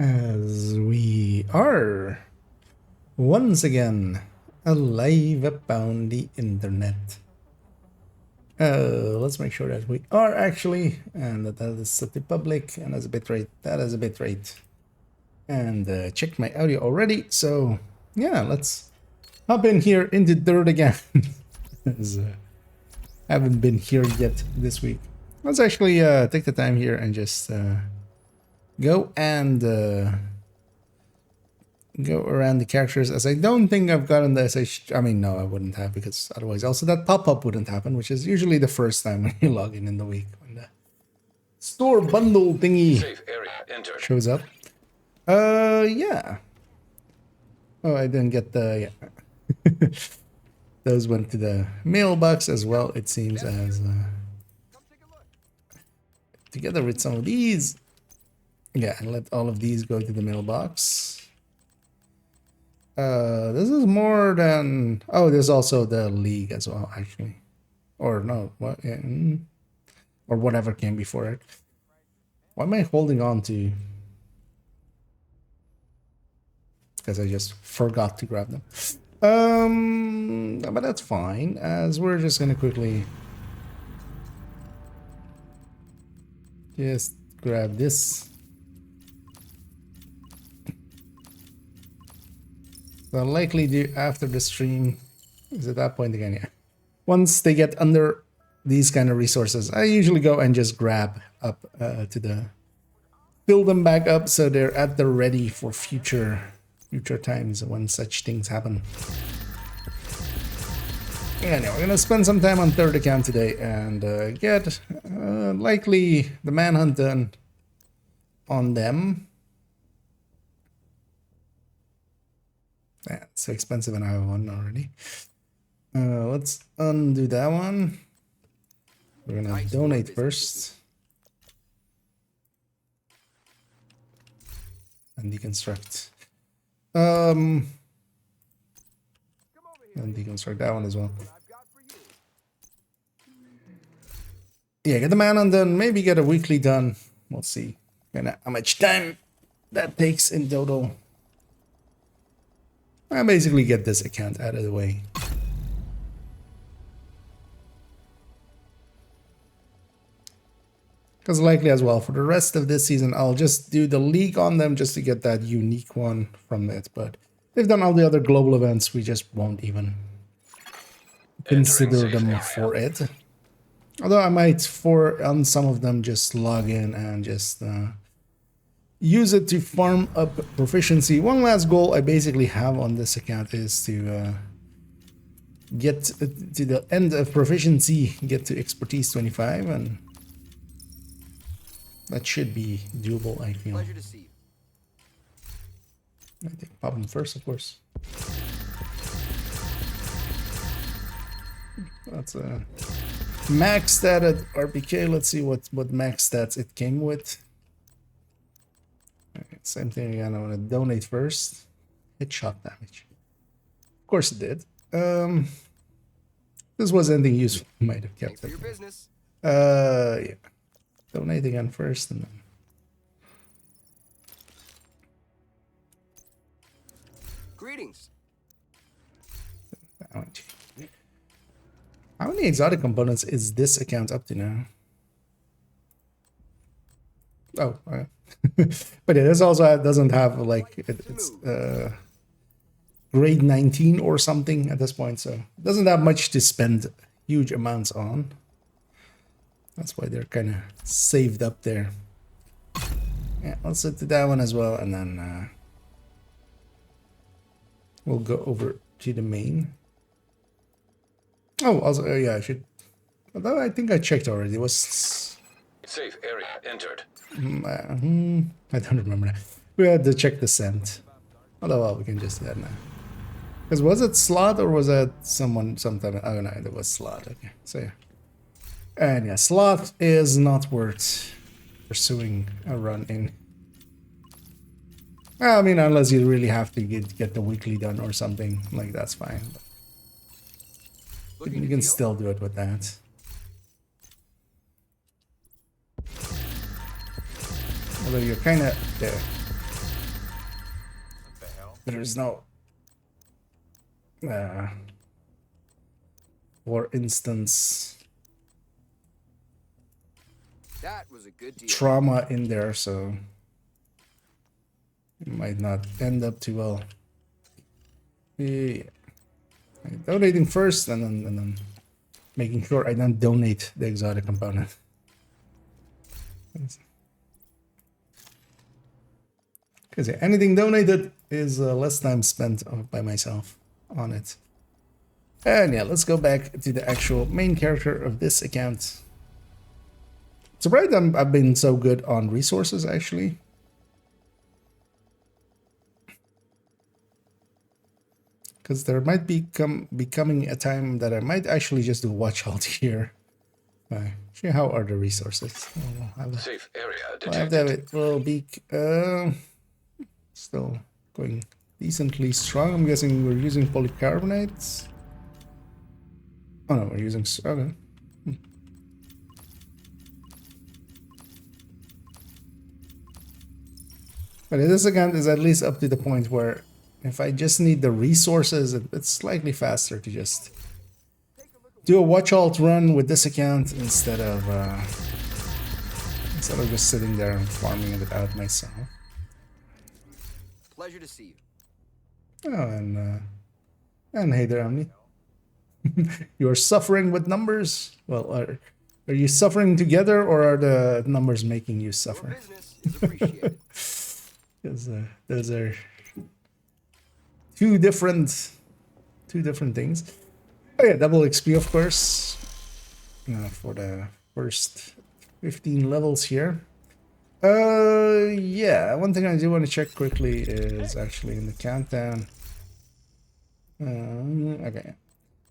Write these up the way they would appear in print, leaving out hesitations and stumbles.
As we are once again alive upon the internet. Let's make sure that we are actually, and that is set to public, and as a bitrate, that is a bitrate. And checked my audio already, so yeah, let's hop in here into dirt again. As, haven't been here yet this week. Let's actually take the time here and just go and go around the characters, as I don't think I've gotten the SH. I mean, no, I wouldn't have, because otherwise also that pop-up wouldn't happen, which is usually the first time when you log in the week when the store bundle thingy shows up. Yeah. Oh, I didn't get the, yeah. Those went to the mailbox as well, it seems, as together with some of these. Yeah, and let all of these go to the mailbox. This is more than... Oh, there's also the league as well, actually. Or no, what? Yeah, or whatever came before it. Why am I holding on to... Because I just forgot to grab them. But that's fine, as we're just gonna quickly just grab this. I'll likely do after the stream. Is at that point again, yeah. Once they get under these kind of resources, I usually go and just grab up to the... Build them back up so they're at the ready for future times when such things happen. Anyway, we're gonna spend some time on third account today and get likely the manhunt done on them. Yeah, it's so expensive and I have one already. Let's undo that one. We're gonna donate first. And deconstruct. And deconstruct that one as well. Yeah, get the manhunt done, maybe get a weekly done. We'll see how much time that takes in total. I basically get this account out of the way. Because likely as well, for the rest of this season, I'll just do the league on them just to get that unique one from it. But they've done all the other global events, we just won't even consider them for it. Although I might, on some of them, just log in and just... use it to farm up proficiency. One last goal I basically have on this account is to get to the end of proficiency, get to expertise 25, and that should be doable, I feel. Pleasure to see you. I think pop them first, of course. That's max stat at RPK. Let's see what max stats it came with. Okay, same thing again. I want to donate first. Headshot damage. Of course it did. This was anything useful. Might have kept it. Yeah. Donate again first, and then. Greetings. How many exotic components is this account up to now? Oh, okay. But it is also doesn't have like it's grade 19 or something at this point, so it doesn't have much to spend huge amounts on. That's why they're kind of saved up there. Yeah, let's set to that one as well, and then we'll go over to the main. Oh, also, yeah, I should. Although I think I checked already. It was safe area entered. I don't remember that. We had to check the scent. Although, well, we can just do that now. Because was it slot or was that sometime? Oh no, it was slot. Okay, so yeah. And yeah, slot is not worth pursuing a run in. I mean, unless you really have to get the weekly done or something, like that's fine. But you can still do it with that. Although you're kind of there. there's no, for instance, That was a good deal. trauma in there, so it might not end up too well. Yeah. Donating first, and then making sure I don't donate the exotic component. Because yeah, anything donated is less time spent by myself on it. And yeah, let's go back to the actual main character of this account. Surprised I've been so good on resources, actually. Because there might be coming a time that I might actually just do watch halt here. Actually, how are the resources? Safe area I'll have to have detected. it. Well, still going decently strong. I'm guessing we're using polycarbonates. Oh no, we're using... Okay. But this account is at least up to the point where if I just need the resources, it's slightly faster to just do a watch alt run with this account instead of just sitting there and farming it out myself. Pleasure to see you. Oh, and hey there, Omni. You're suffering with numbers? Well, are you suffering together, or are the numbers making you Your suffer? business is appreciated. Because those are two different things. Oh yeah, double XP, of course, for the first 15 levels here. Yeah, one thing I do want to check quickly is actually in the countdown. Okay.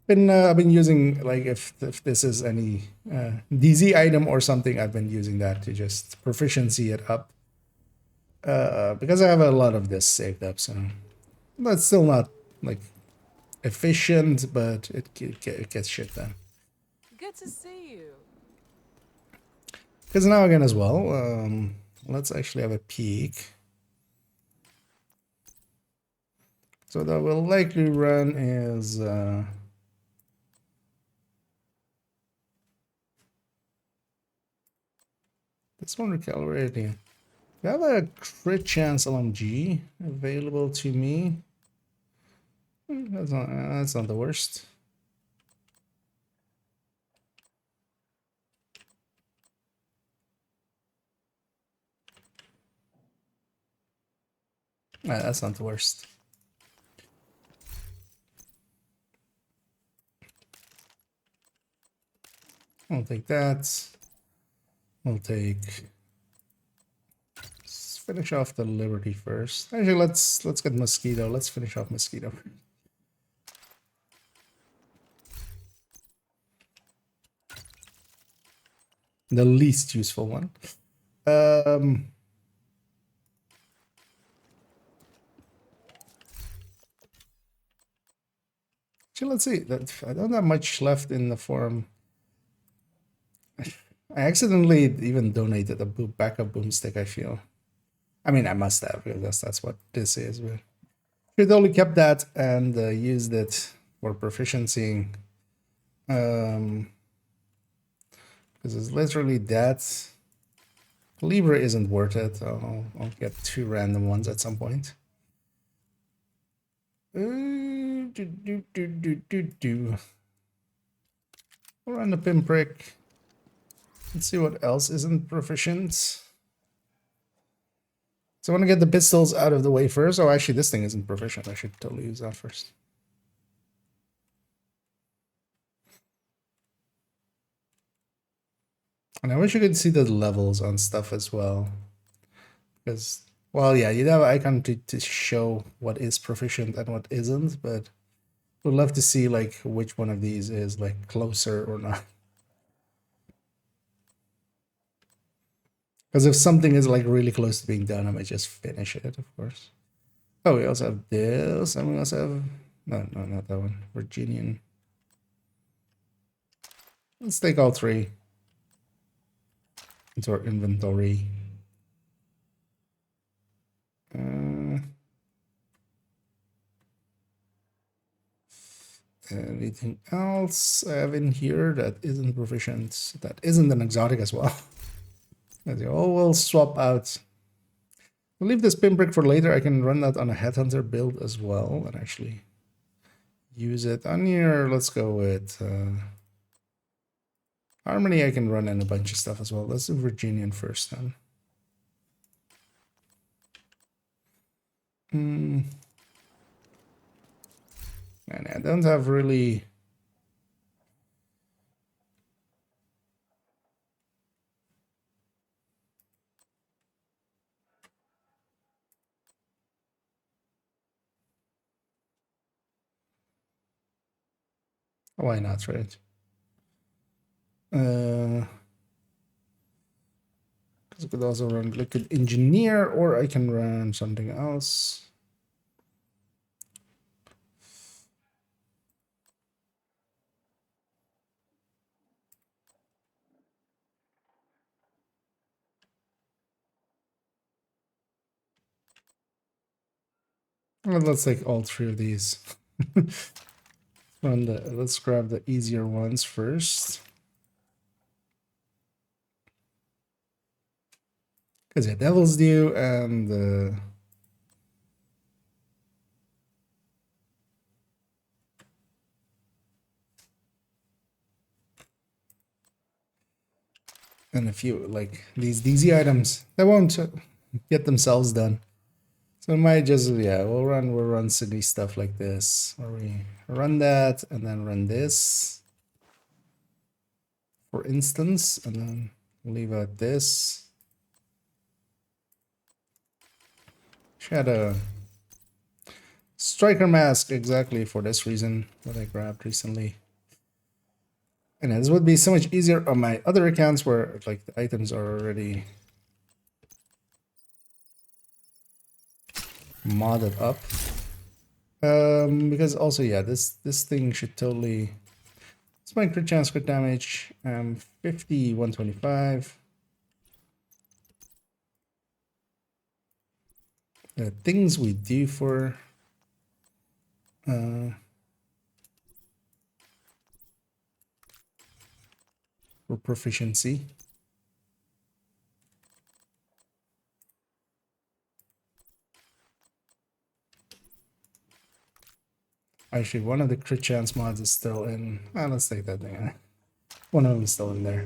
I've been using, like, if this is any DZ item or something, I've been using that to just proficiency it up. Because I have a lot of this saved up, so that's still not like efficient, but it gets shit done. Good to see you. Because now again as well, let's actually have a peek. So that will likely run is this one recalibrating. I have a crit chance LMG available to me. That's not the worst. That's not the worst. I'll take that. We'll take... Let's finish off the Liberty first. Actually, let's get Mosquito. Let's finish off Mosquito. The least useful one. Actually, let's see. I don't have much left in the forum. I accidentally even donated a backup boomstick, I feel. I mean, I must have, because that's what this is. But should only kept that and used it for proficiency. Because it's literally that. Libra isn't worth it. I'll get 2 random ones at some point. We'll run the pinprick. Let's see what else isn't proficient. So I want to get the pistols out of the way first. Oh, actually, this thing isn't proficient. I should totally use that first. And I wish you could see the levels on stuff as well. Because, well, yeah, you'd have an icon to show what is proficient and what isn't, but would love to see, like, which one of these is, like, closer or not. Because if something is, like, really close to being done, I might just finish it, of course. Oh, we also have this, and we also have... No, not that one. Virginian. Let's take all 3 into our inventory. Anything else I have in here that isn't proficient, that isn't an exotic as well? We'll swap out. We'll leave this pinprick for later. I can run that on a headhunter build as well and actually use it on here. Let's go with Harmony. I can run in a bunch of stuff as well. Let's do Virginian first then. And I don't have really. Why not, right? Because I could also run Liquid Engineer, or I can run something else. Well, let's take all three of these. Let's grab the easier ones first. Because yeah, Devil's Due and a few like these DZ items that won't get themselves done. So we might just we'll run silly stuff like this, where we run that and then run this, for instance, and then leave out this. Shadow. Striker mask, exactly for this reason, what I grabbed recently. And this would be so much easier on my other accounts where like the items are already modded up. Because also this thing should totally. It's my crit chance, crit damage. 50, 125. The things we do for proficiency. Actually, one of the crit chance mods is still in. Let's take that thing. One of them is still in there.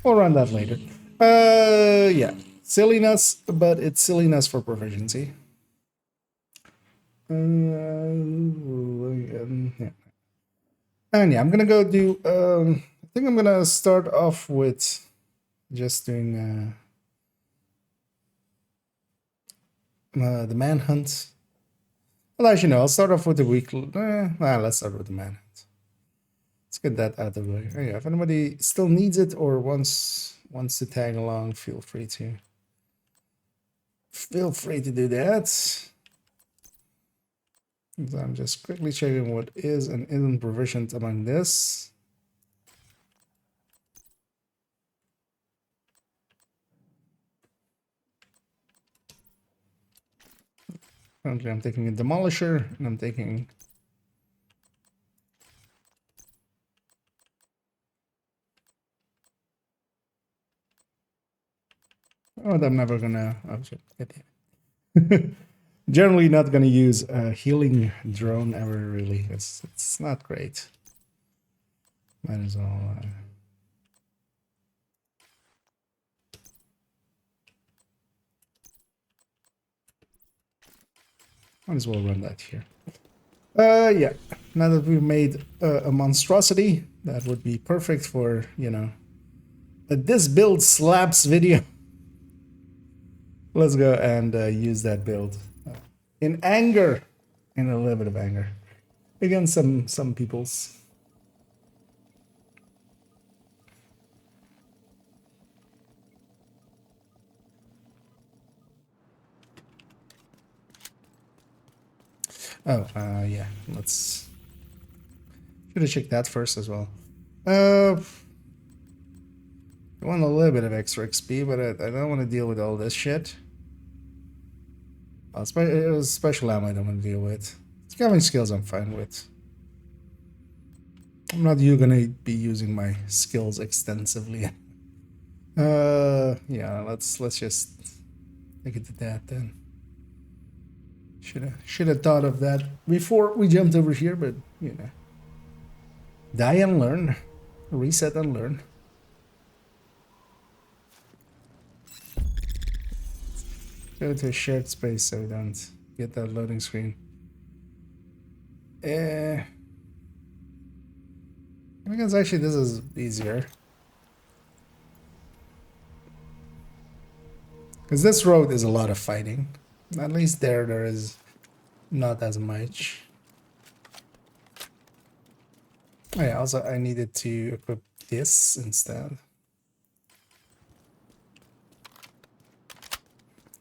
We'll run that later. Yeah. Silliness, but it's silliness for proficiency. Yeah. And yeah, I'm gonna go do. I think I'm gonna start off with just doing the manhunt. Well, actually, no. I'll start off with the weekly. Let's start with the manhunt. Let's get that out of the way. Oh, yeah, if anybody still needs it or wants to tag along, feel free to do that. So I'm just quickly checking what is and isn't provisioned among this. Currently, I'm taking a Demolisher, and I'm taking. Oh, I'm never gonna. Oh, shit. Generally, not gonna use a healing drone ever. Really, it's not great. Might as well. Might as well run that here. Yeah. Now that we've made a monstrosity, that would be perfect for this build slaps video. Let's go and use that build in anger, in a little bit of anger, against some peoples. Oh, yeah. Let's. Should have checked that first as well. I want a little bit of extra XP, but I don't want to deal with all this shit. It was special ammo I don't want to deal with. Scavenging skills I'm fine with. I'm not gonna be using my skills extensively. Yeah, let's just take it to that then. Should have thought of that before we jumped over here, but you know. Die and learn. Reset and learn. Go to a shared space so we don't get that loading screen. I guess actually this is easier. Because this road is a lot of fighting. At least there is not as much. Oh yeah, also I needed to equip this instead.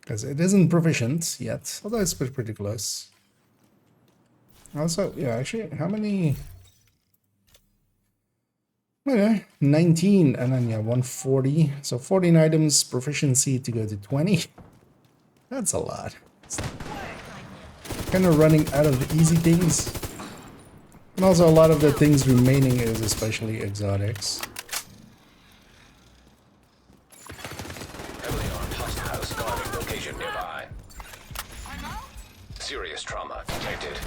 Because it isn't proficient yet, although it's pretty close. Also, yeah, actually, how many? Okay, 19, and then yeah, 140. So 14 items, proficiency to go to 20. That's a lot. Kind of running out of the easy things. And also a lot of the things remaining is especially exotics. Heavily armed hostiles guarding location nearby. Serious trauma detected.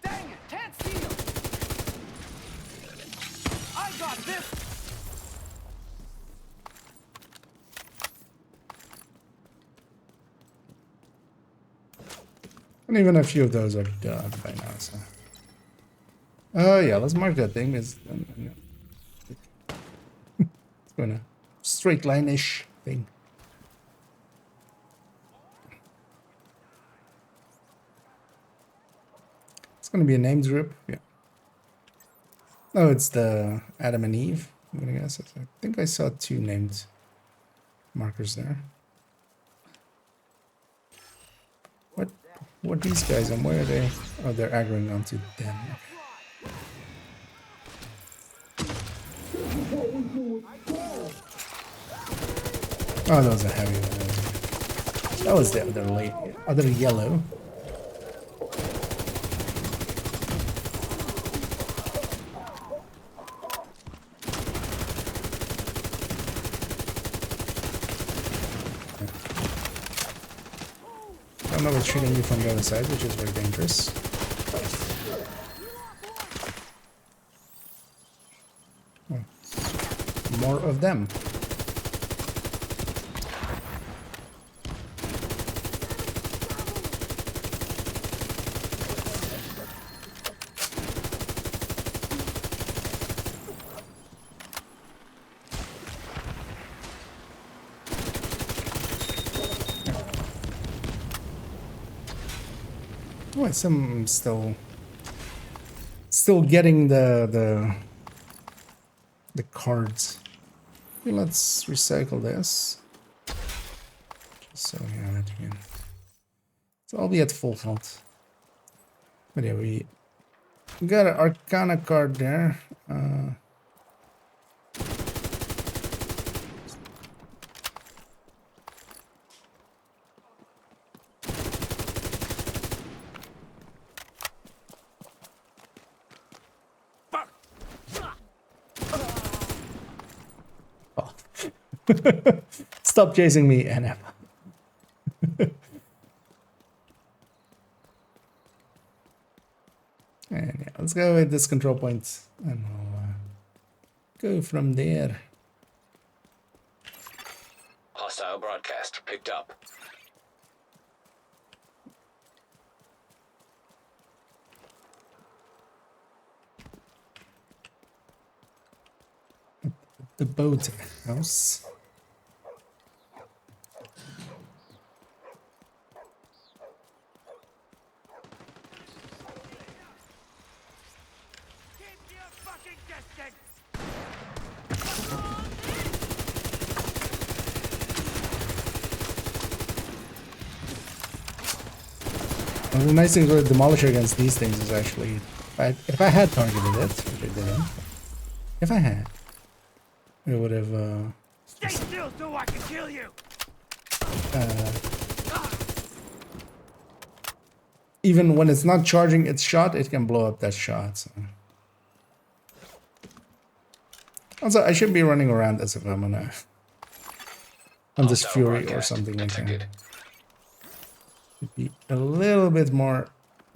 Dang it, can't see him. I got this. And even a few of those are done by now, so. Oh yeah, let's mark that thing as it's going to straight line-ish thing. It's going to be a named group, yeah. Oh, it's the Adam and Eve, I'm gonna guess. I think I saw 2 named markers there. What are these guys and where are they? Oh, they're aggroing onto them. Oh, that was a heavy one. That was the other yellow. I don't know what's shooting you from the other side, which is very dangerous. Oh. More of them. Oh, I'm still getting the cards. Okay, let's recycle this. Just so we have it again. So I'll be at full health. But yeah, we got an Arcana card there. Stop chasing me, NF. And yeah, let's go with this control point and we'll go from there. Hostile broadcast picked up. The boat house. One of the nice things with Demolisher against these things is actually, if I had targeted it, which I didn't, if I had, it would have, Stay still so I can kill you. even when it's not charging its shot, it can blow up that shot. So. Also, I should be running around as if I'm on this Hostile Fury or broadcast something like that. detected. Should be a little bit more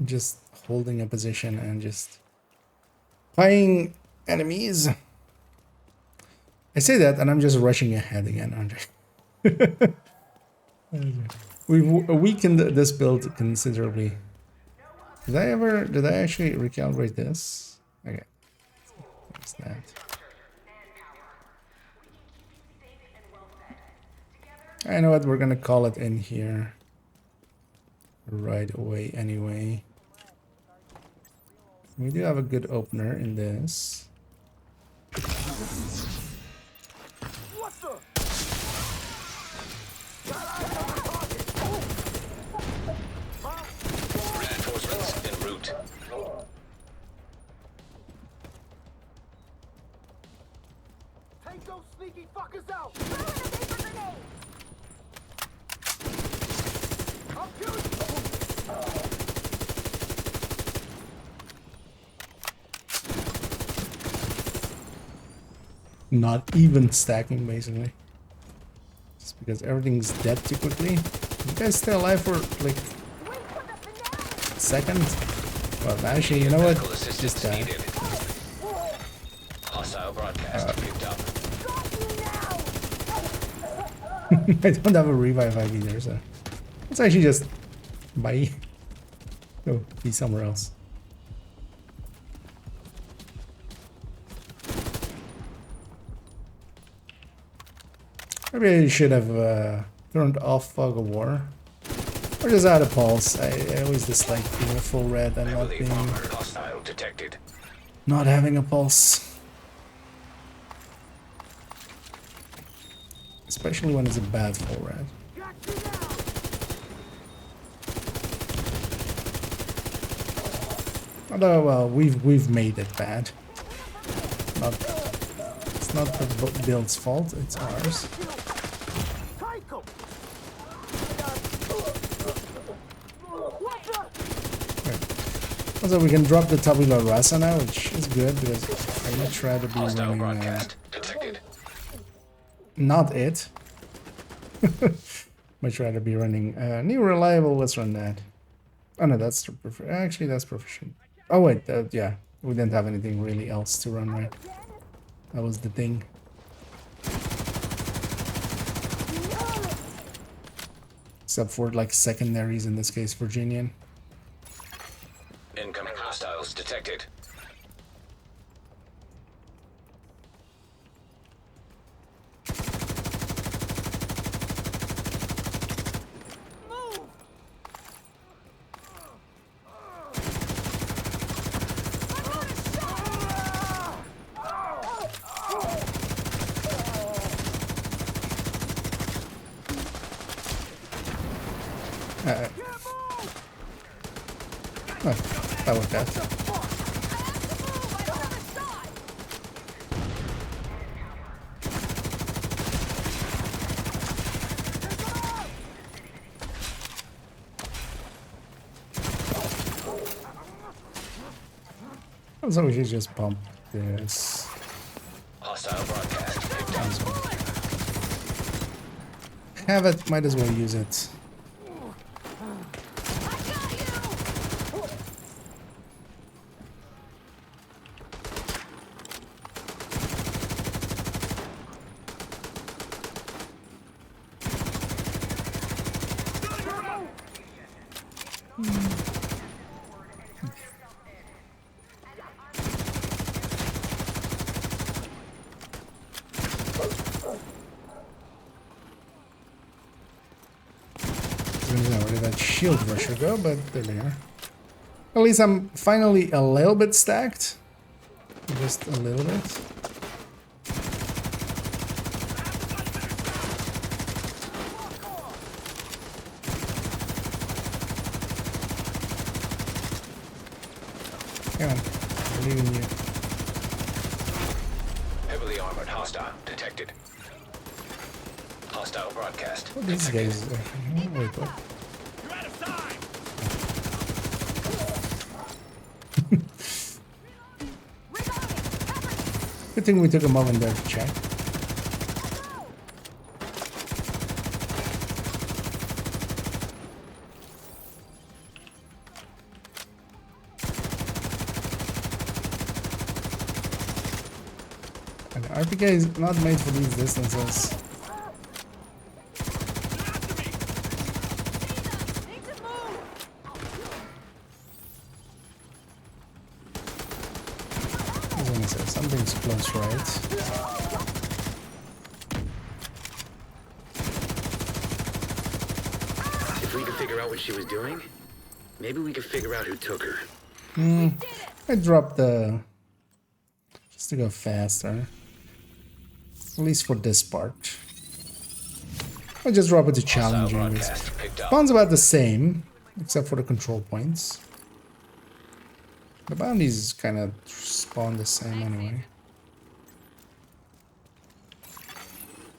just holding a position and just playing enemies. I say that and I'm just rushing ahead again, aren't I? We've weakened this build considerably. Did I actually recalibrate this? Okay. What's that? I know what we're gonna call it in here right away anyway. We do have a good opener in this. What the? Reinforcements en route. Take those sneaky fuckers out! I'll kill you! Not even stacking basically. Just because everything's dead too quickly. You guys stay alive for like a second? Well, actually, you know what? Medical assistance Just die. needed. Hostile broadcast picked up. I don't have a revive IV either, so let's actually just bye. Go be somewhere else. Maybe I should have turned off Fog of War. Or just add a pulse. I always dislike being a full red and not Heavily being armored hostile detected. not having a pulse. Especially when it's a bad full red. Although, well, we've made it bad. It's not the build's fault, it's ours. Right. Also, we can drop the tabula rasa now, which is good because I'd much rather be Hostile running broadcast detected. not it. Much rather be running new reliable. Let's run that. Oh no, that's actually that's proficient. Oh wait, yeah, we didn't have anything really else to run, right? That was the thing. Except for like secondaries, in this case Virginian. Incoming hostiles detected. Oh, that worked out. So we should just pump this. Hostile broadcast picked up. Have it, might as well use it. Where did that shield rusher go? But there they are. At least I'm finally a little bit stacked. Just a little bit. Come on, I believe in you. Heavily armored hostile detected. Hostile broadcast What these detected. guys? Wait, what? You're out of time! Good thing we took a moment there to check. And the RPK is not made for these distances. I was gonna say something's close, right? If we could figure out what she was doing, maybe we could figure out who took her. I dropped the just to go faster. At least for this part. I'll just drop it to Hostile challenging. broadcast picked up. Spawn's about the same, except for the control points. The bounties kind of spawn the same anyway.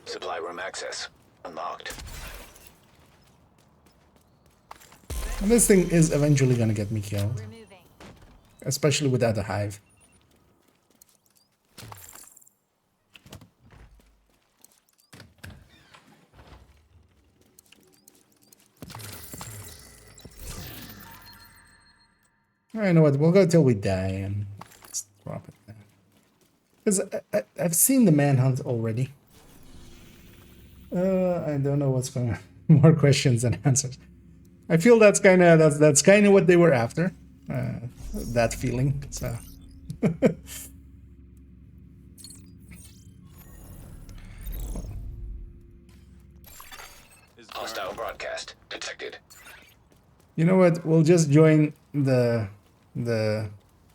Supply room access unlocked. And this thing is eventually gonna get me killed. Especially without the hive. I know what, we'll go till we die and let's drop it there. Because I've seen the manhunt already. I don't know what's going on. More questions than answers. I feel that's kind of what they were after. That feeling. So. Hostile broadcast detected. You know what? We'll just join the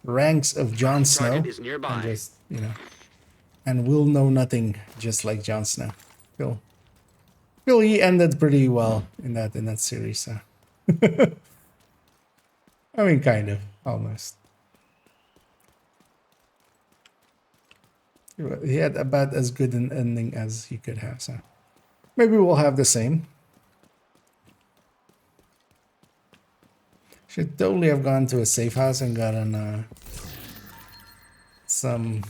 ranks of Jon Snow Target is nearby. and just and we'll know nothing, just like Jon Snow. Phil, he ended pretty well in that series. So. I mean, kind of, almost. He had about as good an ending as he could have. So maybe we'll have the same. Should totally have gone to a safe house and gotten some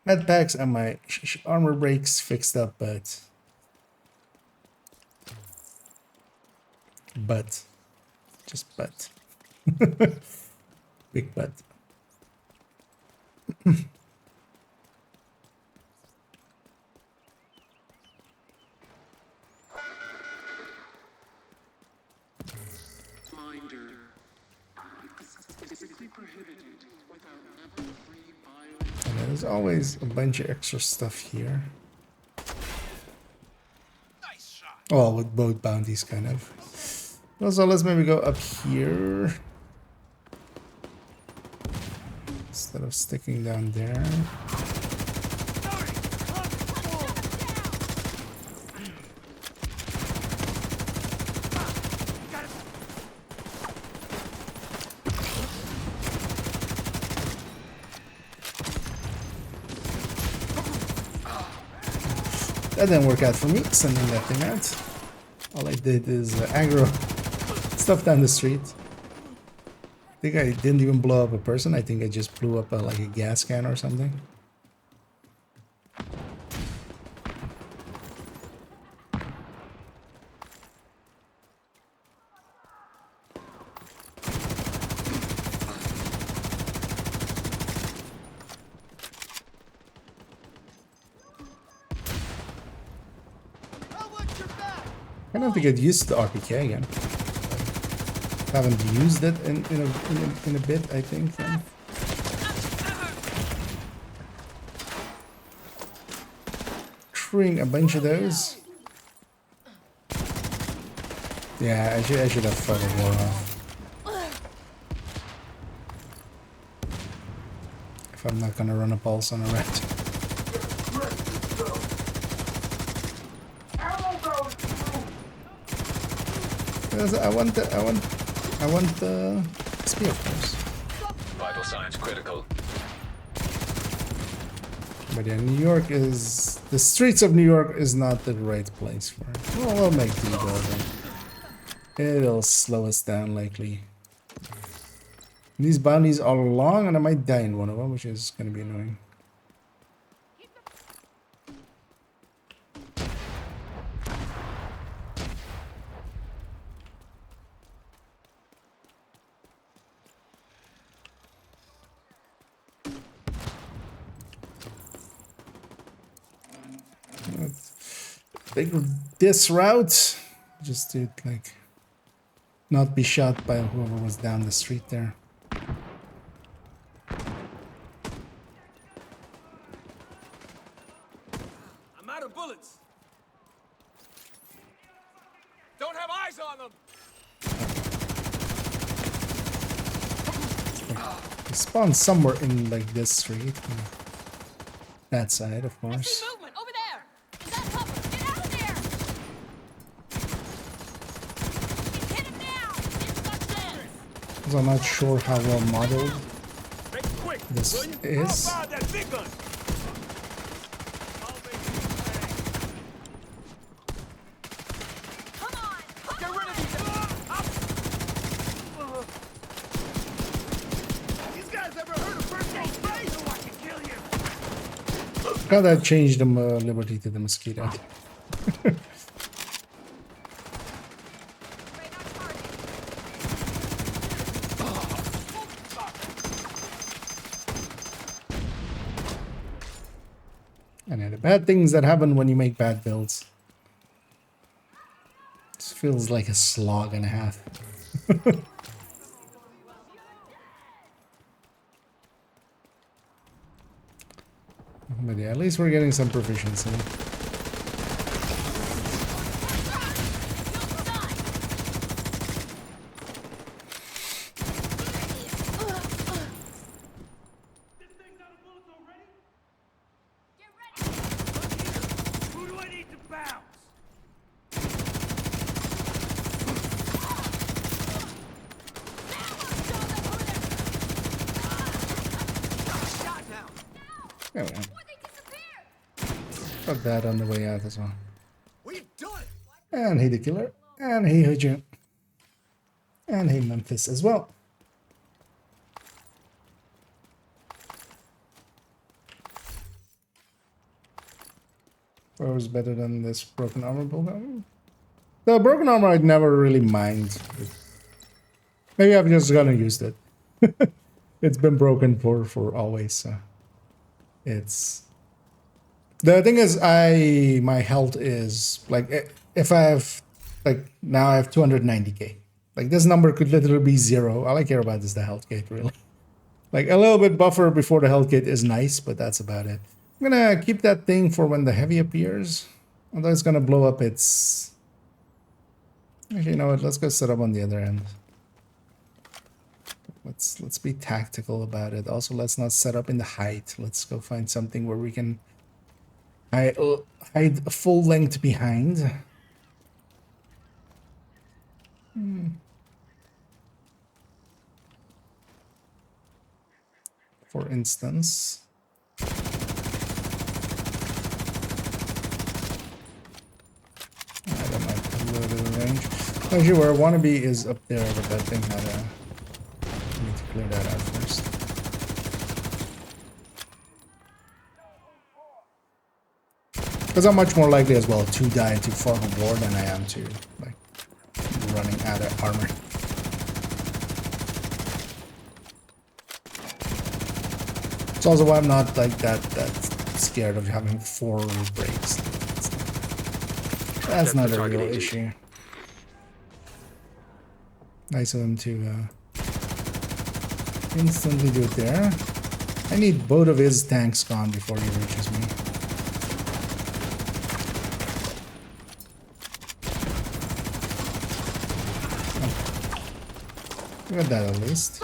med packs and my armor breaks fixed up, but just big but. And there's always a bunch of extra stuff here. Well, with both bounties, kind of. Also, let's maybe go up here instead of sticking down there. That didn't work out for me, sending that thing out. All I did is aggro stuff down the street. I think I didn't even blow up a person. I think I just blew up like a gas can or something. I have to get used to RPK again. I haven't used it in a bit, I think. Triggering a bunch of those. Yeah, I should have fought the war off. If I'm not gonna run a pulse on a rat. Because I want the spear, of course. Vital signs critical. But yeah, New York is... The streets of New York is not the right place for it. Well, we'll make do though. It'll slow us down likely. These bounties are long and I might die in one of them, which is going to be annoying. take this route just to like not be shot by whoever was down the street there. I'm out of bullets. Don't have eyes on them. He spawned somewhere in like this street. That side, of course. Movement over there. Is that cover? Get out of there. Hit him now. So I'm not sure how well modeled Make it quick. this is. Fire that big gun. Come on. Get rid of these. These guys ever heard of first aid spray? So I can kill you. Gotta change the liberty to the mosquito. And the bad things that happen when you make bad builds. This feels like a slog and a half. But yeah, at least we're getting some proficiency. Who do I need to bounce? Shot down. There we go. Got that on the way out as well. We've done it. And he the killer. And he Huju. And he Memphis as well. Where was better than this broken armor build? The broken armor I'd never really mind. Maybe I've just gonna use it. It's been broken for always, so it's the thing is my health is like if I have like now I have 290k. Like this number could literally be 0. All I care about is the health gate really. Like a little bit buffer before the health gate is nice, but that's about it. I'm gonna keep that thing for when the heavy appears. Although it's gonna blow up its... Actually, you know what? Let's go set up on the other end. Let's be tactical about it. Also, let's not set up in the height. Let's go find something where we can hide a full length behind. For instance. That might be a little bit of range. Actually, where I want to be is up there, but that thing had a... I need to clear that out first. Because I'm much more likely as well to die to fog of war than I am to like running out of armor. It's also why I'm not like that scared of having 4 breaks. That's not a real issue. Nice of him to instantly do it there. I need both of his tanks gone before he reaches me. Oh. Got that at least.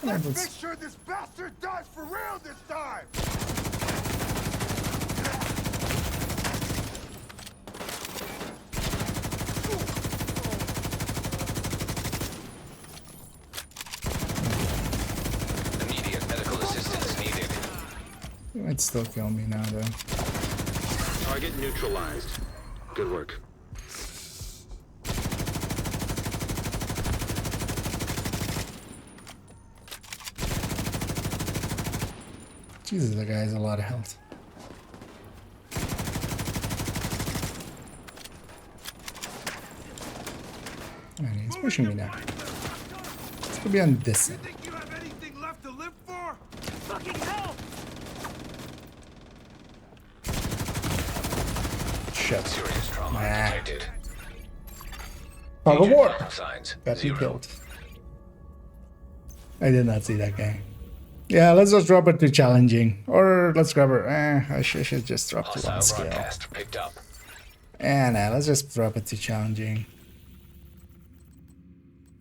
Let's make sure this bastard dies for real this time. Immediate medical assistance needed. He might still kill me now, though. Target neutralized. Good work. Jesus, that guy has a lot of health. And he's pushing me now. Let's go be on this side. Think you have anything left to live for? Fucking hell! shit. Serious trauma Nah. detected. Tug of war. Vital signs. Got me 0. killed. I did not see that guy. Yeah, let's just drop it to challenging. Or let's grab her. I should just drop to 1 Hostile skill. broadcast picked up. Nah, let's just drop it to challenging.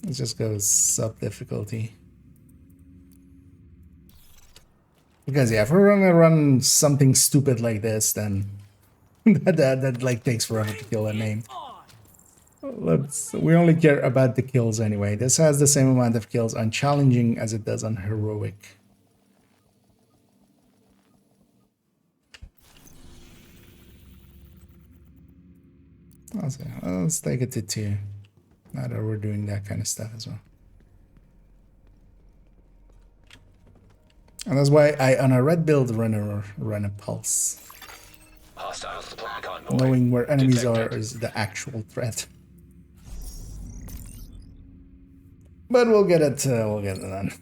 Let's just go sub difficulty. Because yeah, if we're gonna run something stupid like this, then that like takes forever to kill a name. We only care about the kills anyway. This has the same amount of kills on challenging as it does on heroic. Let's take it to 2. Now that we're doing that kind of stuff as well. And that's why I, on a red build, run a pulse. Hostile supply convoy. Knowing where enemies detected. are is the actual threat. But we'll get it done.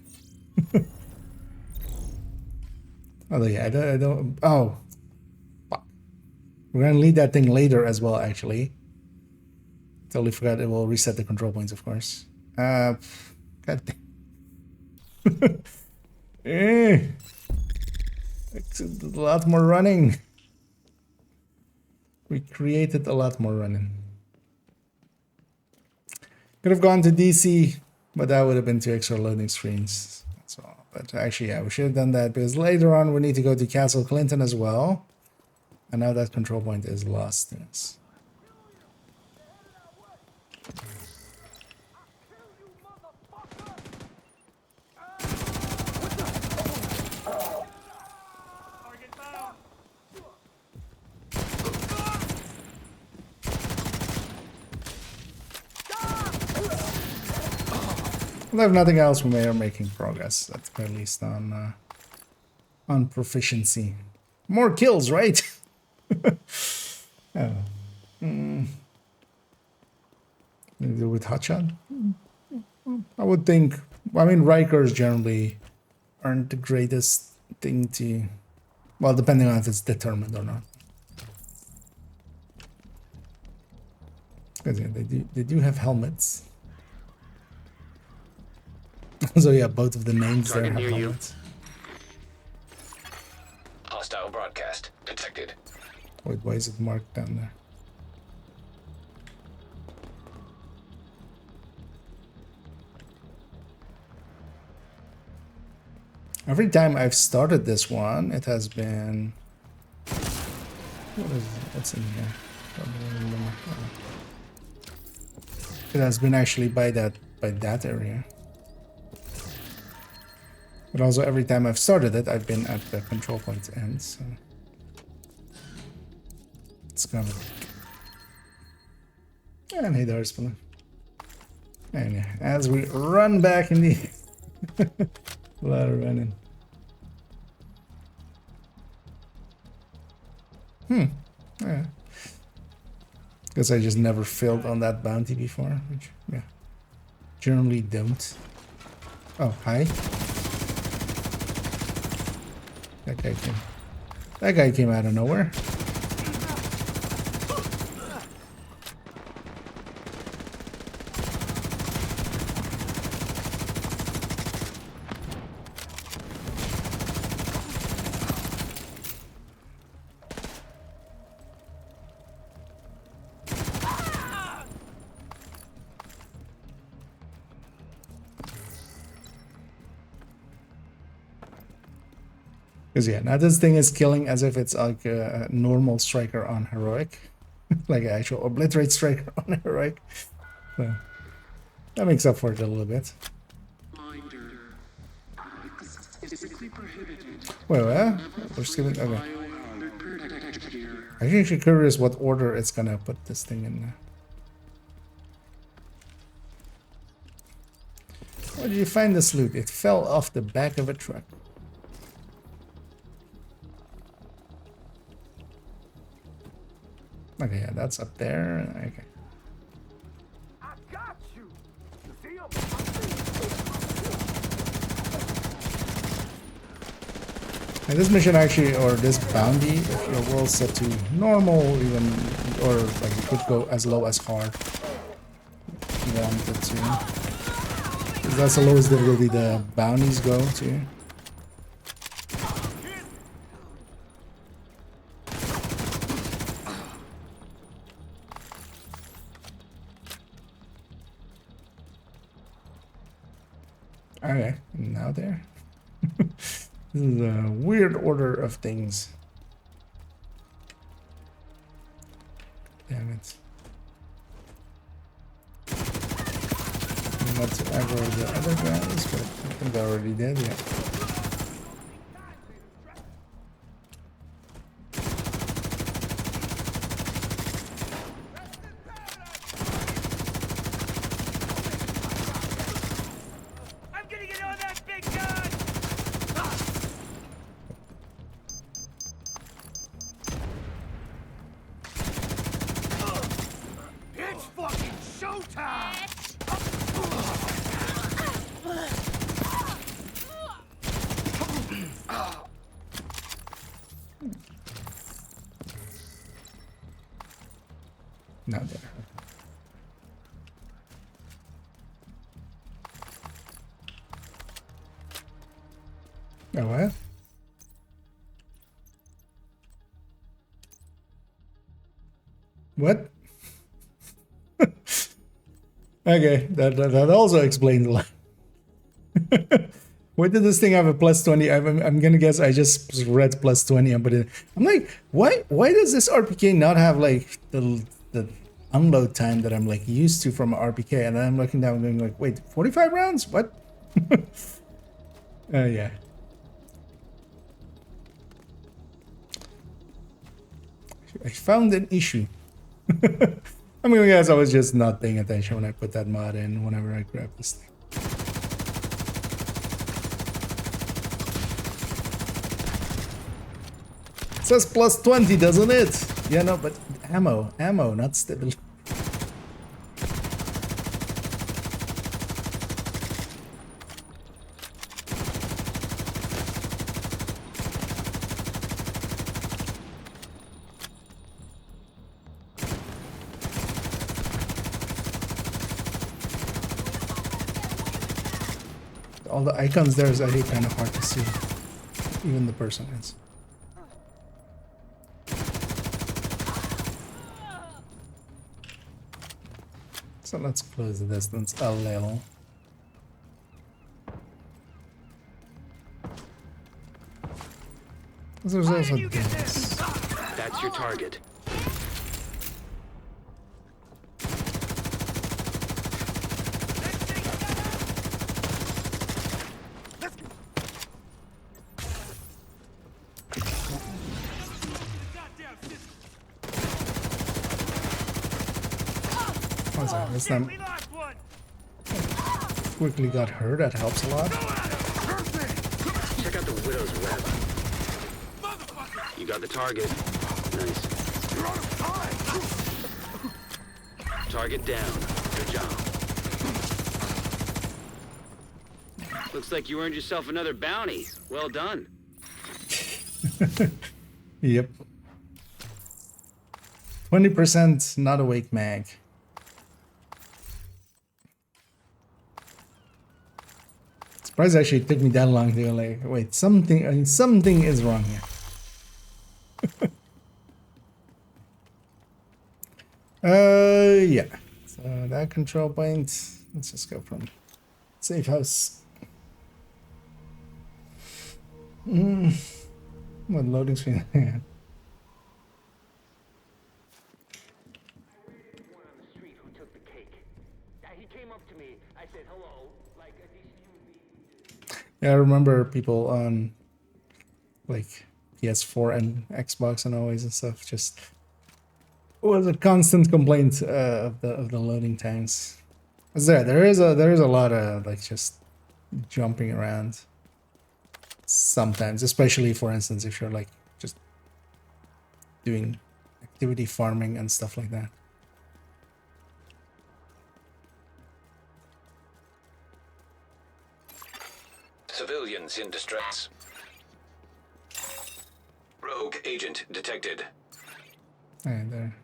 Oh yeah, I don't. Oh, fuck. We're gonna lead that thing later as well. Actually, totally forgot. It will reset the control points, of course. God damn. It's a lot more running. We created a lot more running. Could have gone to DC, but that would have been 2 extra loading screens. That's all. But actually, yeah, we should have done that because later on we need to go to Castle Clinton as well. And now that control point is lost to us. Well, if nothing else, we are making progress. That's at least on proficiency. More kills, right? Oh. With hotshot, I would think. I mean, Rikers generally aren't the greatest thing to. Well, depending on if it's determined or not. Because yeah, they do have helmets. So yeah, both of the names there have helmets. Hostile broadcast detected. Wait, why is it marked down there? Every time I've started this one, it has been. What's in here? It has been actually by that area. But also every time I've started it, I've been at the control point end, so it's kind of. And hey, there's one. And yeah, as we run back in the a lot of running. Yeah. Because I just never failed on that bounty before, which yeah, generally don't. Oh, hi. That guy came out of nowhere. Because yeah, now this thing is killing as if it's like a normal striker on heroic. Like an actual obliterate striker on heroic. So that makes up for it a little bit. Wait, what? We're skipping. Okay. I'm actually curious what order it's gonna put this thing in there. Where did you find this loot? It fell off the back of a truck. Okay, yeah, that's up there. Okay. I got you. You see him? And this mission actually, or this bounty, if your world's set to normal, even, or like you could go as low as hard if you wanted to. 'Cause that's the lowest that really the bounties go to. Okay, now there. This is a weird order of things. Damn it. Not to ever the other guys, but I think they're already dead, yeah. I'm gonna get on that big gun! It's fucking showtime! Not there. Oh, what? What? Okay, that also explains a lot. Why did this thing have a plus 20? I'm gonna guess I just read plus 20 and put it. I'm like, why does this RPK not have like the unload time that I'm like used to from RPK? And then I'm looking down and going like, wait, 45 rounds? What? Yeah. I found an issue. I mean, I guess I was just not paying attention when I put that mod in whenever I grabbed this thing. It says plus 20, doesn't it? Yeah, no, but ammo, not stability. All the icons there is actually kind of hard to see. Even the person is. So let's close the distance a little. There's also this. That's your target. This time quickly got hurt, that helps a lot. Check out the Widow's web. You got the target. Nice. Target down. Good job. Looks like you earned yourself another bounty. Well done. Yep. 20% not awake mag. Surprised actually it took me that long to go like, wait, something is wrong here. Yeah. So that control point. Let's just go from safe house. What loading screen? Yeah, I remember people on like PS4 and Xbox and always and stuff. Just was a constant complaint of the loading times. There is a lot of like just jumping around. Sometimes, especially for instance, if you're like just doing activity farming and stuff like that. Civilians in distress. Rogue agent detected. Alright, there.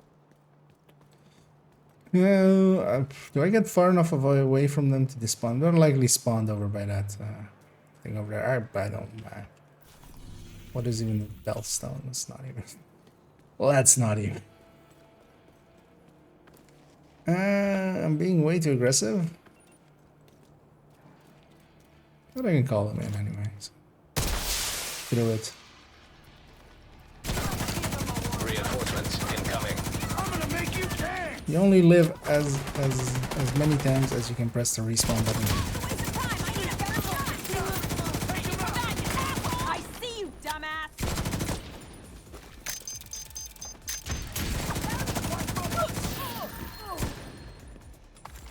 Do I get far enough away from them to despawn? They're likely spawned over by that thing over there. I don't. What is even the Bellstone? That's not even. Well, that's not even. I'm being way too aggressive. But I can call him in anyway. So. Through it. Reinforcements incoming. I'm gonna make you dance! You only live as many times as you can press the respawn button. Waste of time. I need a better shot. Take him back, asshole. I see you, dumbass.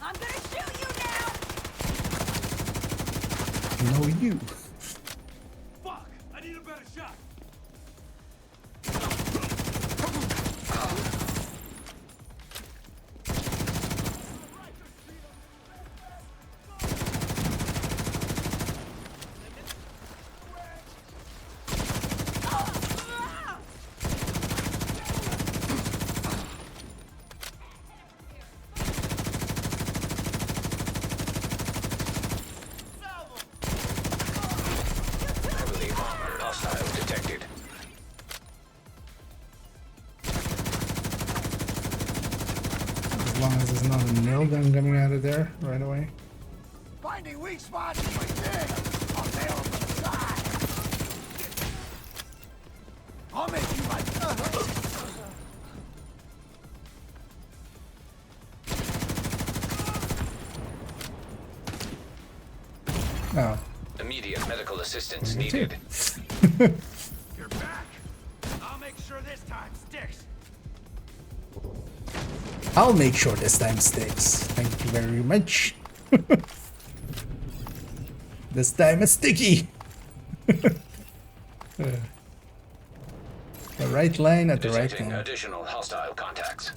I'm gonna shoot you now. No, you. Fuck! I need a better shot! Heavily armored hostile detected. As long as there's not a nail gun coming out of there right away. Finding weak spots is my thing! I'll nail them from the side! I'll make you like... Oh, Immediate medical assistance me too. needed. You're back! I'll make sure this time sticks! I'll make sure this time sticks. Thank you very much. This time it's sticky. The right line at the right Detecting time. additional hostile contacts.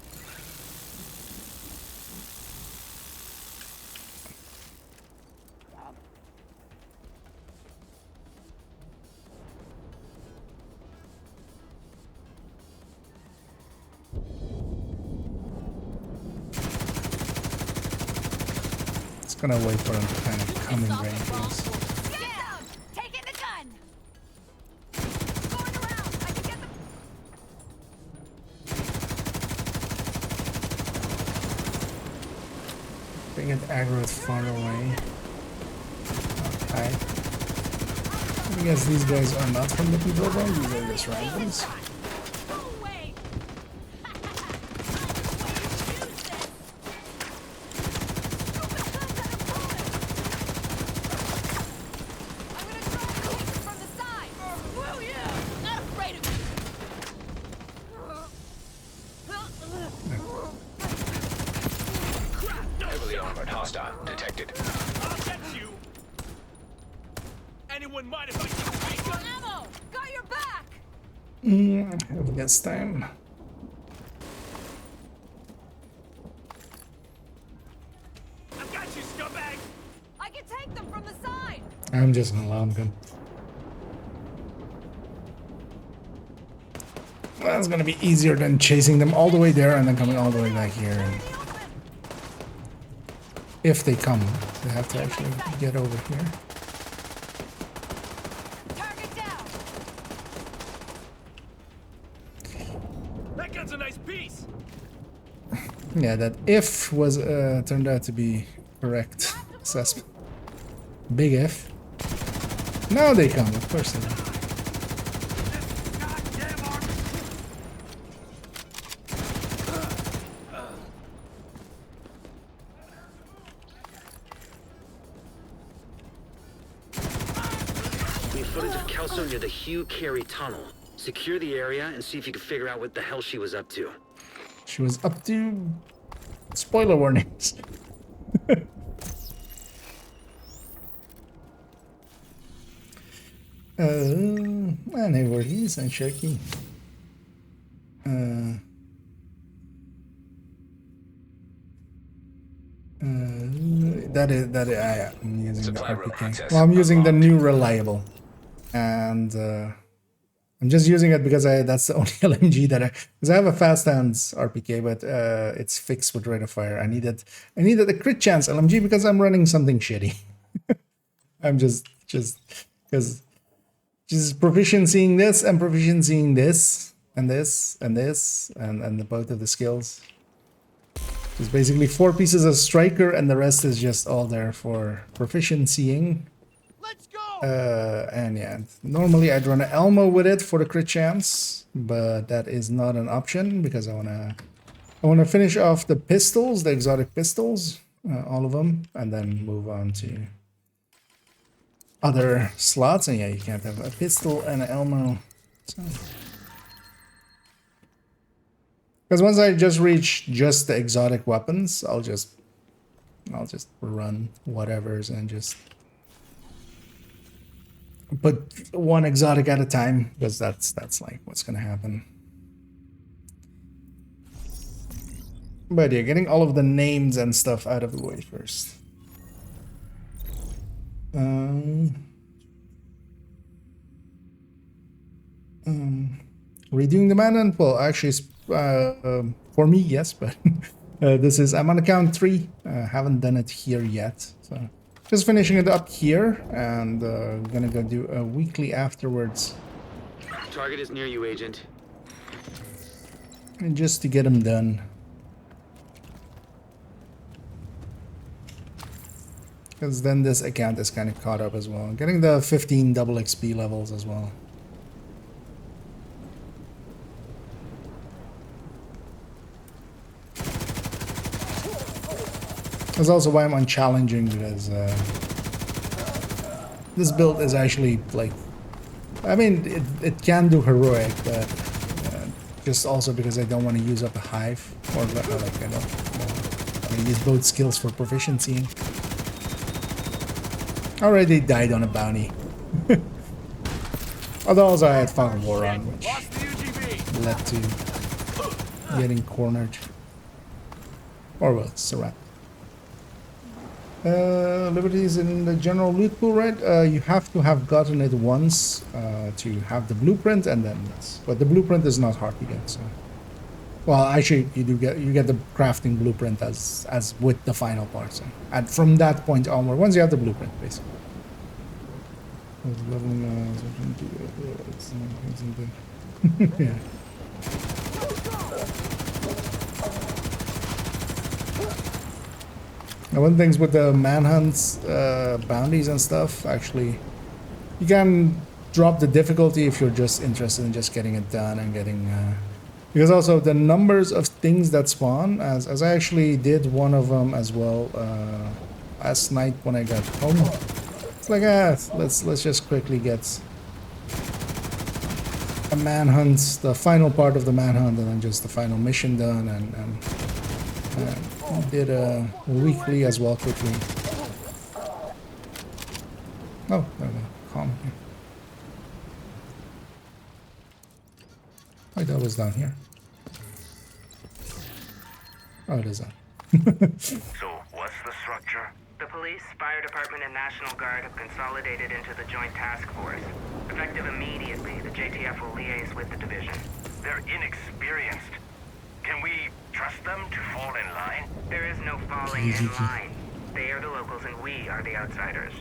It's gonna wait for him to kind of come in range. Yes. Get down. Taking the gun. Going around. I can get the. Bring it aggro far away. Okay. I guess these guys are not from the people zone, these are just randoms. Go away. I'm gonna try to take it from the side. Will you? Not afraid of you. Heavily armored hostile detected. I'll get you! Anyone mind if I take Got ammo. Got your back. Have this time. I've got you, scumbag! I can take them from the side. I'm just gonna allow him to. That's gonna be easier than chasing them all the way there and then coming all the way back here. And if they come, they have to actually get over here. Target down. That gun's a nice piece! Yeah, that if was turned out to be correct assessment. Big if. Now they come, of course they do. Goddamn arm! We have footage of Kelso near the Hugh Carey tunnel. Secure the area and see if you can figure out what the hell she was up to. She was up to spoiler warnings. And hey, where he is and Cherokee. I'm using Supply the room RPK. access Well, I'm using the unlocked. new reliable, and I'm just using it because that's the only LMG that because I have a fast hands RPK, but it's fixed with rate of fire. I needed a crit chance LMG because I'm running something shitty. I'm just because just proficiencying this and proficiencying this and this and this and both of the skills. It's basically 4 pieces of striker and the rest is just all there for proficiencying. Let's go. And yeah, normally I'd run an Elmo with it for the crit chance, but that is not an option because I wanna finish off the pistols, the exotic pistols, all of them, and then move on to other slots. And yeah, you can't have a pistol and an Elmo. So. Because once I just reach just the exotic weapons, I'll just run whatever's and just put one exotic at a time, because that's like what's gonna happen. But yeah, getting all of the names and stuff out of the way first. Redoing the manhunt, well, actually, for me, yes, but I'm on account 3. Haven't done it here yet, so just finishing it up here, and gonna go do a weekly afterwards. Target is near you, Agent. And just to get them done. Because then this account is kind of caught up as well. Getting the 15 double XP levels as well. That's also why I'm on challenging, because this build is actually like, I mean, it can do heroic, but just also because I don't want to use up a hive, or like I don't use both skills for proficiency. Already died on a bounty. Although also I had Fog War on, which led to getting cornered. Or well, surrounded. Liberties in the general loot pool, right? You have to have gotten it once to have the blueprint, and then yes. But the blueprint is not hard to get. So, well, actually, you get the crafting blueprint as with the final part. So, and from that point onward, once you have the blueprint, basically. Yeah. Now, one things with the manhunts, bounties and stuff, actually, you can drop the difficulty if you're just interested in just getting it done and getting, because also the numbers of things that spawn, as I actually did one of them as well, last night when I got home. It's like, let's just quickly get a manhunt, the final part of the manhunt, and then just the final mission done, and did a weekly as well quickly. Oh, there we go. Calm here. I thought it was down here. Oh, it is on. So, what's the structure? The police, fire department, and National Guard have consolidated into the Joint Task Force. Effective immediately, the JTF will liaise with the division. They're inexperienced. Can we trust them to fall in line? There is no falling in line. They are the locals and we are the outsiders.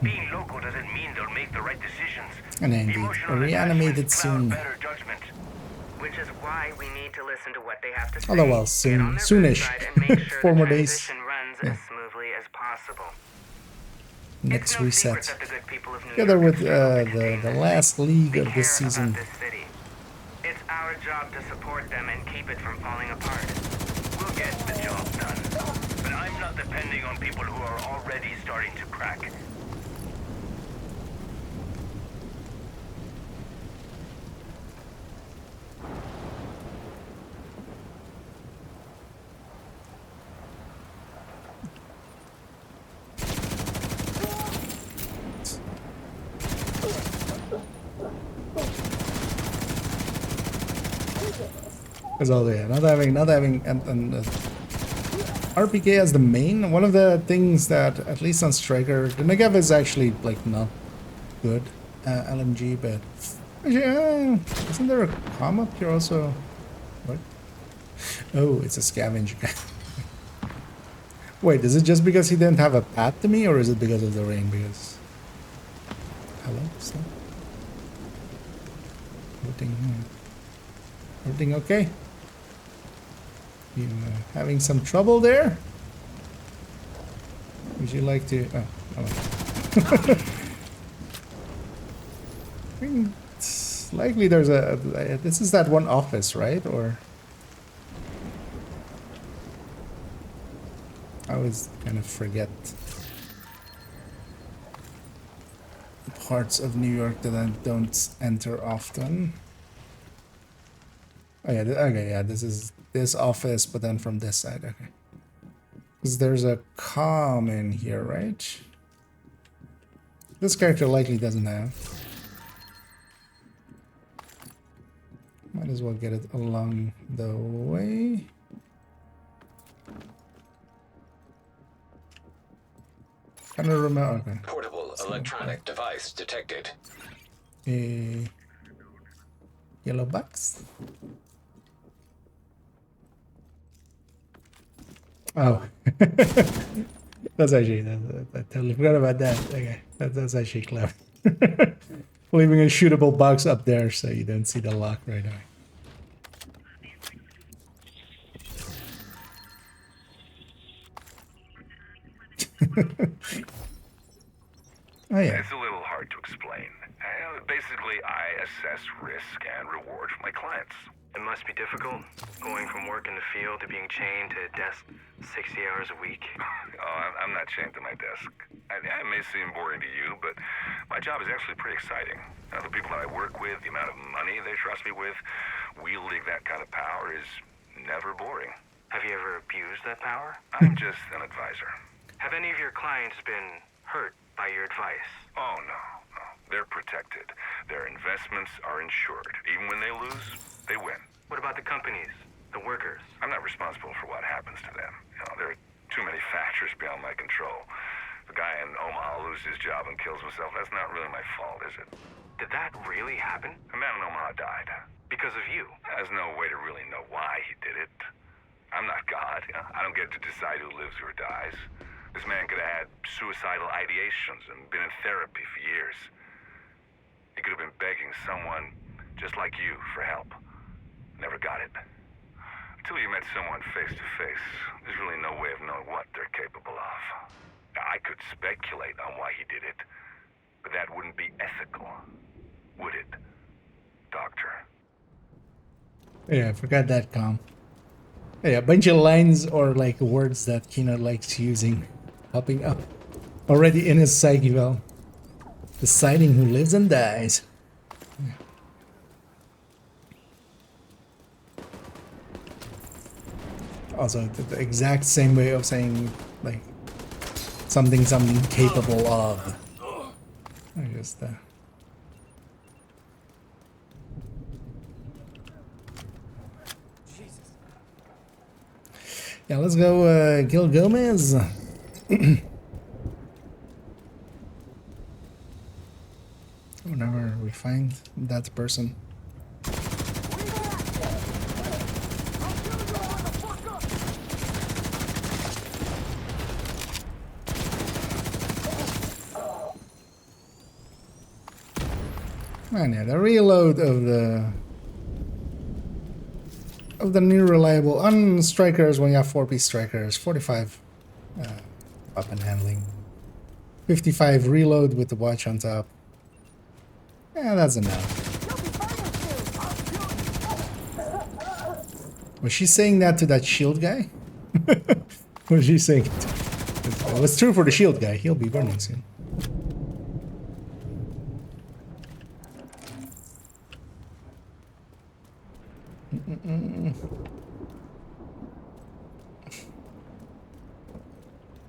Being local doesn't mean they'll make the right decisions. And indeed, Emotional reanimated attachments cloud soon. better judgment. Which is why we need to listen to what they have to say. Although, well, get on their soonish. good side and make sure 4 the more days. transition runs as smoothly as possible. Next It's no secret reset. that the good people of New Together York with have struggled to contain the this last city. league They of this care season. about this city. It's our job to support them and keep it from falling apart. We'll get the job done. But I'm not depending on people who are already starting to crack. Because also, yeah, not having RPK as the main. One of the things that, at least on Striker, the Negev is actually like not good LMG, but Yeah, isn't there a comm up here also? What? Oh, it's a scavenger guy. Wait, is it just because he didn't have a path to me, or is it because of the rain? Because... Hello? Stop. Everything okay? You having some trouble there? Would you like to... Oh, hello. I think it's likely there's a... This is that one office, right? Or... I always kind of forget parts of New York that I don't enter often. Oh yeah, okay, yeah, this is this office, but then from this side, okay. Because there's a comm in here, right? This character likely doesn't have. Might as well get it along the way. I don't remember. Okay. Portable electronic device detected. A yellow box. Oh, that's actually I totally forgot about that. Okay, that's actually clever. Leaving a shootable box up there so you don't see the lock right away. Oh yeah. It's a little hard to explain. Basically, I assess risk and reward for my clients. It must be difficult, going from work in the field to being chained to a desk 60 hours a week. Oh, I'm not chained to my desk. I may seem boring to you, but my job is actually pretty exciting. The people that I work with, the amount of money they trust me with, wielding that kind of power is never boring. Have you ever abused that power? I'm just an advisor. Have any of your clients been hurt by your advice? Oh, no. They're protected. Their investments are insured. Even when they lose, they win. What about the companies, the workers? I'm not responsible for what happens to them. There are too many factors beyond my control. The guy in Omaha loses his job and kills himself. That's not really my fault, is it? Did that really happen? A man in Omaha died. Because of you? There's no way to really know why he did it. I'm not God. I don't get to decide who lives or dies. This man could have had suicidal ideations and been in therapy for years. He could have been begging someone just like you for help. Never got it. Until you met someone face to face, there's really no way of knowing what they're capable of. I could speculate on why he did it, but that wouldn't be ethical, would it, Doctor? Yeah, I forgot that comm. Yeah, a bunch of lines or like words that Kino likes using popping up already in his psyche well. Deciding who lives and dies. Yeah. Also, the exact same way of saying like something capable of. I just yeah, let's go Gil Gomez. Whenever we find that person. Man, yeah, the reload of the new reliable on strikers when you have 4-piece strikers, 45 weapon handling, 55 reload with the watch on top. Yeah, that's enough. Was she saying that to that shield guy? Was she saying it? Well, it's true for the shield guy. He'll be burning soon.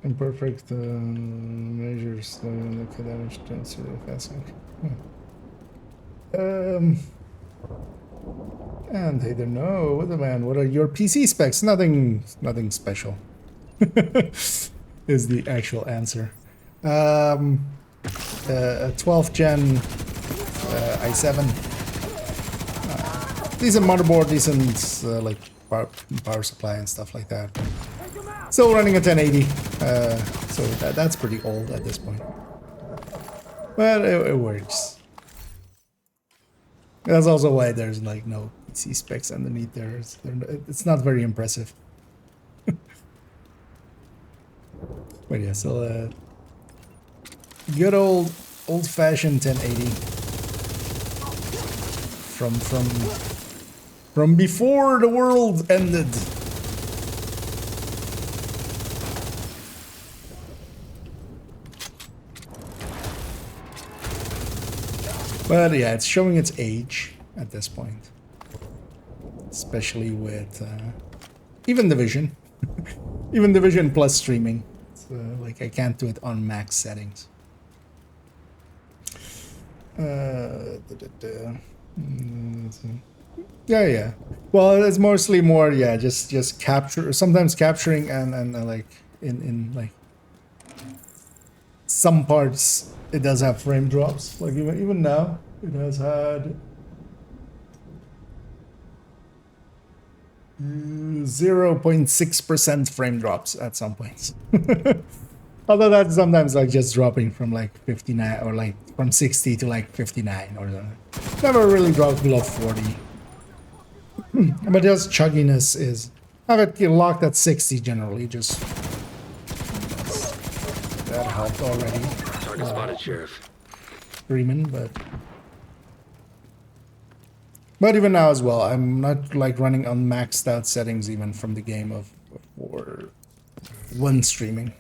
Imperfect measures the damage to fast. And they don't know. What the man? What are your PC specs? Nothing special. Is the actual answer. 12th gen i7. decent motherboard, decent like power supply and stuff like that. Still running a 1080, so that's pretty old at this point. But it works. That's also why there's like no PC specs underneath there. It's not very impressive. But yeah, still good old-fashioned 1080 from before the world ended. But yeah, it's showing its age at this point, especially with even Division, even Division plus streaming. So, like I can't do it on max settings. Yeah. Well, it's mostly more, yeah, just capture, sometimes capturing and like in like some parts it does have frame drops. Like even now it has had 0.6% frame drops at some points. Although that's sometimes like just dropping from like 59 or like from 60 to like 59 or never really dropped below 40. But just chugginess is, I have it locked at 60 generally, just that helped already. Target spotted, Sheriff. Screaming, but even now as well, I'm not like running on maxed out settings even from the game of or when streaming.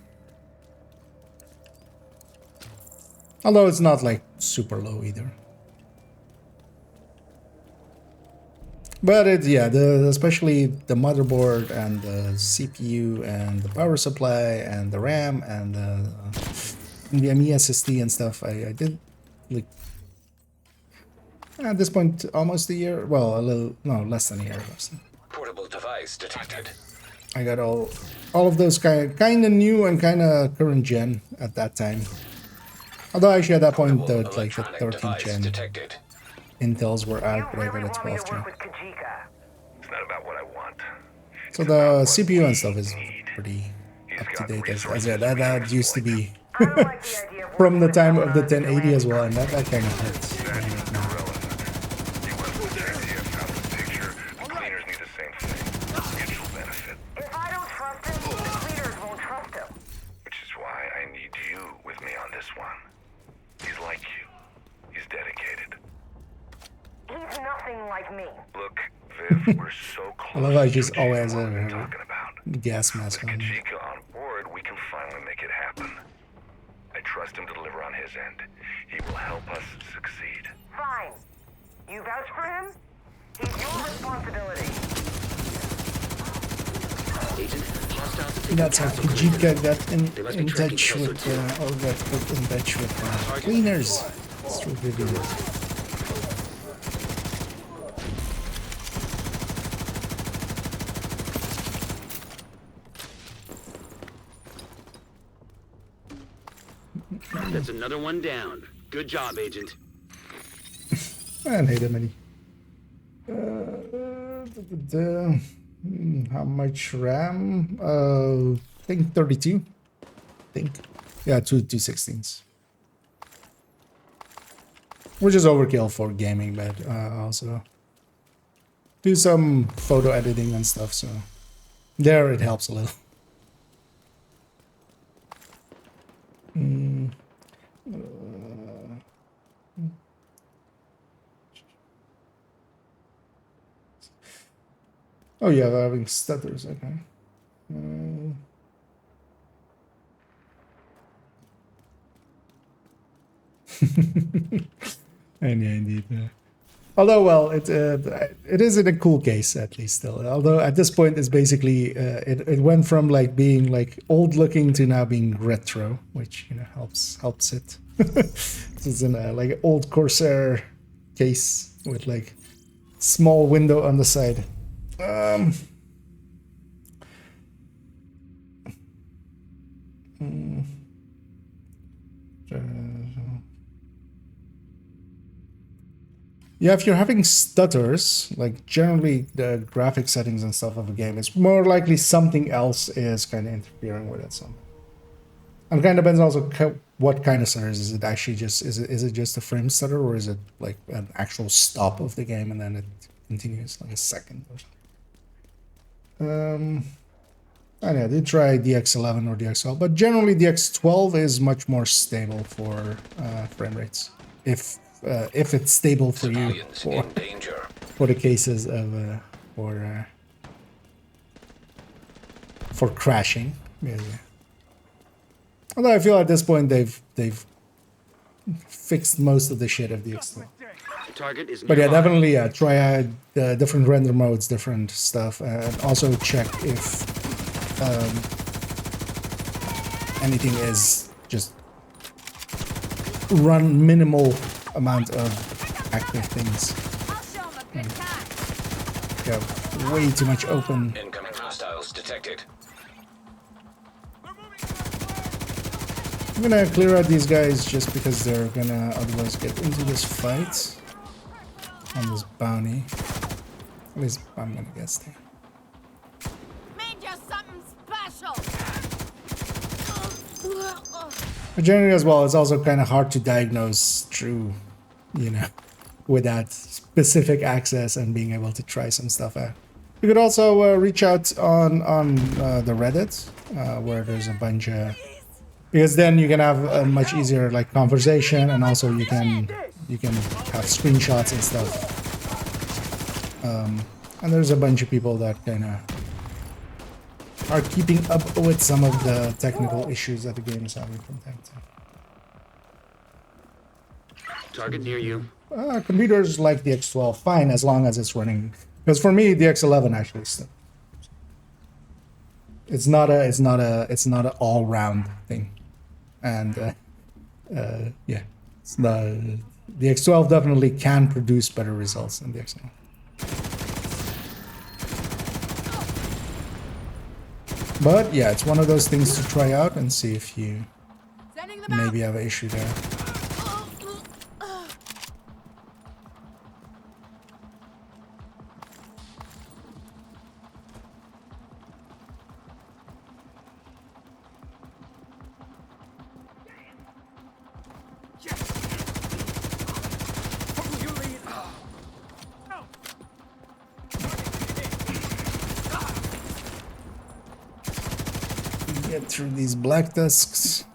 Although it's not like super low either. But it, yeah, especially the motherboard and the CPU and the power supply and the RAM and the NVMe SSD and stuff, I did like at this point almost a year. Well, a little, no, less than a year. Portable device detected. I got all of those kind of new and kind of current gen at that time. Although actually at that point, like the 13th gen detected. Intels were out, but I got a 12th gen. It's not about what I want. So the CPU and stuff is pretty up to date. As that used to be from the time of the 1080 as well, and that kind of hurts. Cleaners need the same thing. Mutual benefit. If I don't trust him, the cleaners won't trust him. Which is why I need you with me on this one. He's like you. He's dedicated. He's nothing like me. Look, Viv, we're so close. I love how I just to always what have we're a talking about. gas mask With on. Kajika on board, we can finally make it happen. I trust him to deliver on his end. He will help us succeed. Fine. You vouch for him? He's your responsibility. Agent, hostiles have taken That's how Castle Kajika Cleaners. got in They must be tracking touch Kelso with, too. or got put in touch with cleaners. Through videos. That's another one down. Good job, Agent. I don't hate him any. How much RAM? I think 32. Yeah, two 16s. Which is overkill for gaming, but also do some photo editing and stuff, so there it helps a little. Oh yeah, they're having stutters, okay. And yeah, indeed. Although, well, it is in a cool case at least still. Although at this point, it's basically it went from like being like old looking to now being retro, which helps it. It's in a like old Corsair case with like small window on the side. Yeah, if you're having stutters, like generally the graphic settings and stuff of a game, it's more likely something else is kind of interfering with it. So, and kind of depends also what kind of stutters. Is it actually just is it just a frame stutter, or is it like an actual stop of the game and then it continues like a second or something? I know, I did try DX11 or DX12, but generally DX12 is much more stable for frame rates. If it's stable for you Civilians in danger. for the cases of for crashing. Yeah. Although I feel at this point they've fixed most of the shit of DX12. Target is But yeah, nearby. definitely try different render modes, different stuff, and also check if anything is just run minimal amount of active things. I'll show 'em a good time. Yeah, way too much open. Incoming hostiles detected. I'm gonna clear out these guys just because they're gonna otherwise get into this fight on this bounty. At least I'm gonna guess there. Made you something special. But generally as well, it's also kind of hard to diagnose through, you know, without specific access and being able to try some stuff out. You could also reach out on the Reddit, where there's a bunch of, because then you can have a much easier like conversation, and also you can have screenshots and stuff. And there's a bunch of people that kind of are keeping up with some of the technical issues that the game is having from time to time. Target near you. Computers like the X12 fine as long as it's running. Because for me, the X11 actually is still. It's not an all-round thing, and yeah, it's the X12 definitely can produce better results than the X11. But yeah, it's one of those things to try out and see if you Sending them out. maybe have an issue there. Get through these black tusks.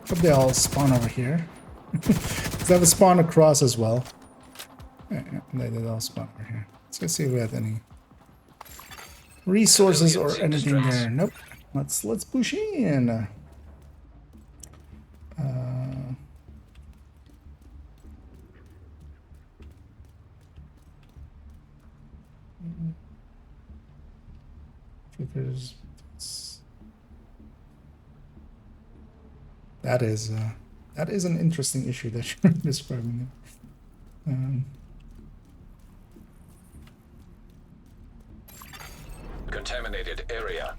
Hope they all spawn over here. They have a spawn across as well. Yeah, they did all spawn over here. Let's go see if we have any resources or anything there. Nope. Let's push in. Triggers. That is an interesting issue that you're describing. Contaminated area.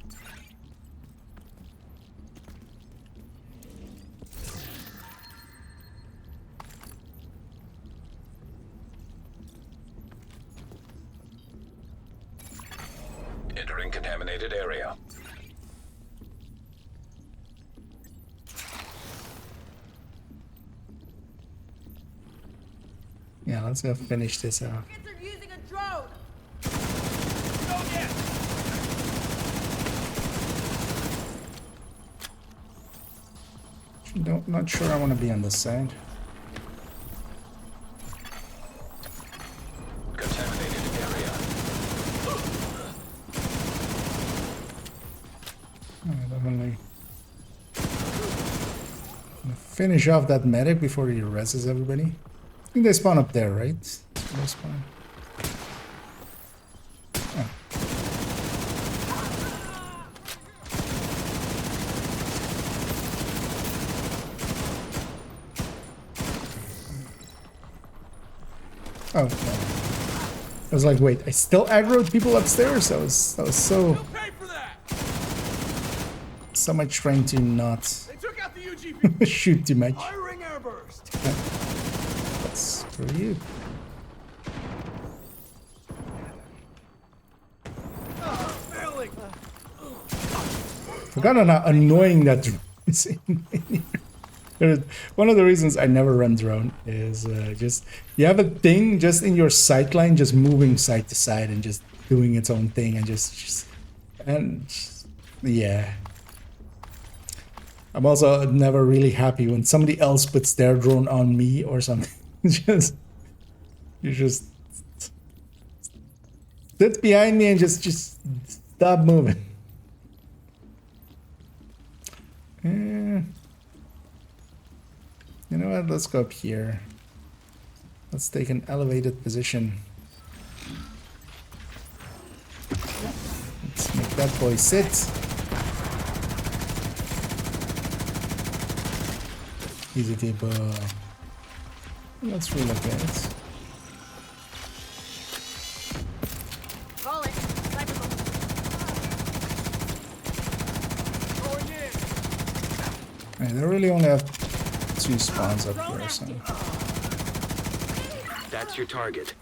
Entering contaminated area. Yeah, let's go finish this out. Kids are using a drone. Not sure I want to be on this side. Contaminated area. Definitely. Finish off that medic before he reses everybody. I think they spawn up there, right? They spawn. Oh. Oh, no. I was like, wait, I still aggroed people upstairs? That was so So much trying to not They took out the UGV. shoot too much. Firing airburst. That's for you. Failing. Forgot how annoying that drone is. One of the reasons I never run drone is just you have a thing just in your sight line, just moving side to side and just doing its own thing, and yeah. I'm also never really happy when somebody else puts their drone on me or something. You just sit behind me and just stop moving. Yeah. You know what? Let's go up here. Let's take an elevated position. Let's make that boy sit. Easy table. Let's relocate. Roll it. Sniper bolt. Going in. Alright, they really only have 2 spawns up here, so. That's your target.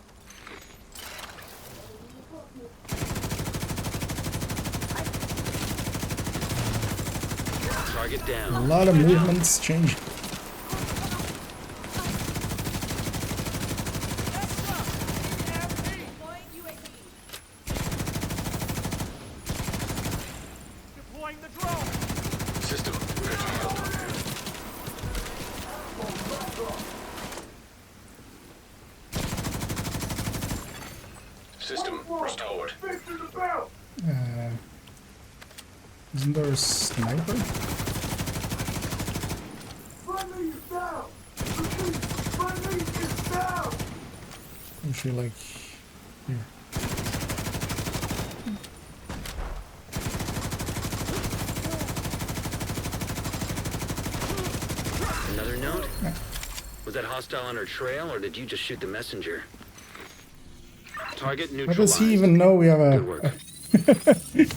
Target A down. lot of movements changing. Deploying the drone. System curtailed. System restored. Isn't there a sniper? Actually, like here. Another note? Was that hostile on our trail, or did you just shoot the messenger? Target How neutralized. does he even know we have Good a... work.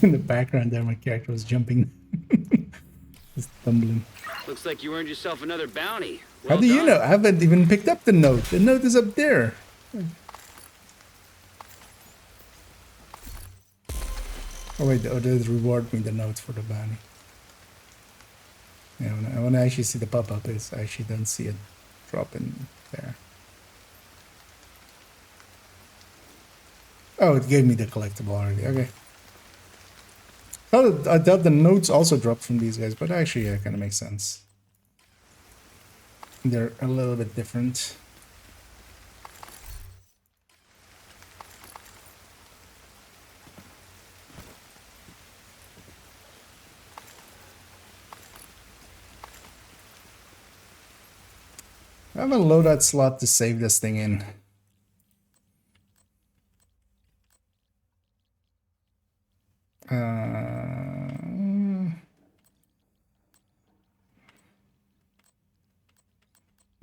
In the background there, my character was jumping. Just tumbling. Looks like you earned yourself another bounty. How Well do you done. know? I haven't even picked up the note. The note is up there. Oh wait, oh, they reward me the note for the bounty. Yeah, when I actually see the pop-up, I actually don't see it drop in there. Oh, it gave me the collectible already. Okay. I thought the notes also dropped from these guys, but actually, yeah, kind of makes sense. They're a little bit different. I have a loadout slot to save this thing in.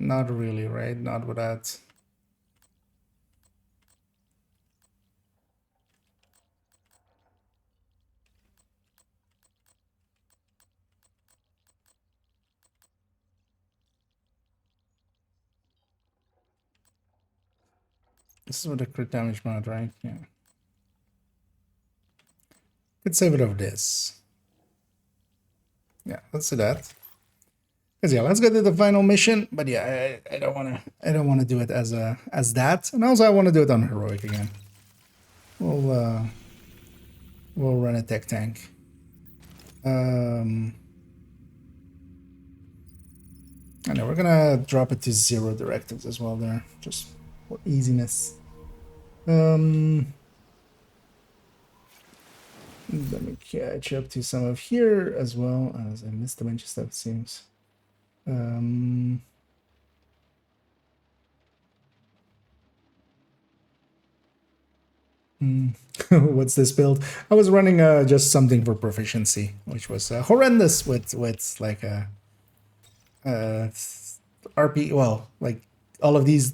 Not really, right? Not with that. This is with the crit damage mod, right? Yeah. Could save it over this. Yeah, let's do that. Cause yeah, let's go to the final mission. But yeah, I don't wanna do it as that. And also I want to do it on heroic again. We'll run a tech tank. I know we're gonna drop it to 0 directives as well there, just for easiness. Let me catch up to some of here as well, as I missed a bunch of stuff, it seems. What's this build? I was running just something for proficiency, which was horrendous with like a RP. Well, like all of these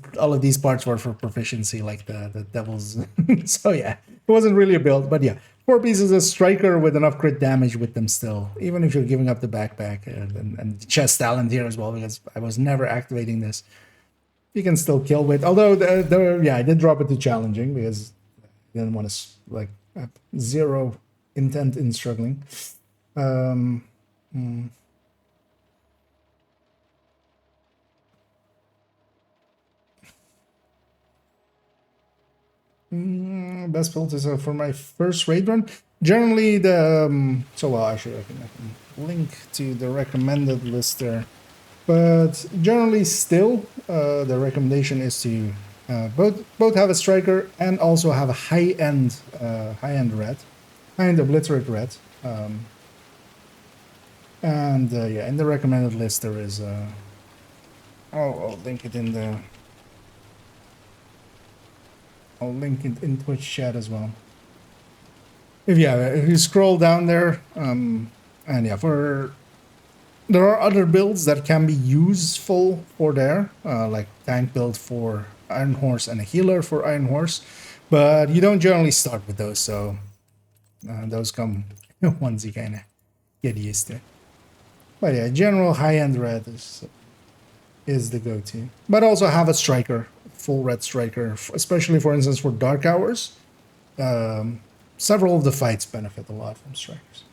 parts were for proficiency, like the devils. So yeah, It wasn't really a build, but yeah. 4 pieces of striker with enough crit damage with them still. Even if you're giving up the backpack and chest talent here as well, because I was never activating this. You can still kill with, although I did drop it to challenging because I didn't want to like have zero intent in struggling. Best filters for my first raid run. Generally, the I can link to the recommended list there. But generally, still, the recommendation is to both have a striker and also have a high-end red, high-end obliterate red. Yeah, in the recommended list there is. I'll link it in the. I'll link it in Twitch chat as well. If you scroll down there, and yeah, there are other builds that can be useful for there, like tank build for Iron Horse and a healer for Iron Horse, but you don't generally start with those, so those come once you kind of get used to it. But yeah, general high-end red is the go-to, but also have a striker, full red striker, especially for instance for Dark Hours. Several of the fights benefit a lot from strikers.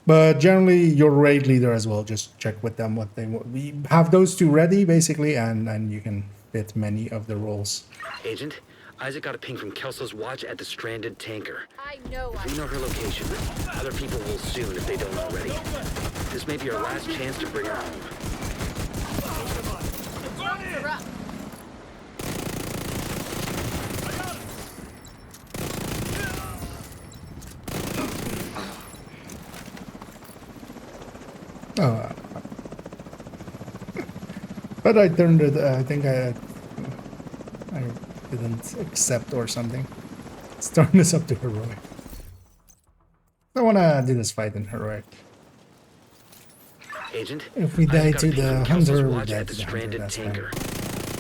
But generally, your raid leader as well. Just check with them what they want. We have those two ready, basically, and you can fit many of the roles. Agent, Isaac got a ping from Kelso's watch at the stranded tanker. I know. If we know her location, other people will soon if they don't already. This may be our last chance to bring her home. You're up. Oh, but I turned it. I think I didn't accept or something. Let's turn this up to heroic. I want to do this fight in heroic. Agent, If we die Isaac got to a ping the from hunter, Kelso's we watch die at to the the hunter. stranded That's tanker. fine.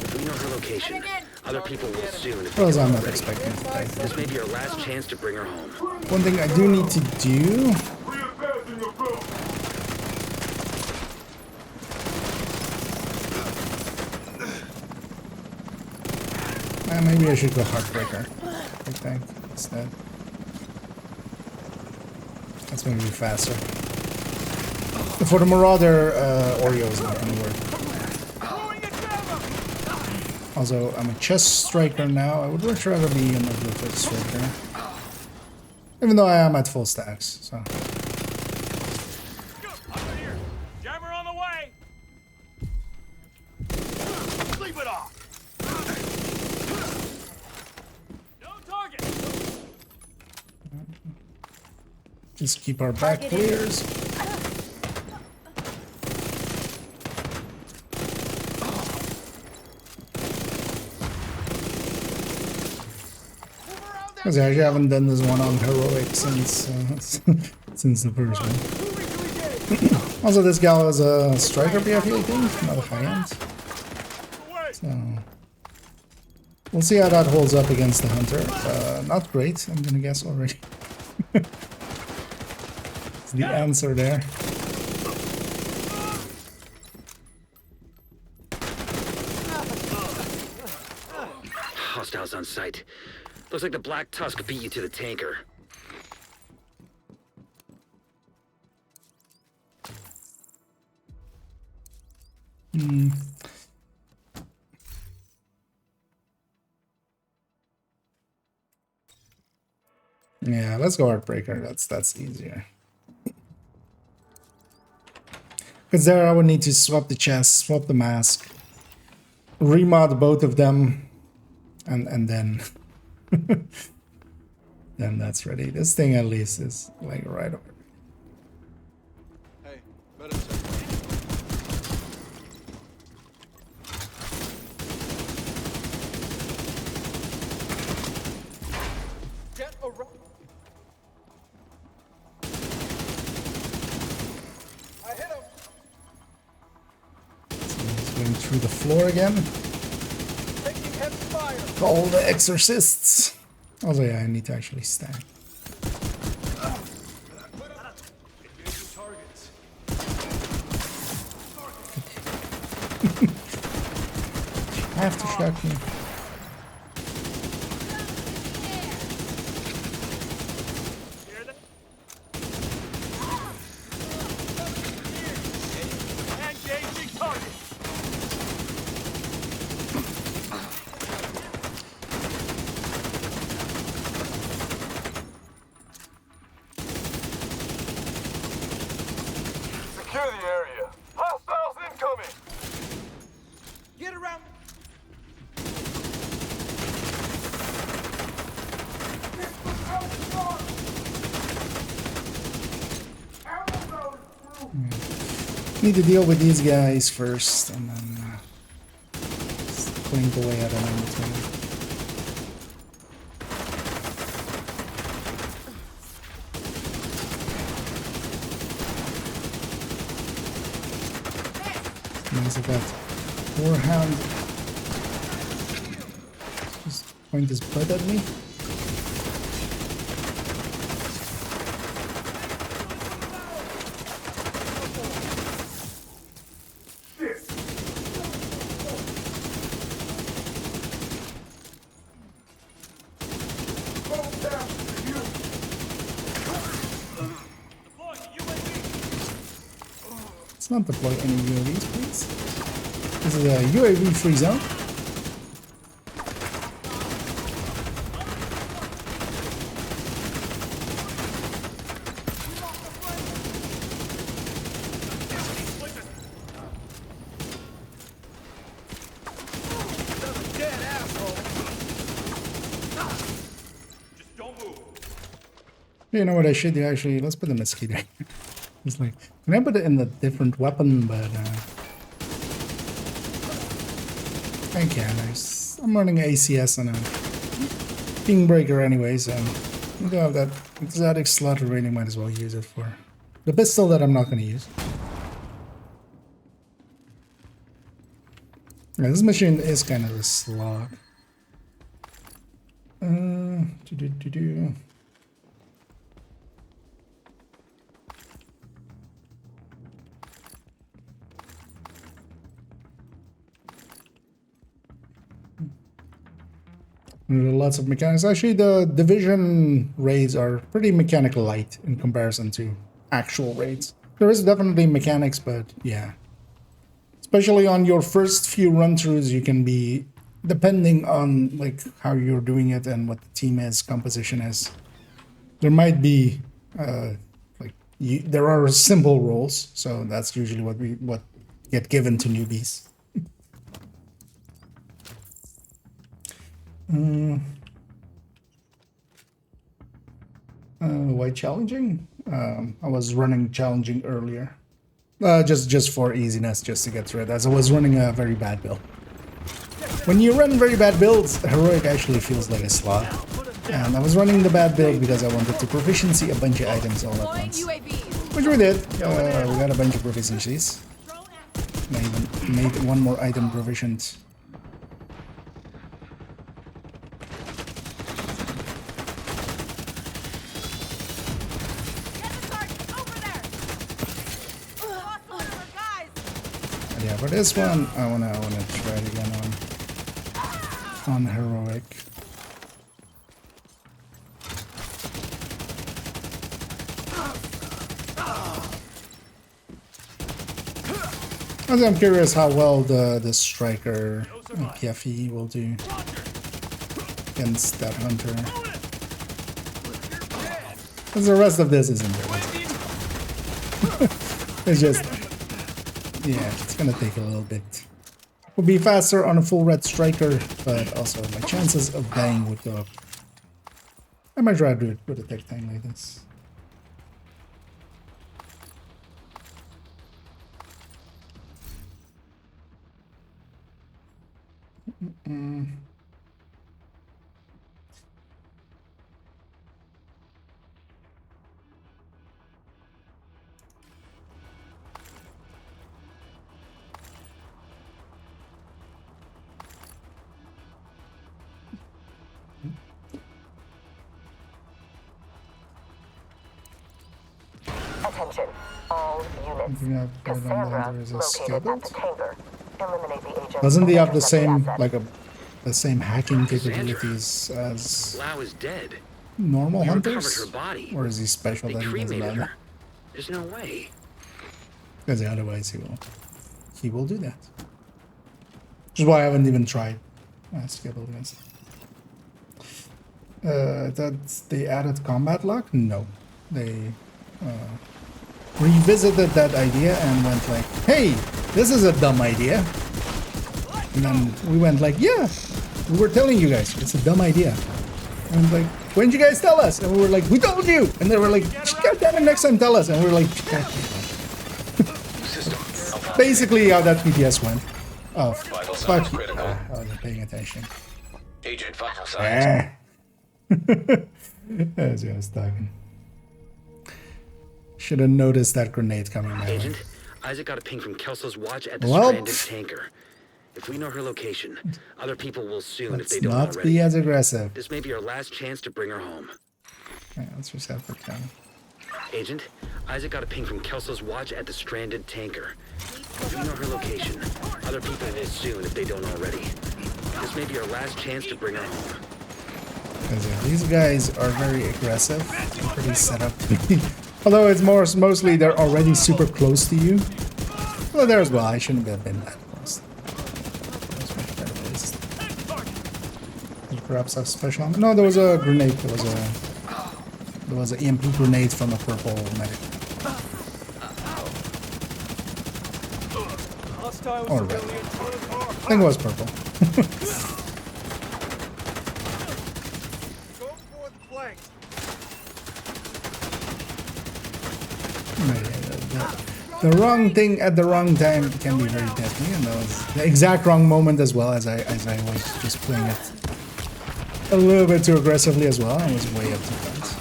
If we know her location, Heading in. other people will soon if they Because don't I'm not already. expecting to die. This may be our last chance to bring her home. One thing I do need to do. Maybe I should go Heartbreaker, I think, instead. That's going to be faster. For the Marauder, Oreo is not going to work. Also, I'm a chest striker now. I would much rather be an obliterate striker. Even though I am at full stacks, so. Under here. Jammer on the way. Sleep it off. No target. Just keep our back clears. Because I actually haven't done this one on heroic since since the first one. Also, this gal is a striker BFE, I think, not a high end. So we'll see how that holds up against the hunter. Not great, I'm gonna guess already. It's the answer there. Hostiles on site. Looks like the Black Tusk beat you to the tanker. Yeah, let's go Heartbreaker. That's easier. Because there I would need to swap the chest, swap the mask, remod both of them, and then then that's ready. This thing at least is like right over. Hey, better check. Get around. I hit him. He's going through the floor again. Taking heavy fire. All the exorcists. Also, yeah, I need to actually stand. I have to shock me. Engaging target. Secure the area. Hostiles incoming. Get around. Need to deal with these guys first, and then clink away at them in between. Nice of that warhound. Just point his butt at me. Let's not deploy any UAVs, please. This is a UAV free zone. You know what I should do actually? Let's put the mosquito. It's like, can I put it in a different weapon? But I can. I'm running ACS on a ping breaker anyway, so we do have that exotic slot already. Might as well use it for the pistol that I'm not going to use. Yeah, this machine is kind of a slog. Lots of mechanics. Actually, the division raids are pretty mechanical light in comparison to actual raids. There is definitely mechanics, but yeah. Especially on your first few run-throughs, you can be, depending on like how you're doing it and what the team is, composition is. There might be there are simple roles, so that's usually what get given to newbies. Why challenging? I was running challenging earlier. Just for easiness, just to get through it, as I was running a very bad build. When you run very bad builds, heroic actually feels like a slog. And I was running the bad build because I wanted to proficiency a bunch of items all at once. Which we did. We got a bunch of proficiencies. And I even made one more item proficient. Yeah, for this one, I wanna try it again on heroic. I'm curious how well the striker PFE will do against that hunter. Because the rest of this isn't really. It's just, yeah, it's gonna take a little bit. Would be faster on a full red striker, but also my chances of dying would go up. I might try to do it with a tech tank like this. Attention, all units. Something up there on Cassandra, there is a located at scabbard. the tanker. Eliminate the agent. Doesn't he and have the intercept same asset. the same hacking Cassandra. capabilities as Lau is dead. normal We recovered hunters? her body. Or is he special They that he doesn't cremated have her. that? There's no way. Because otherwise he will do that. Which is why I haven't even tried Skibble against. That they added combat lock? No. They revisited that idea and went like, hey, this is a dumb idea. And then we went like, yeah, we were telling you guys, it's a dumb idea. And like, when did you guys tell us? And we were like, we told you! And they were like, God damn it, next time tell us. And we were like, basically how that PTS went. Oh, Vital fuck signs you. critical. I wasn't paying attention. Agent vital signs. As I was talking. Should have noticed that grenade coming my way. Agent, Isaac got a ping from Kelso's watch at the Well, stranded tanker. If we know her location, other people will soon if they Let's don't not already. be as aggressive. This may be our last chance to bring her home. Yeah, let's reset for 10. Agent, Isaac got a ping from Kelso's watch at the stranded tanker. If we know her location, other people will soon if they don't already. This may be our last chance to bring her home. Because these guys are very aggressive and pretty set up to me. Although it's mostly they're already super close to you. Well, there as well. I shouldn't have been that close. That's much better placed. Perhaps have special. No, there was a grenade. There was an EMP grenade from a purple medic. Or red. I think it was purple. The wrong thing at the wrong time can be very deadly, and that was the exact wrong moment as well, as I was just playing it a little bit too aggressively as well. I was way up too fast.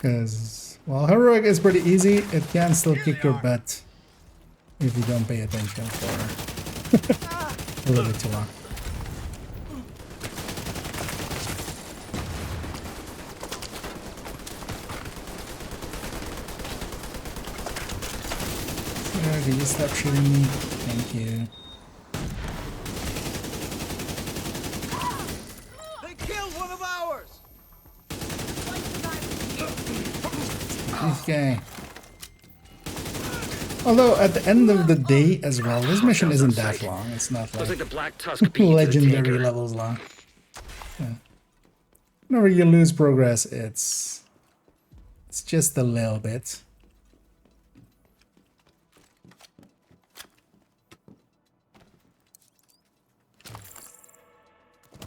Because, well, heroic is pretty easy. It can still kick your butt if you don't pay attention for a little bit too long. Can you stop shooting me? Thank you. They killed one of ours! Okay. Although at the end of the day as well, this mission isn't that long. It's not Looks like like the Black Tusk beat the legendary tanker. levels long. Yeah. Whenever you lose progress, it's just a little bit.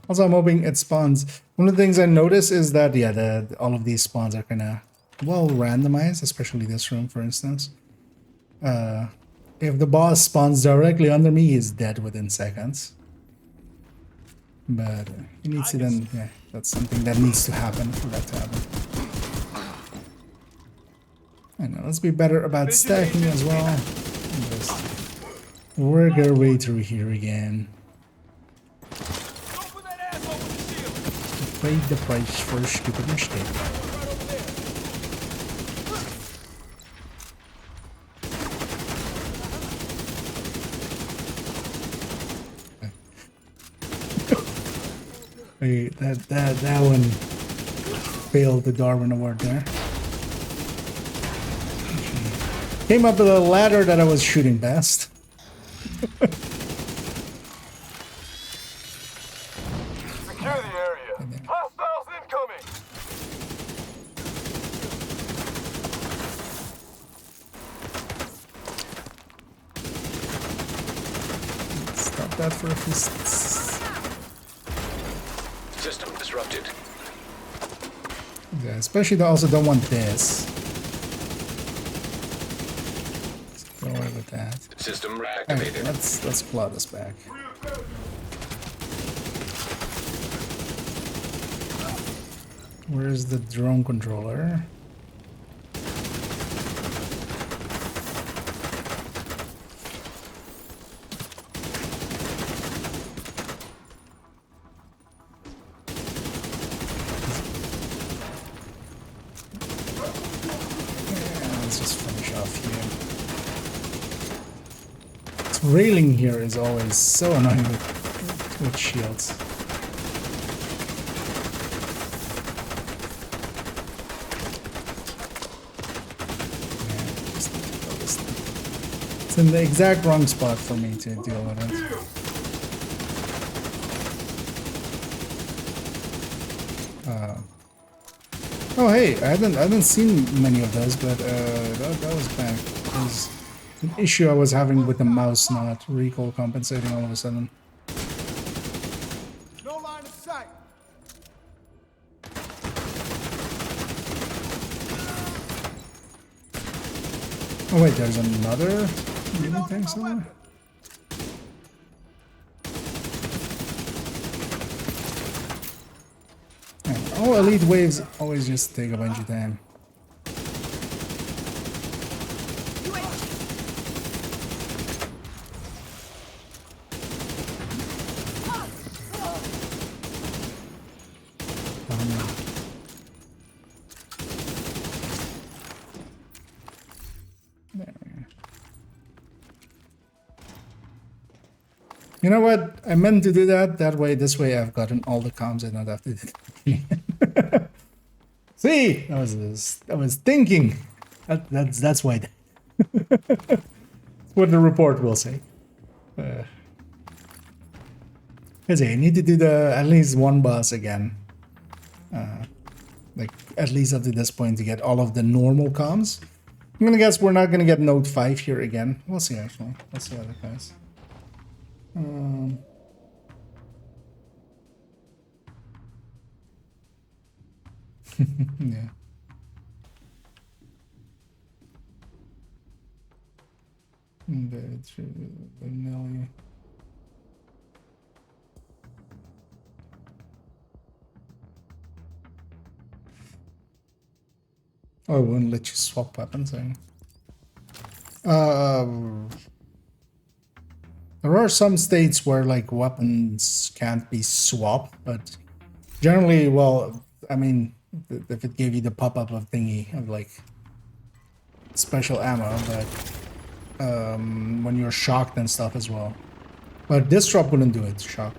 Also, I'm hoping it spawns. One of the things I notice is that, yeah, all of these spawns are kind of well randomized, especially this room, for instance. If the boss spawns directly under me, he's dead within seconds. But he needs to then, yeah, that's something that needs to happen for that to happen. I know, let's be better about stacking as well. And just work our way through here again. Paid the price for a stupid mistake. Hey, that one failed the Darwin Award there. Came up with a ladder that I was shooting past. Secure the area. Hostiles incoming! Stop that for a few seconds. System disrupted. Yeah, especially they also don't want this. Let's go away with that. System Alright, reactivated. let's claw this back. Where's the drone controller? railing here is always so annoying with shields. It's in the exact wrong spot for me to deal with it. Oh hey, I hadn't seen many of those, but that was back. It was an issue I was having with the mouse not recoil compensating all of a sudden. No line of sight. Oh wait, there's another unit thing somewhere? Yeah, all elite waves always just take a bunch of time. You know what? I meant to do that. That way, this way I've gotten all the comms I don't have to do. See, I was thinking. That's why. That's what the report will say. I say I need to do at least one boss again. Like at least up to this point to get all of the normal comms. I'm gonna guess we're not gonna get Note 5 here again. We'll see actually. Let's see how that goes. Yeah. Vanilla. Oh, it wouldn't let you swap weapons. There are some states where like weapons can't be swapped, but generally, well, I mean, if it gave you the pop-up of thingy of like special ammo, but when you're shocked and stuff as well. But this drop wouldn't do it, shock.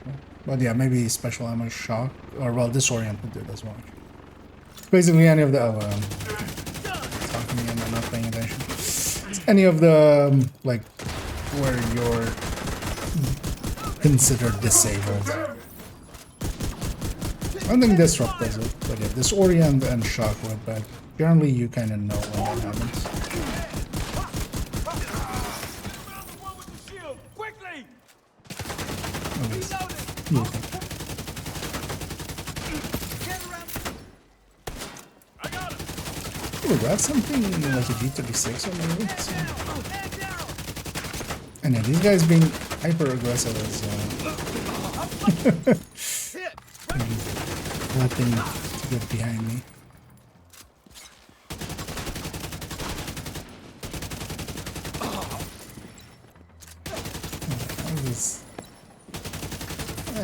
But yeah, maybe special ammo shock, or well, disorient would do it as well. Basically, any of the talking to me and I'm not paying attention. Any of the like where you're considered disabled. I don't think disrupt does it, but yeah, disorient and shock would, but generally you kind of know when that happens. Oh, that's something like a G36 or maybe. So. And yeah, these guys being hyper aggressive is nothing to get behind me.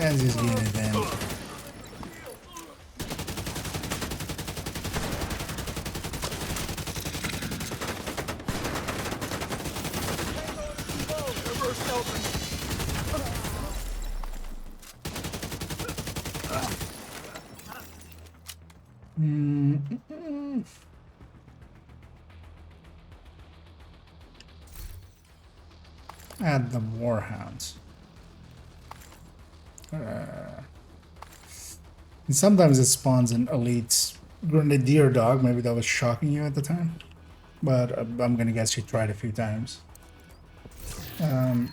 I'll just get it then. Add the warhounds. And sometimes it spawns an elite grenadier dog. Maybe that was shocking you at the time, but I'm gonna guess you tried a few times. Oh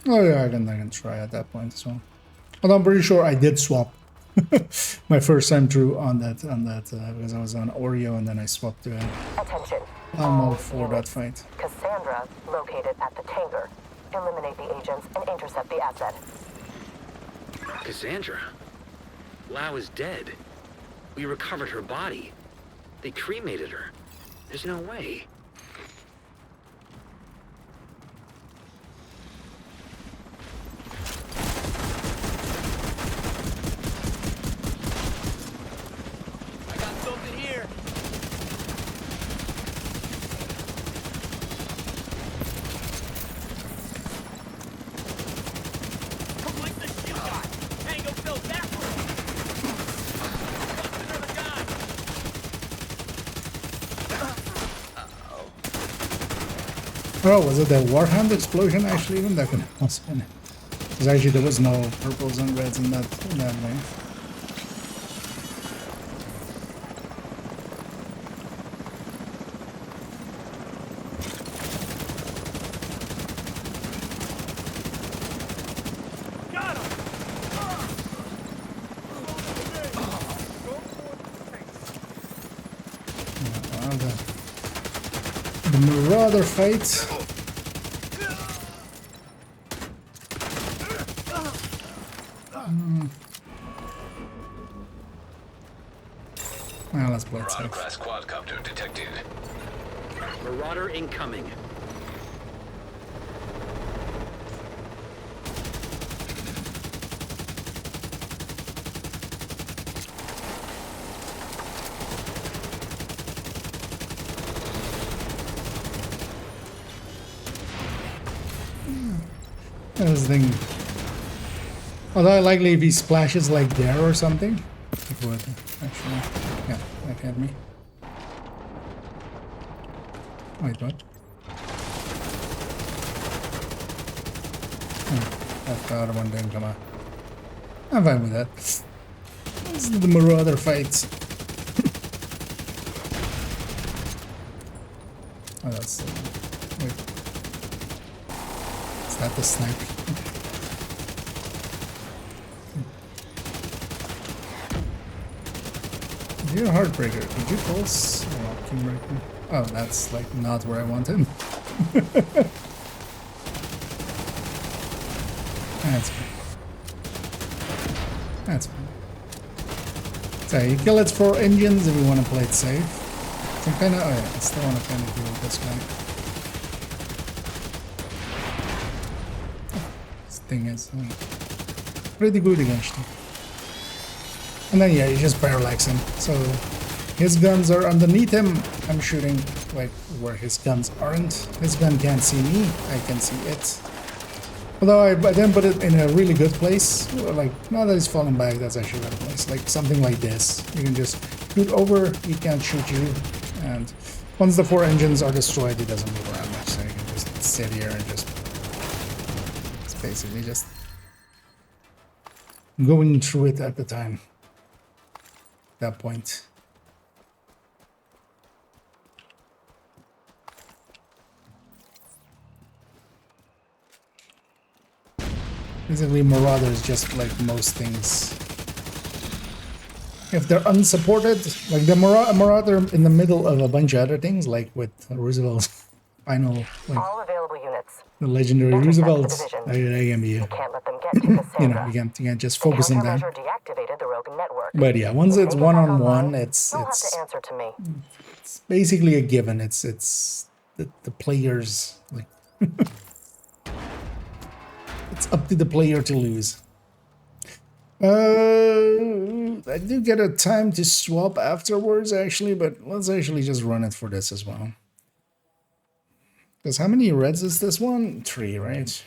yeah, I can try at that point as well. Although I'm pretty sure I did swap my first time through on that because I was on Oreo and then I swapped to Attention. Almo for that fight. Cassandra located at the tanker. Eliminate the agents and intercept the asset. Cassandra? Lau is dead. We recovered her body. They cremated her. There's no way. Oh, was it the Warhound explosion actually? Even that could also been it. Because actually there was no purples and reds in that way. The Marauder fight. Well, let's play it Marauder safe. class quadcopter detected. Marauder incoming. This thing. Although likely if he splashes like there or something, it would actually. Yeah, that hit me. Wait, what? That other one didn't come out. I'm fine with that. This is the Marauder fight. Oh, that's. Wait. Is that the sniper? You're a heartbreaker. Did you pulse? Oh, that's like not where I want him. That's fine. That's fine. So you kill it for engines if you want to play it safe. So kinda, oh yeah, I still want to kind of deal with this guy. This thing is pretty good against him. And then yeah, you just parallax him. So his guns are underneath him. I'm shooting like where his guns aren't. His gun can't see me. I can see it. Although I then put it in a really good place. Like now that he's falling back, that's actually a good place. Like something like this. You can just shoot over. He can't shoot you. And once the 4 engines are destroyed, he doesn't move around much. So you can just sit here and just. It's basically just going through it at the time. That point. Basically, Marauder is just like most things. If they're unsupported, like the Marauder in the middle of a bunch of other things, like with Roosevelt's final, like All available units. the legendary Intercept the Roosevelt, division. I can be, You can't let them get to Cassandra. you know, you can't just focus on them. Countermeasure deactivated the rogue network. But yeah, once If it's they get back one-on-one, online, it's they'll have to answer to me. basically a given. It's the players like it's up to the player to lose. I do get a time to swap afterwards actually, but let's actually just run it for this as well. Because how many reds is this one? 3, right?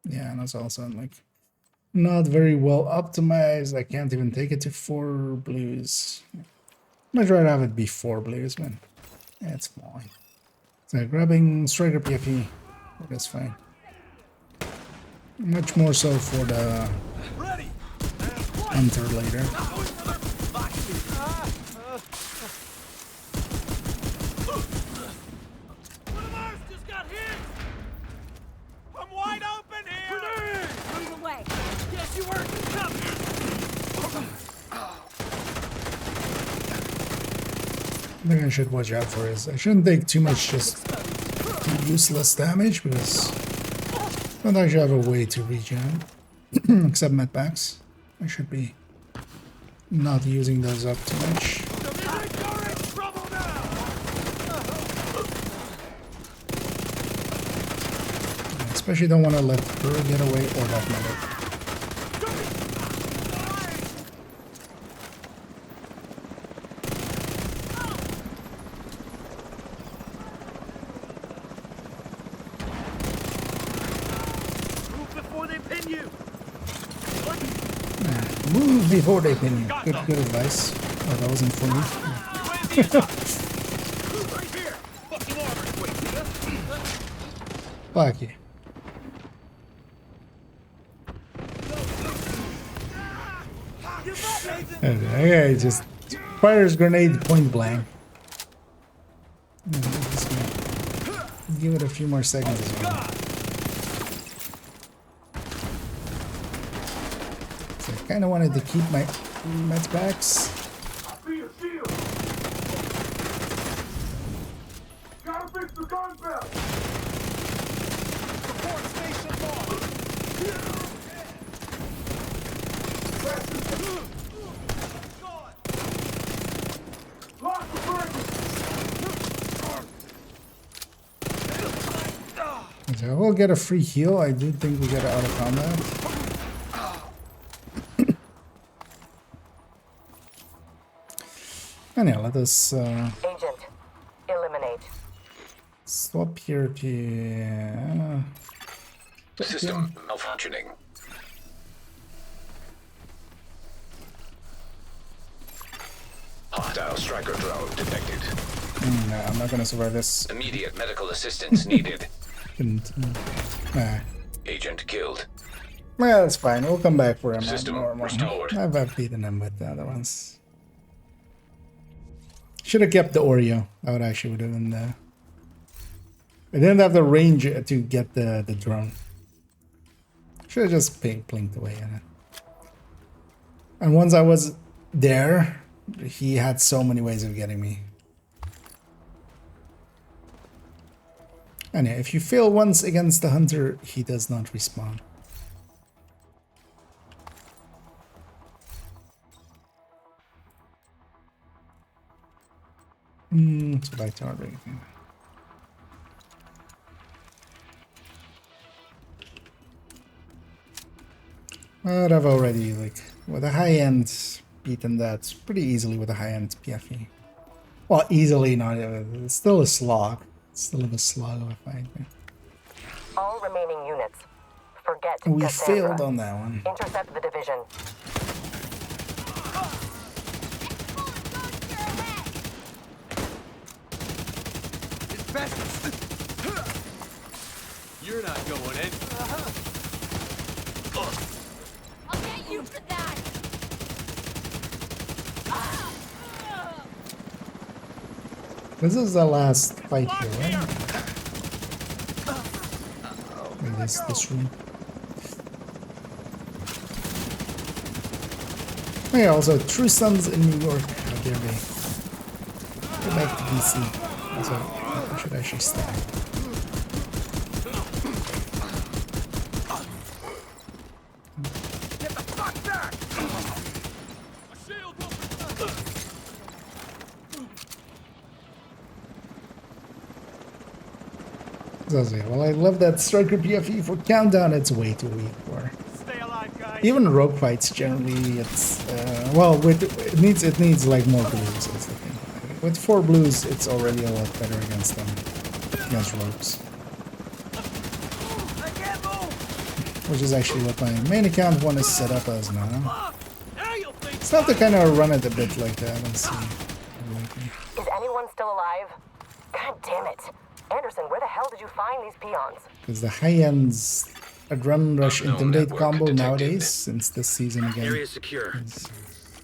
Yeah, and it's also like not very well optimized. I can't even take it to 4 blues. I'd rather have it be 4 blues, man. Yeah, it's fine. So grabbing Striker PFE, that's fine. Much more so for the Hunter later. One of ours just got hit! I'm wide open here! Move away. Yes, you were! Come! I think I should watch out for this. I shouldn't take too much just useless damage because I don't actually have a way to regen. Except medpacks. I should be not using those up too much. You're in trouble now! Especially don't want to let her get away or that medic. Move before they pin you! Move before they pin you. Good advice. Oh, that wasn't for me. Right here! some armor quick, nigga. Fuck you. Okay, just fires grenade point blank. Just gonna give it a few more seconds as well. So I kind of wanted to keep my meds backs. Gotta fix the gun belt. Support station lost. So we'll get a free heal. I do think we get out of combat. And yeah, let us Agent, eliminate. swap here to System malfunctioning. Hostile striker drone detected. no, I'm not gonna survive this. Immediate medical assistance needed. Couldn't, nah. Agent killed. Well, that's fine. We'll come back for him. System Normal. restored. I've beaten him with the other ones. Should have kept the Oreo. That would actually would have been the. I didn't have the range to get the drone. Should have just blinked away at it. And once I was there, he had so many ways of getting me. And yeah, if you fail once against the hunter, he does not respawn. So back to our rating. But I've already, like, with a high end, beaten that pretty easily with a high end PFE. Well, easily, not. It's still a slog. It's still a slog of a fight. Yeah. All remaining units. Forget We Cassandra. failed on that one. Intercept the division. It's best. You're not going in. I'll get you for that. This is the last fight here, right? Like this room. Oh yeah, also, True Sons in New York. How dare they? Go back to DC. Also, I should actually stop. Get the fuck back! A shield will So, yeah, well, I love that Striker PFE for Countdown. It's way too weak for. stay alive, guys. Even rogue fights generally, it's well, with it needs like more blues. That's the thing. With 4 blues, it's already a lot better against them, against rogues. I can't move. Which is actually what my main account one is set up as now. Now you'll think. It's not to kind of run it a bit like that and see. Is anyone still alive? God damn it. Anderson, where the hell did you find these peons? Because the high ends Adrenaline Rush Unknown Intimidate network combo detected. nowadays, since this season again. Area secure.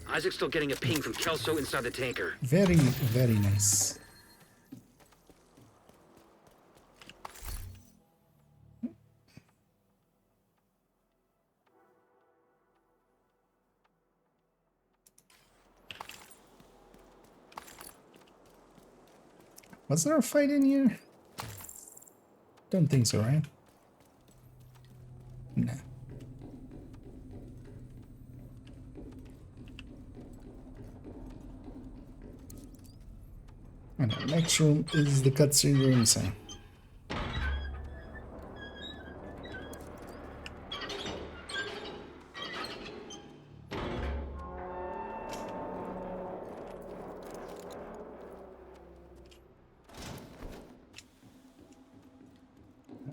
Isaac's still getting a ping from Kelso inside the tanker. Very, very nice. Was there a fight in here? Don't think so, right? No. And the next room is the cutscene room, so.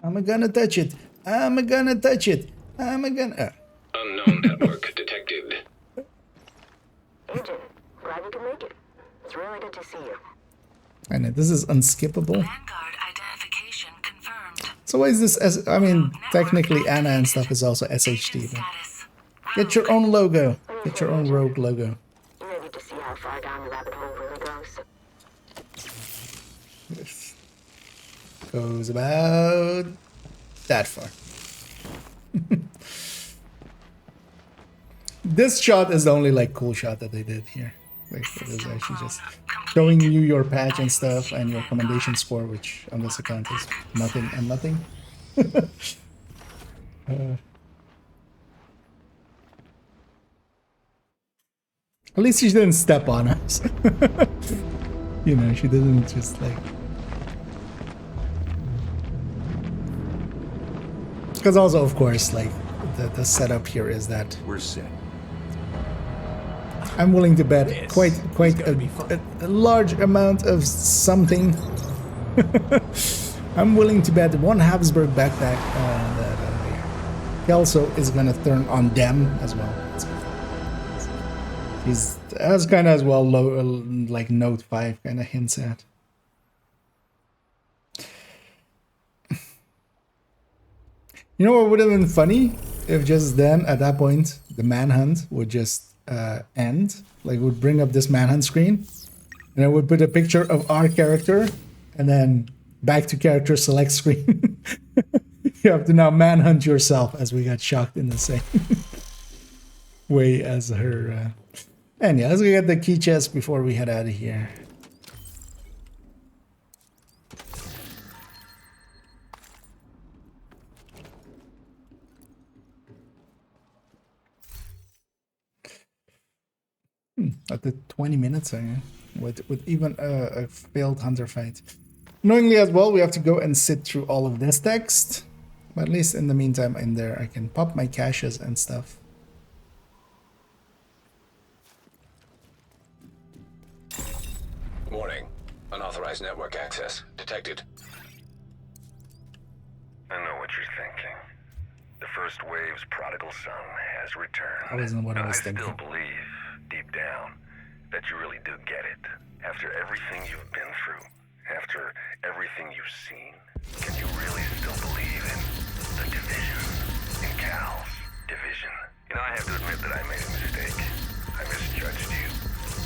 I'm gonna touch it. I'm gonna touch it. I'm gonna. Unknown network detected. Agent, glad you can make it. It's really good to see you. I know this is unskippable. Vanguard identification confirmed. So why is this as I mean technically Anna and stuff is also SHD, but Status. get your own logo. Get your own rogue logo. Ready to see how far down the rabbit hole really goes. Goes about that far. This shot is the only like cool shot that they did here. Like it is actually just showing you your patch and stuff and your commendation score, which on this account is nothing and nothing. At least she didn't step on us. You know, she didn't just like. Because also, of course, like the setup here is that We're set. I'm willing to bet quite a large amount of something. I'm willing to bet one Habsburg backpack that Kelso is gonna turn on them as well. He's as kind of as well low, like Note 5 kind of hints at. You know what would have been funny if just then at that point the manhunt would just end, like would bring up this manhunt screen, and I would put a picture of our character, and then back to character select screen. You have to now manhunt yourself as we got shocked in the same way as her. And yeah, let's go get the key chest before we head out of here. At the 20 minutes with even a failed hunter fight. Knowingly as well, we have to go and sit through all of this text. But at least in the meantime, in there, I can pop my caches and stuff. Warning. Unauthorized network access detected. I know what you're thinking. The first wave's prodigal son has returned. That wasn't what I was I thinking. still believe, deep down, that you really do get it. After everything you've been through, after everything you've seen, can you really still believe in the division? In Cal's division? You know, I have to admit that I made a mistake. I misjudged you.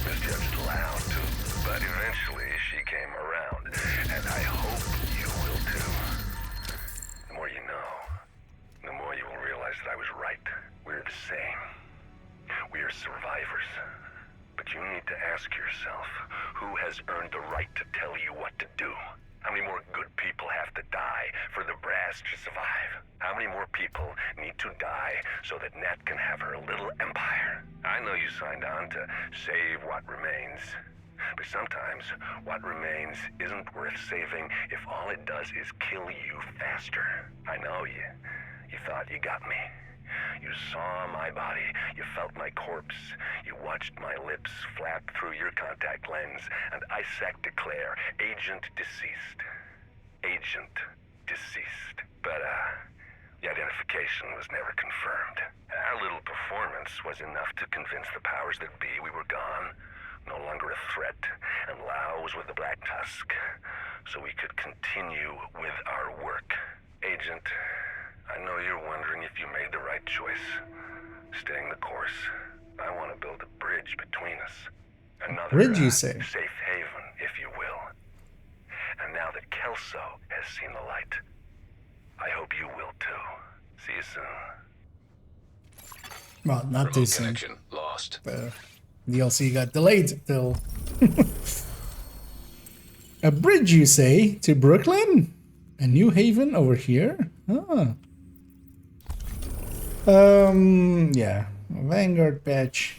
Misjudged Loud, too. But eventually, she came around. And I hope you will, too. The more you know, the more you will realize that I was right. We're the same. We are survivors. But you need to ask yourself, who has earned the right to tell you what to do? How many more good people have to die for the brass to survive? How many more people need to die so that Nat can have her little empire? I know you signed on to save what remains. But sometimes, what remains isn't worth saving if all it does is kill you faster. I know you. You thought you got me. You saw my body, you felt my corpse, you watched my lips flap through your contact lens, and ISAC declare, Agent deceased. Agent deceased. But, the identification was never confirmed. Our little performance was enough to convince the powers that be we were gone, no longer a threat, and Lao was with the Black Tusk, so we could continue with our work. Agent, I know you're wondering if you made the right choice. Staying the course. I want to build a bridge between us. Another Bridge, you say? safe haven, if you will. And now that Kelso has seen the light, I hope you will too. See you soon. Well, not too Remote soon. connection lost. DLC got delayed till. A bridge, you say, to Brooklyn? A New Haven over here? Ah. Yeah. Vanguard patch.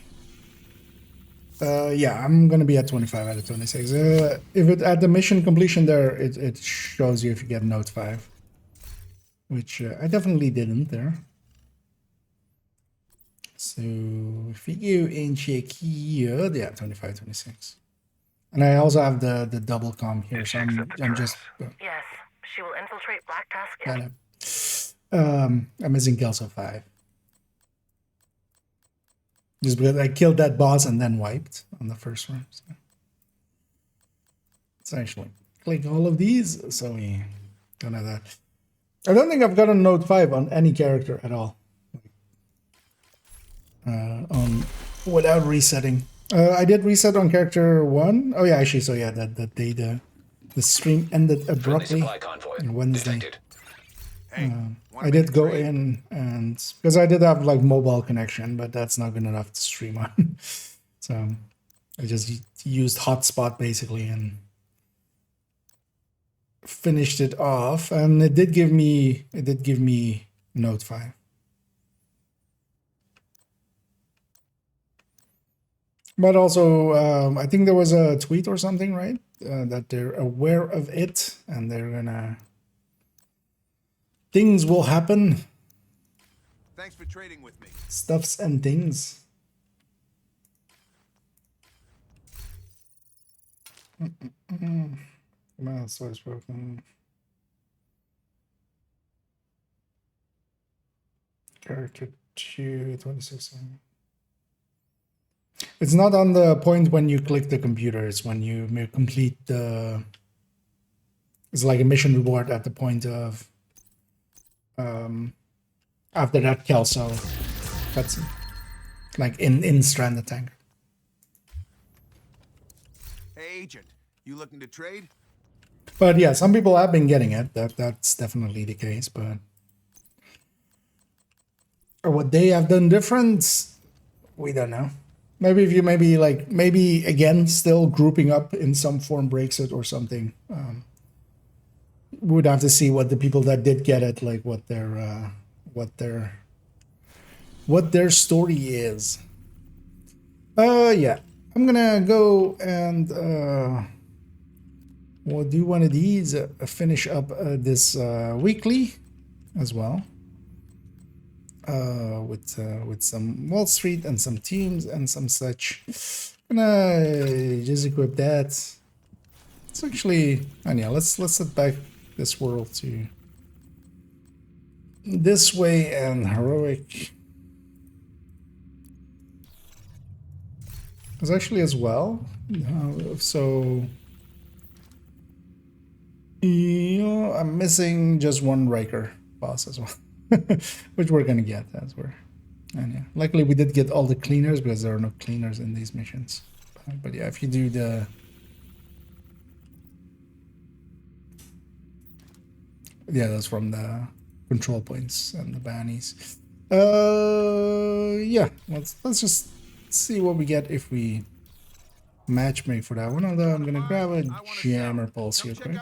Yeah, I'm gonna be at 25 out of 26. If it at the mission completion there, it shows you if you get Note 5. Which I definitely didn't there. So if you go and check here, yeah, 25, 26. And I also have the double com here, so I'm just Yes, she will infiltrate Black Tusk. kind of I'm missing Kelso 5. Just because I killed that boss and then wiped on the first one. So. Let's actually click all of these so we don't have that. I don't think I've got a Note 5 on any character at all. On without resetting. I did reset on character 1. Oh yeah, actually, so yeah, that day the stream ended abruptly on Wednesday. I did go in and because I did have like mobile connection, but that's not good enough to stream on. So I just used hotspot basically and finished it off, and it did give me Note 5. But also, I think there was a tweet or something, right? That they're aware of it and they're gonna. Things will happen. Thanks for trading with me. Stuffs and things. Mouse was broken. Character 2, 26. It's not on the point when you click the computer. It's when you complete the. It's like a mission reward at the point of. After that Kelso cutscene, like in Stranded Tank. Hey, Agent, you looking to trade? But yeah, some people have been getting it. That's definitely the case. But what they have done different, we don't know. Maybe if you maybe again still grouping up in some form breaks it or something. We would have to see what the people that did get it, like what their story is. Yeah, I'm gonna go and we'll do one of these, finish up this weekly as well, with some Wall Street and some teams and some such. Gonna just equip that. It's actually, and yeah, let's set back this world to this way and heroic. It's actually as well. So I'm missing just one Riker boss as well, which we're gonna get as we're. And yeah, luckily we did get all the cleaners because there are no cleaners in these missions. But yeah, if you do the. Yeah, that's from the control points and the bannies. Yeah, let's just see what we get if we matchmake for that one. Although I'm gonna grab a jammer pulse here quick.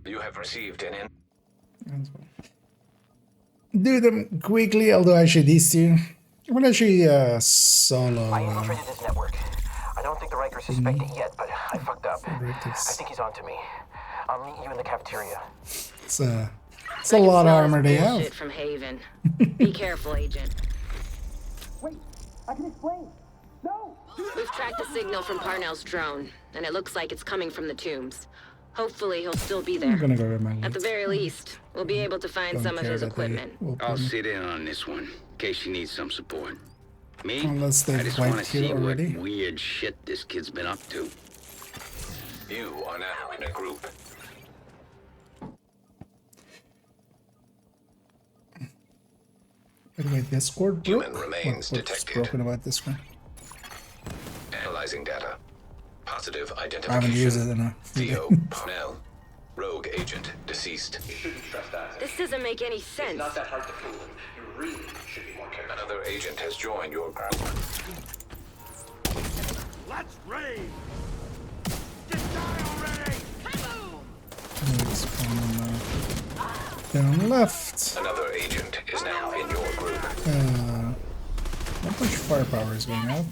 You have received an Do them quickly, although actually these two. I'm gonna actually solo. I infiltrated his network. I don't think the Rikers suspect it yet, but I fucked up. I think he's onto me. I'll meet you in the cafeteria. It's a lot of armor they have. From Haven. Be careful, Agent. Wait, I can explain. No! We've tracked the signal from Parnell's drone, and it looks like it's coming from the tombs. Hopefully he'll still be there. I'm gonna go get my At the very least, we'll be able to find some of his equipment. I'll sit in on this one, in case you need some support. Me? Unless they've I just want to wiped here see already. what weird shit this kid's been up to. You are now in a group. By the way, Discord broke. Human remains What's detected. broken about this one? Analyzing data. Positive I haven't identification. used it enough. Theo Parnell. Rogue agent deceased. This doesn't make any sense. that hard to fool. You really should be more careful. Another agent has joined your group. Let's raid! Just die already! There's one down left. Another agent is now in your group. Not much firepower is going out.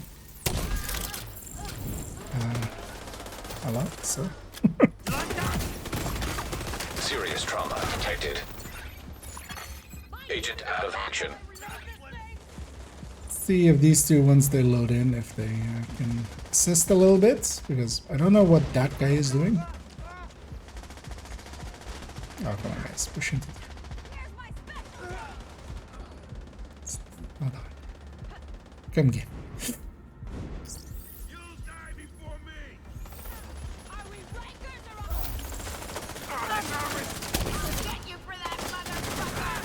A lot, so. Serious trauma detected. Agent out of action. See if these two, once they load in, if they can assist a little bit, because I don't know what that guy is doing. Oh, come on, guys, push into there. Hold on. Come get. You'll die before me. Are we Rikers or get you for that motherfucker?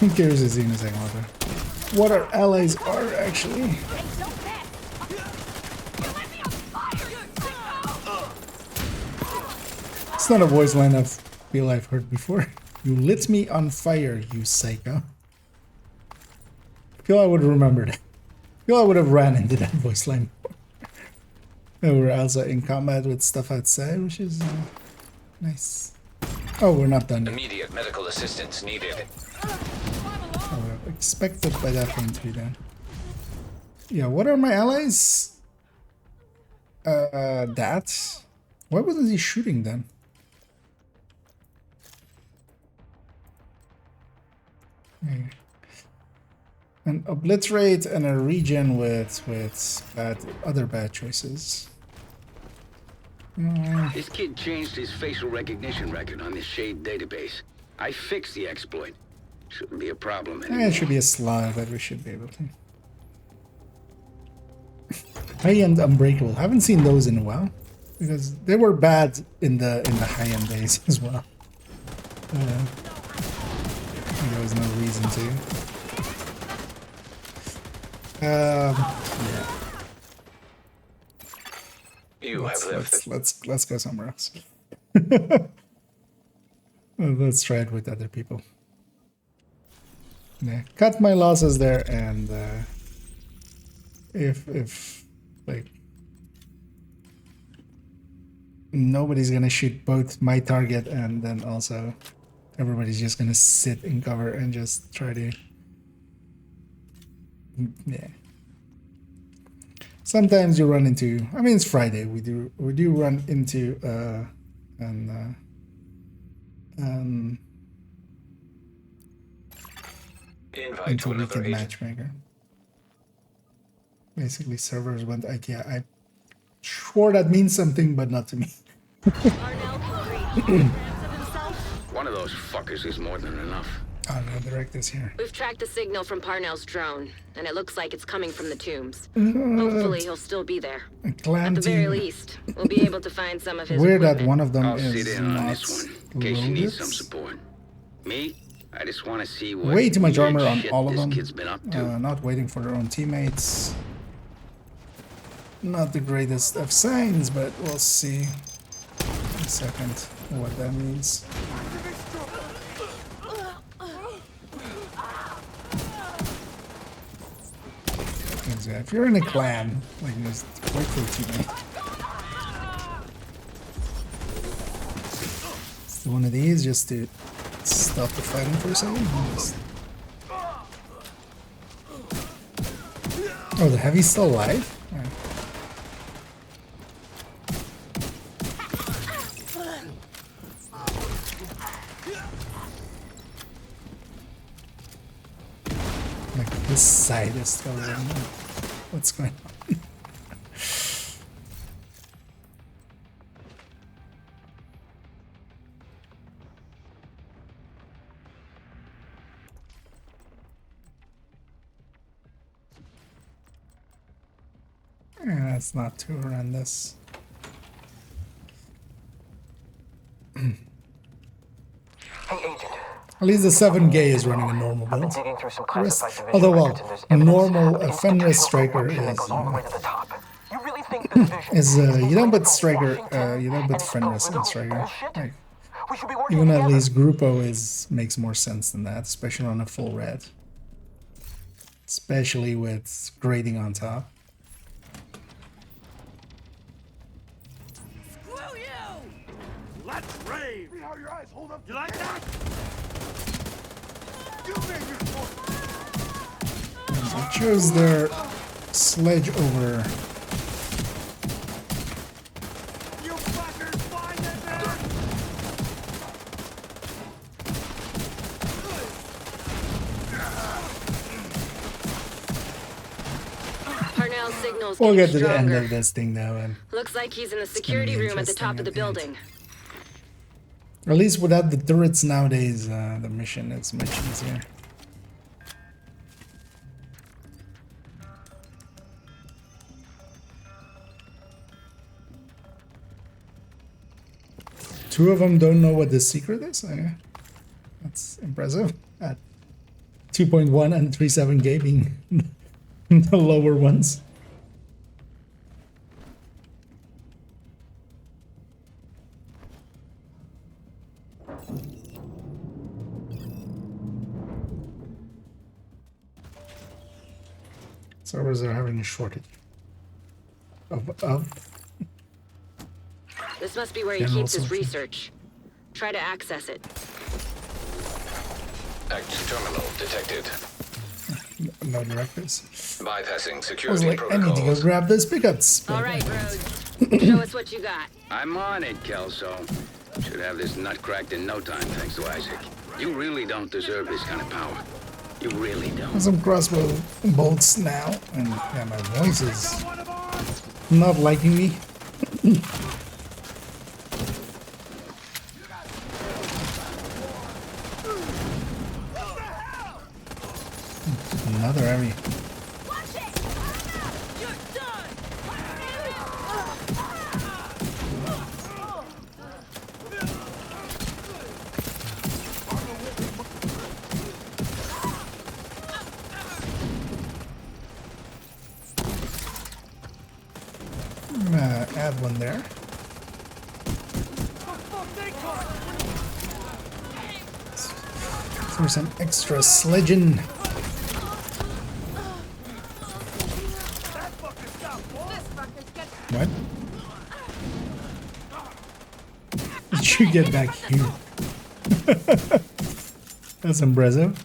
Who cares is in a second, what our allies are actually. Hey, don't mess. You let me on fire, you sicko! It's not a voice line I feel I've heard before. You lit me on fire, you psycho. I feel I would remember that. I feel I would have ran into that voice line. We're also in combat with stuff outside, which is nice. Oh, we're not done yet. Immediate medical assistance needed. I would have expected by that point to be done. Yeah, what are my allies? That? Why wasn't he shooting then? Okay. An obliterate and a regen with other bad choices. This kid changed his facial recognition record on this Shade database. I fixed the exploit. Shouldn't be a problem anymore. It should be a slot that we should be able to. High-end Unbreakable. Haven't seen those in a while because they were bad in the high-end days as well. There was no reason to. Yeah. Let's go somewhere else. Let's try it with other people. Yeah, cut my losses there, and if like nobody's gonna shoot both my target and then also everybody's just gonna sit in cover and just try to, yeah. Sometimes you run into, I mean, it's Friday, we do run into into weekend matchmaker. Basically servers went IKEA. I'm sure that means something, but not to me. One of those fuckers is more than enough. Oh no, direct is here. We've tracked the signal from Parnell's drone, and it looks like it's coming from the tombs. Hopefully he'll still be there. At the very least, we'll be able to find some of his Weird that equipment. one of them I'll is sit in on not this one, in case you need some support. Me? I just want to see what way too much weird armor on shit all of this them. kid's been up to. Not waiting for their own teammates. Not the greatest of signs, but we'll see in a second what that means. If you're in a clan, like, just wait for a teammate. So one of these just to stop the fighting for a second. Oh, the heavy's still alive? Right. Like this side is still running. What's going on? That's not too horrendous. Hey, Agent. At least the 7 gay is running a normal build. Digging through some classified division Although, records, well, and there's a evidence normal of Fenris institutional striker corruption that is goes all the way to the top. You really think the division is you don't put is striker, Washington you don't and put it's Fenris in political striker. bullshit? Like, We should be working even at together. least Grupo makes more sense than that, especially on a full red. Especially with grading on top. Screw you! Let's rave! See how your eyes hold up. You like that? You made your point. They chose their sledge over. You fuckers find it now! Parnell's signal's We'll getting get to the end stronger. of this thing now, and Looks like he's in the gonna security be room at the top of the interesting building. at least without the turrets nowadays, the mission is much easier. Two of them don't know what the secret is. That's impressive. At 2.1 and 3.7K being the lower ones. Servers are having a shortage of This must be where he General keeps his software. research. Try to access it. Active terminal detected. no directives. Bypassing I was security like, I need to go protocols. grab this pickups. All right, Rhodes. Show us what you got. I'm on it, Kelso. Should have this nut cracked in no time, thanks to Isaac. You really don't deserve this kind of power. You really don't. Some crossbow bolts now, and yeah, my voice is not liking me. Another heavy. I'm gonna add one there. For some extra sledging. What? Did you get back here? That's impressive.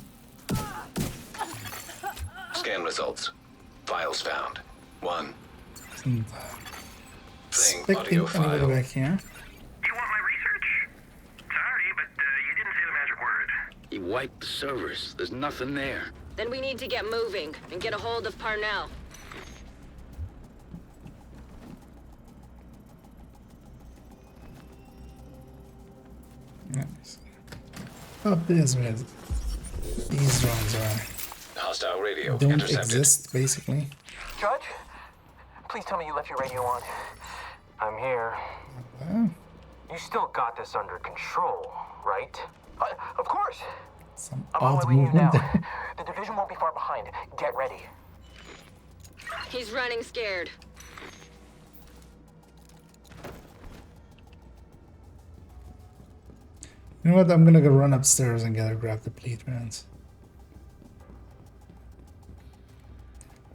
Scan results. Files found. 1. Playing Expecting audio a little file. back here. You want my research? Sorry, but you didn't say the magic word. He wiped the servers. There's nothing there. Then we need to get moving and get a hold of Parnell. Nice. Up this way. These drones Hostile radio don't intercepted. exist, basically. Judge? Please tell me you left your radio on. I'm here. You still got this under control, right? Of course. Some I'm on odd my way to you movement now. there. The division won't be far behind. Get ready. He's running scared. You know what? I'm gonna go run upstairs and grab the bleed rounds.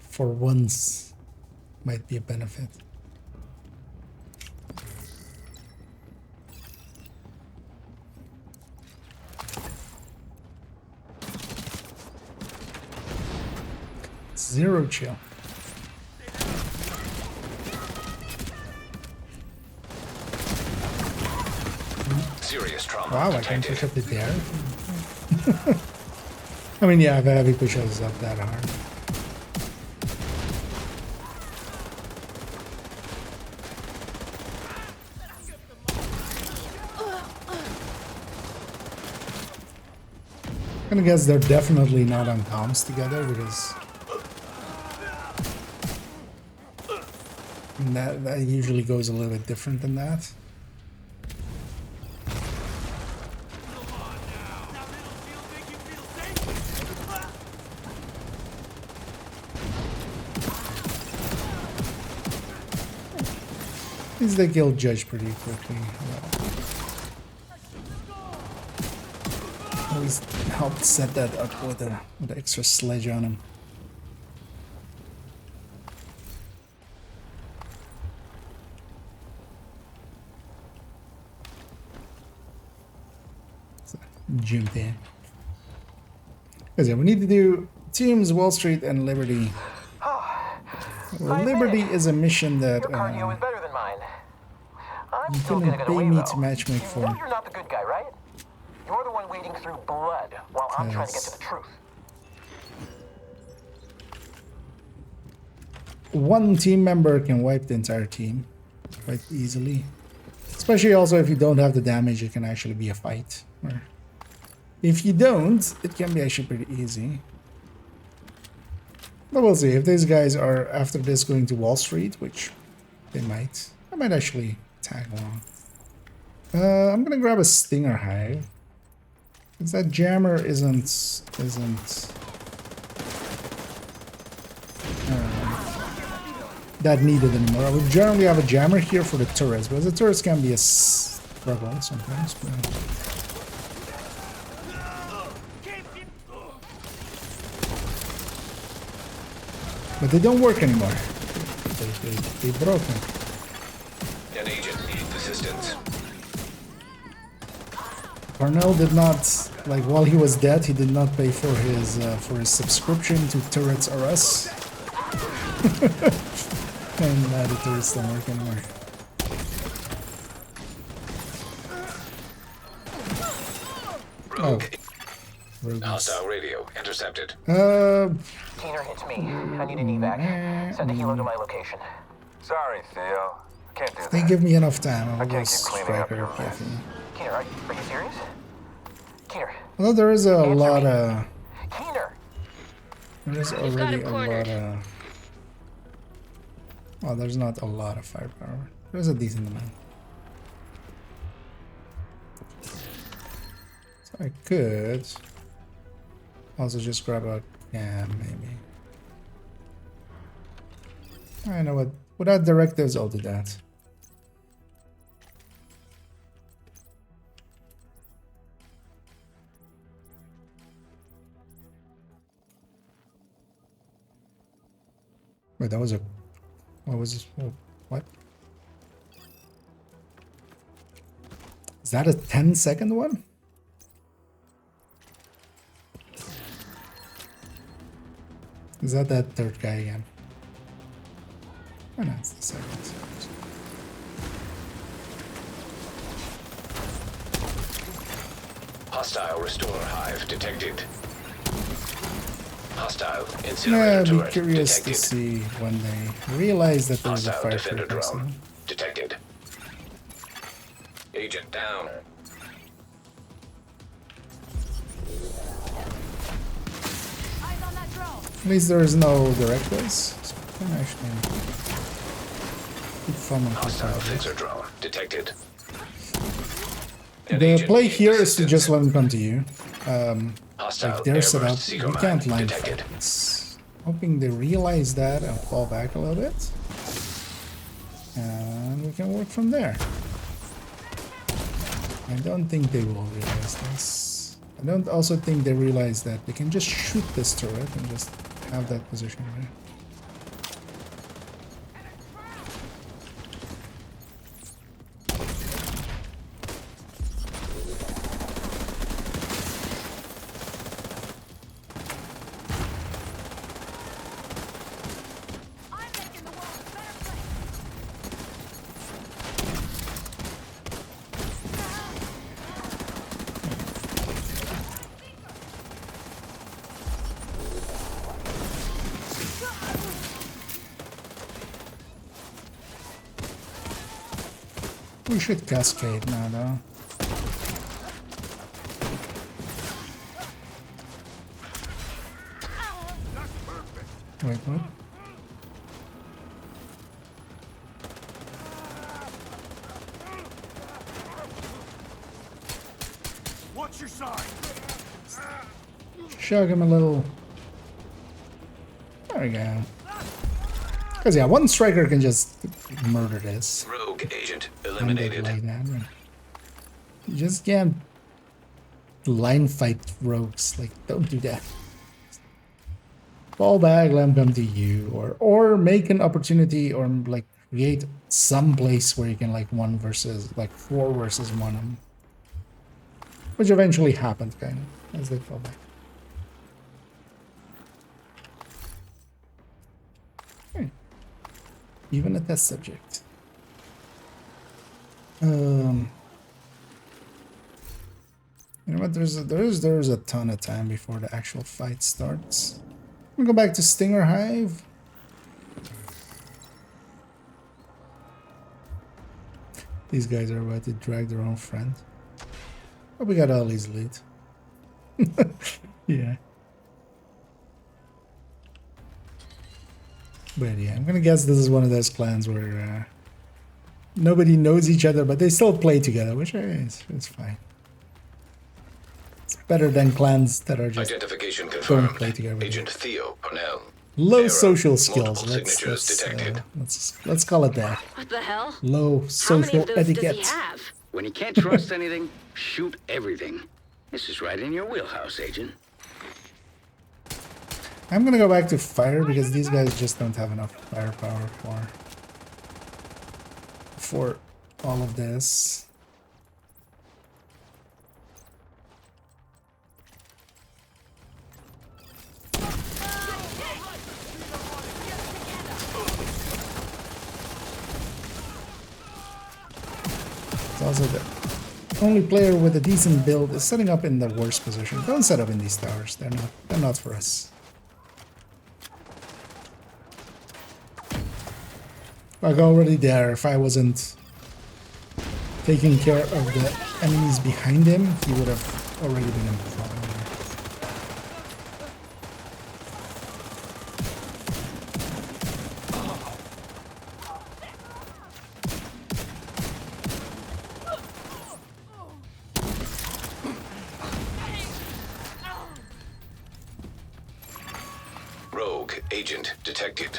For once, might be a benefit. Zero chill. Serious trauma Wow, I can't detected. push up the air. I mean, yeah, the heavy push is up that hard. I'm gonna guess they're definitely not on comms together because that usually goes a little bit different than that. At least they killed Judge pretty quickly. Always helped set that up with an extra sledge on him. So, jumped in. Because yeah, we need to do Teams, Wall Street, and Liberty. Liberty is a mission that Your cardio is better than mine. I'm you still couldn't gonna get pay away me though. to matchmake You for. know you're not the good guy, right? You're the one wading through blood while I'm trying to get to the truth. one team member can wipe the entire team quite easily. Especially also if you don't have the damage, it can actually be a fight. Or if you don't, it can be actually pretty easy. But we'll see. If these guys are after this going to Wall Street, which they might, I might actually tag along. I'm gonna grab a Stinger Hive. Because that jammer isn't that needed anymore. I would generally have a jammer here for the turrets, because the turrets can be a struggle sometimes. But they don't work anymore. They broken. An agent needs assistance. Parnell did not, like, while he was dead, he did not pay for his subscription to Turrets R Us. And the turrets don't work anymore. Rogue. Oh. Hostile radio intercepted. Keener, it's me. I need an evac. Send a helo to my location. Sorry, Theo. Can't do that. They give me enough time. I will can't just keep cleaning up striker your PFE. Keener, are you serious? Keener. Although there is a lot me. of... Keener. There is already a lot of... Oh, there's not a lot of firepower. There's a decent amount. So I could also just grab a cam, maybe. I know what. Without directives, I'll do that. Wait, that was a... What was this? Oh, what? Is that a 10-second one? Is that third guy again? Oh no, it's the second. Hostile Restorer Hive detected. Hostile Yeah, incinerator I'd be turret curious detected. to see when they realize that there's a Hostile fire defender frequency. drone detected. Agent down. Eyes on that drone. At least there is no directives. So I can actually keep fun on Hostile fixer drone detected. The play here is to just let them come to you. Hostile Like they're set up, airburst seeker you can't mine line detected. fight. It's hoping they realize that and fall back a little bit. And we can work from there. I don't think they will realize this. I don't also think they realize that they can just shoot this turret and just have that position right. I'm making the world a better place. We should cascade now, though. Wait, what? What's your sign? Shove him a little. There we go. Because, yeah, one striker can just murder this. Rogue agent Like eliminated. that, right? You just can't line fight rogues. Like, don't do that. Fall back, let them come to you, or make an opportunity, or like create some place where you can like 4 versus 1, which eventually happened, kind of, as they fall back. Even a test subject. You know what? There's a ton of time before the actual fight starts. I'm gonna go back to Stinger Hive. These guys are about to drag their own friend. Oh, we got Ollie's lead. Yeah. But yeah, I'm gonna guess this is one of those clans where nobody knows each other, but they still play together, which is fine. It's better than clans that are just Identification don't confirmed. play together. Agent Theo Parnell. Low Error. social skills. Multiple signatures detected. Let's call it that. What the hell? Low How many social of those does etiquette. he have? When you can't trust anything, shoot everything. This is right in your wheelhouse, Agent. I'm gonna go back to fire because these guys just don't have enough firepower for all of this. It's also the only player with a decent build is setting up in the worst position. Don't set up in these towers. They're not for us. Like already there, if I wasn't taking care of the enemies behind him, he would have already been in trouble. Rogue agent detected.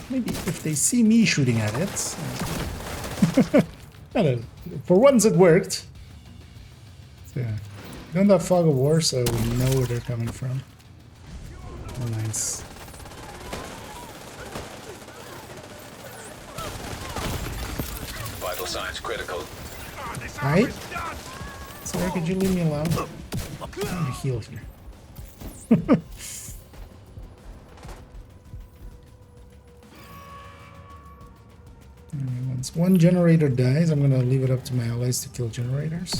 Maybe if they see me shooting at it. I don't know. For once it worked. So, yeah. We don't have fog of war, so we know where they're coming from. Oh, nice. Vital signs critical. Right? Sorry, could you leave me alone? I'm trying to heal here. Once one generator dies, I'm gonna leave it up to my allies to kill generators.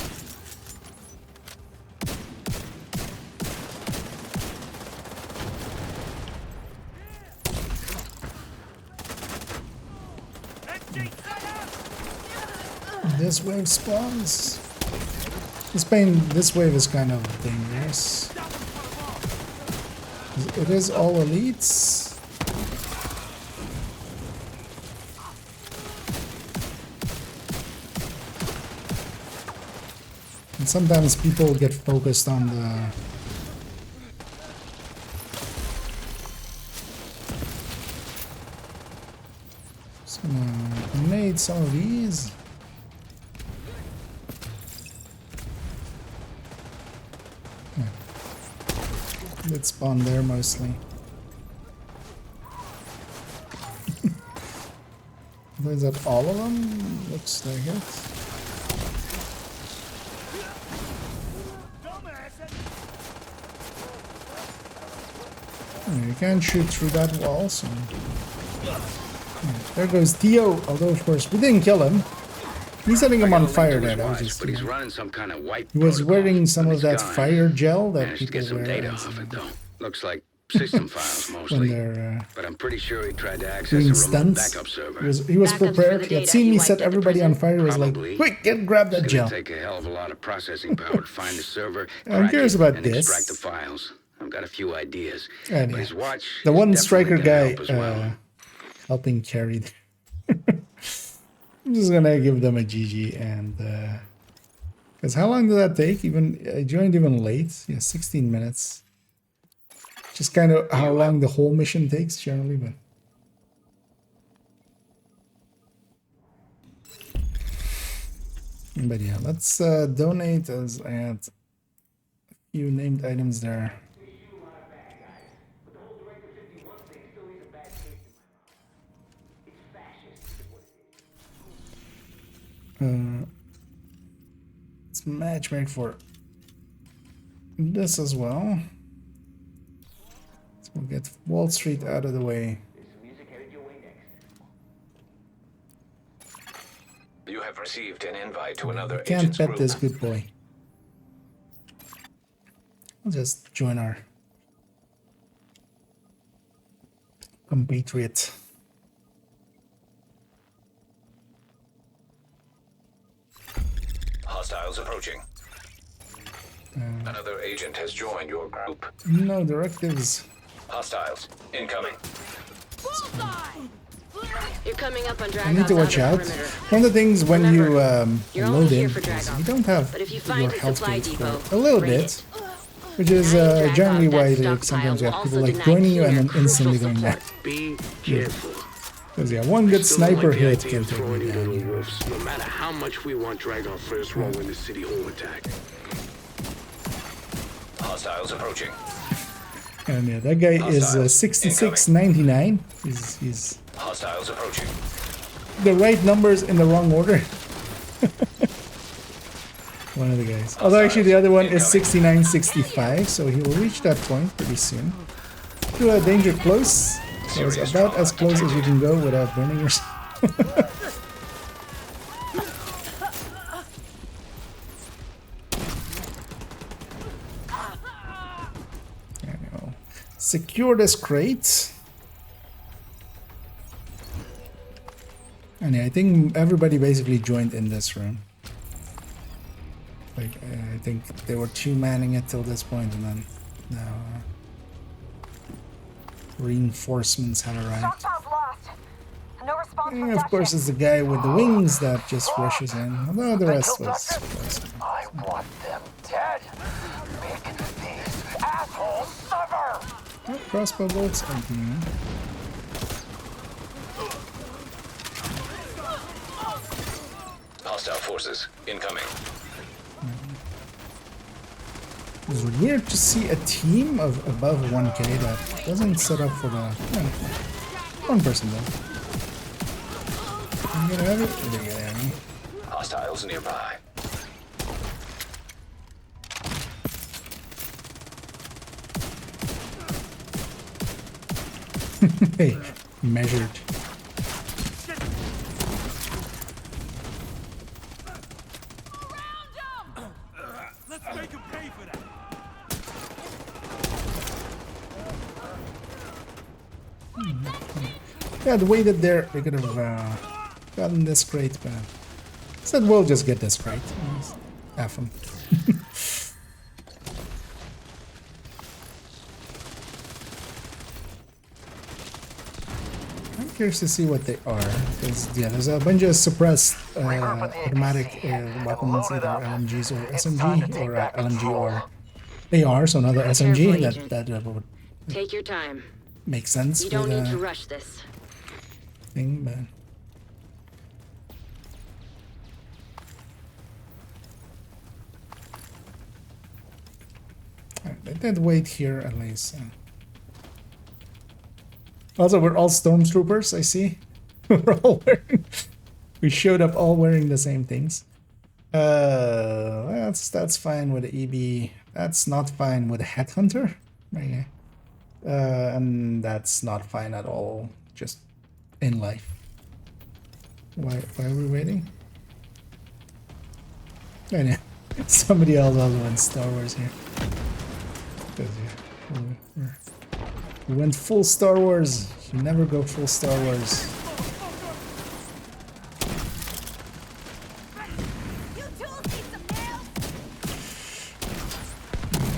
This wave spawns. This wave is kind of dangerous. It is all elites. And sometimes people get focused on the just gonna grenade some of these. Let's spawn there mostly. Is that all of them? Looks like it. Oh, you can't shoot through that wall, so... Yeah, there goes Theo, although of course we didn't kill him. He's setting him on fire there. That was just, but he's running some kind of white he was protocol wearing some on of this that guy. fire gel that Managed to people get some wear data as, off it though. Looks like system files mostly. they're But I'm pretty sure he tried to access doing a remote stunts. backup server. He was Backups for prepared. the He had data seen he me wiped set at the everybody on prison? fire. He was like, Probably. quick, get grab that It's gel. gonna take a hell of a lot of processing power to find the server, I'm crack curious it, about and this. extract the files. I've got a few ideas. And But yeah, his watch the is one definitely striker gonna guy help as well. helping carry. I'm just gonna give them a GG and because how long did that take? I joined even late. Yeah, 16 minutes. Just kind of how long the whole mission takes generally, but yeah, let's donate as I had a few named items there. Let's matchmake for this as well. So we'll get Wall Street out of the way. You have received an invite to another Can't agent's bet group. this good boy. I'll just join our compatriot. Hostiles approaching. Another agent has joined your group. No directives. Hostiles incoming. You're coming up on Dragov's I need to watch outer out. perimeter. One of the things when you You're only load here in for is Dragov. you don't have But if you find your his health supply gates depot, for a little raid bit, it. which is Now you drag generally off that why they stockpile sometimes you will have people also like deny joining you and Keener then instantly crucial going back. support. Be careful. Because yeah, one good Still don't sniper like the hit idea can of take throwing me you down little here. wolves, no matter how much we want Dragov first row in the city home attack. Hostiles approaching. And yeah, that guy is Hostiles 6699. He's Hostiles approaching. the right numbers in the wrong order. One of the guys. Although actually the other one is 6965, so he will reach that point pretty soon. To a danger close. So it's about as close as you can go without burning yourself. There we go. Secure this crate. And yeah, I think everybody basically joined in this room. Like, I think they were two manning it till this point, and then now reinforcements have arrived. Stockpile's lost. No response from And of course, it's the guy with the wings that just rushes in. Although the rest was. I want them dead. Make these assholes suffer. Oh, crossbow bolts again. Hostile forces incoming. It's weird to see a team of above 1k that doesn't set up for the one person though. You get out of it? Or they get out of me? Hostiles nearby. Hey, measured. Let's make him pay for that. Yeah, the way that they could have gotten this crate, but said we'll just get this crate. F them. I'm curious to see what they are, because yeah, there's a bunch of suppressed automatic weapons, either LMGs or SMG, or LMG or AR, so another SMG. That would Take your time. make sense. You don't with, need to rush this. thing, but I did wait here at least. Also, we're all stormtroopers. I see. We're all wearing. We showed up all wearing the same things. That's fine with the EB. That's not fine with a headhunter. Okay. And that's not fine at all. Just in life. Why are we waiting? And yeah, somebody else also went Star Wars here. 'Cause, yeah, we went full Star Wars. You never go full Star Wars.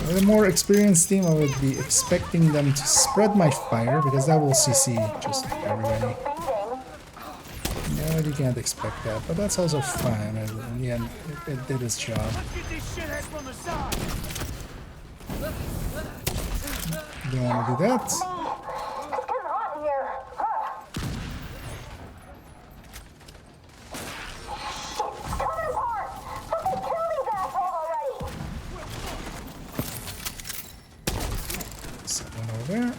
With a more experienced team, I would be expecting them to spread my fire, because that will CC just everybody. Yeah, you can't expect that, but that's also fine. In the end, it did its job. Let's get these shitheads from the side. Don't want to do that. It's getting hot in here. It's coming apart. Fucking kill these assholes already. Someone over there.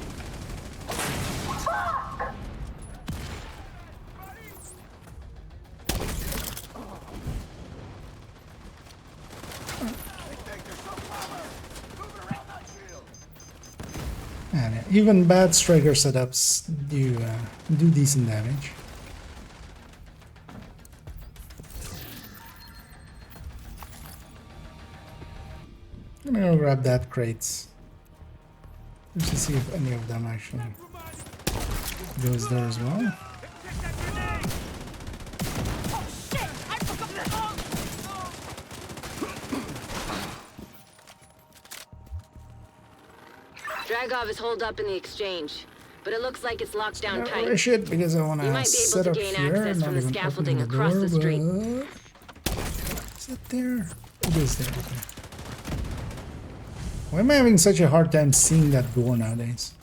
And even bad striker setups do decent damage. I'm gonna go grab that crate. Just to see if any of them actually goes there as well. Dragov is holed up in the exchange, but it looks like it's locked down tight. Rush it because I want You to might be able set to up gain here. access Not from the even scaffolding opening the across door, the street. but... Is it there? It is there. Okay. Why am I having such a hard time seeing that door nowadays?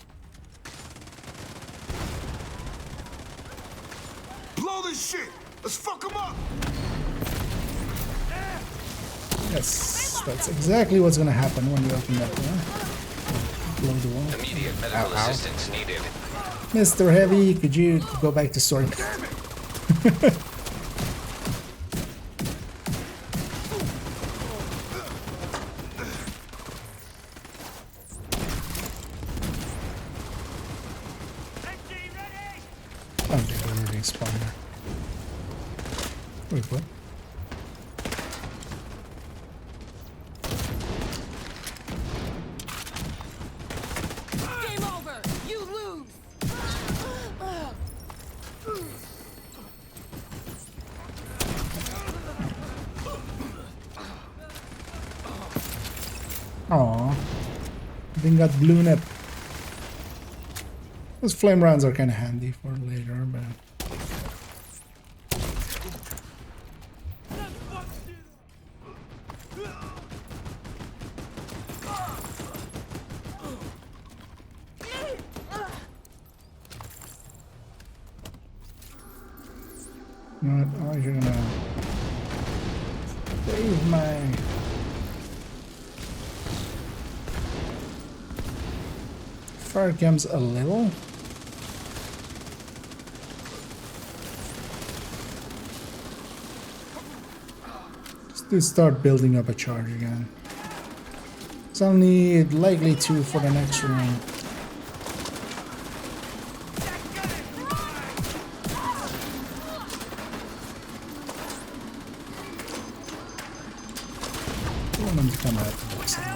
Blow this shit! Let's fuck him up! Yes, that's exactly what's gonna happen when you open that door. Blow the wall. Immediate medical assistance needed. Mr. Heavy, could you go back to sorting? Oh, they're already spawned there. Wait, what? Game over. You lose. Aww. I think got blown up. Those flame rounds are kind of handy for later, but... You know what? Oh, you're gonna save my fire comes a little. Just to start building up a charge again. So I'll need likely 2 for the next round. Come out the box for me.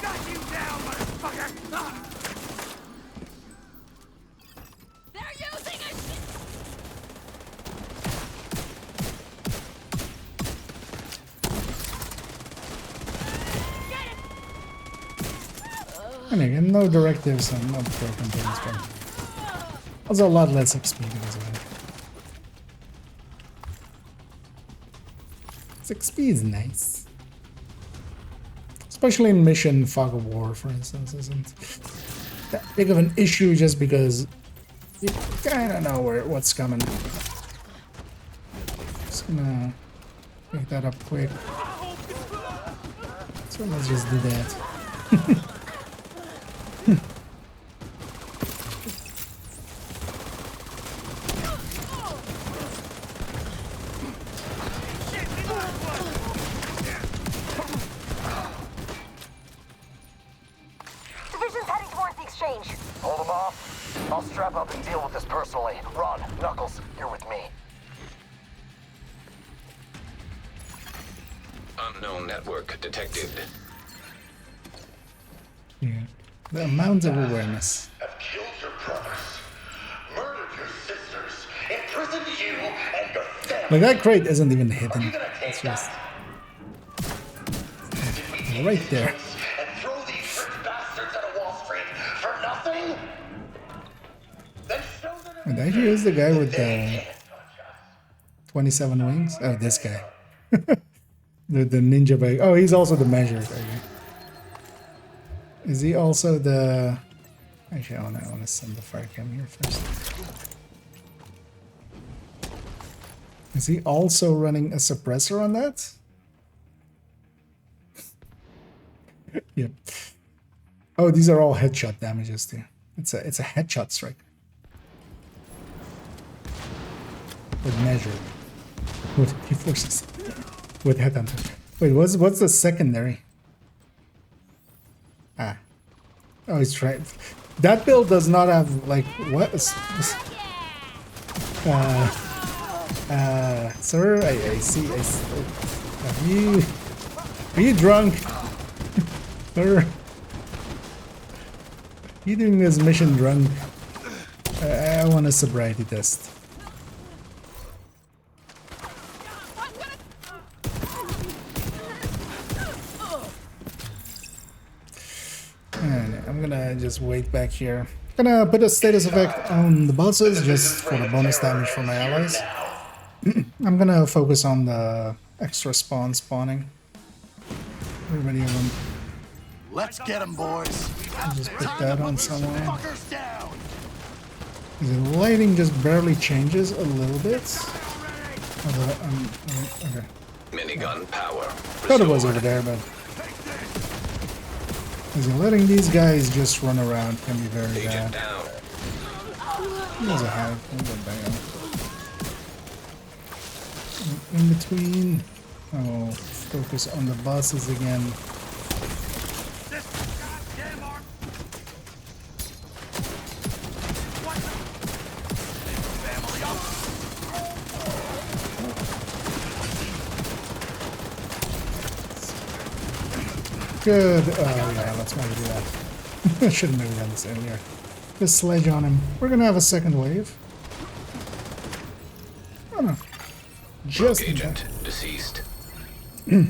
Got you down, motherfucker! They're using a shit. And again, no directives and no broken things, but also a lot less XP because of it. 6P is nice. Especially in Mission Fog of War, for instance, isn't that big of an issue just because you kinda know what's coming. Just gonna pick that up quick. So let's just do that. Division's heading towards the exchange. Hold them off. I'll strap up and deal with this personally. Ron, Knuckles, you're with me. Unknown network detected. Yeah. The amount of awareness. Have killed your brothers, murdered your sisters, imprisoned you and your family. Like that crate isn't even hidden. You gonna take It's just that? right there. And throw these rich bastards at a Wall Street for nothing? Then show them And actually is the guy with the 27 wings. Oh, this guy. the ninja bag. Oh, he's also the measure. Okay. Is he also the... Actually, I want to send the fire cam here first. Is he also running a suppressor on that? Yep. Oh, these are all headshot damages too. It's a headshot strike. With measure. With he forces. With headhunter. Wait, what's the secondary? Ah. Oh, he's trying. That build does not have, like, what? Sir, I see. Are you drunk? Sir? You doing this mission drunk? I want a sobriety test. And I'm gonna just wait back here. Gonna put a status effect on the bosses just for the bonus damage for my allies. I'm gonna focus on the extra spawning. Everybody of them. Let's get him, boys. I'll just put that on someone. The lighting just barely changes a little bit. Okay. Minigun power. Thought it was over there, but letting these guys just run around can be very bad. There's a hack. In between. Oh, focus on the bosses again. Good. Oh yeah, let's maybe do that. I should have maybe done this earlier. Just sledge on him. We're gonna have a second wave. Oh no. Just agent deceased. I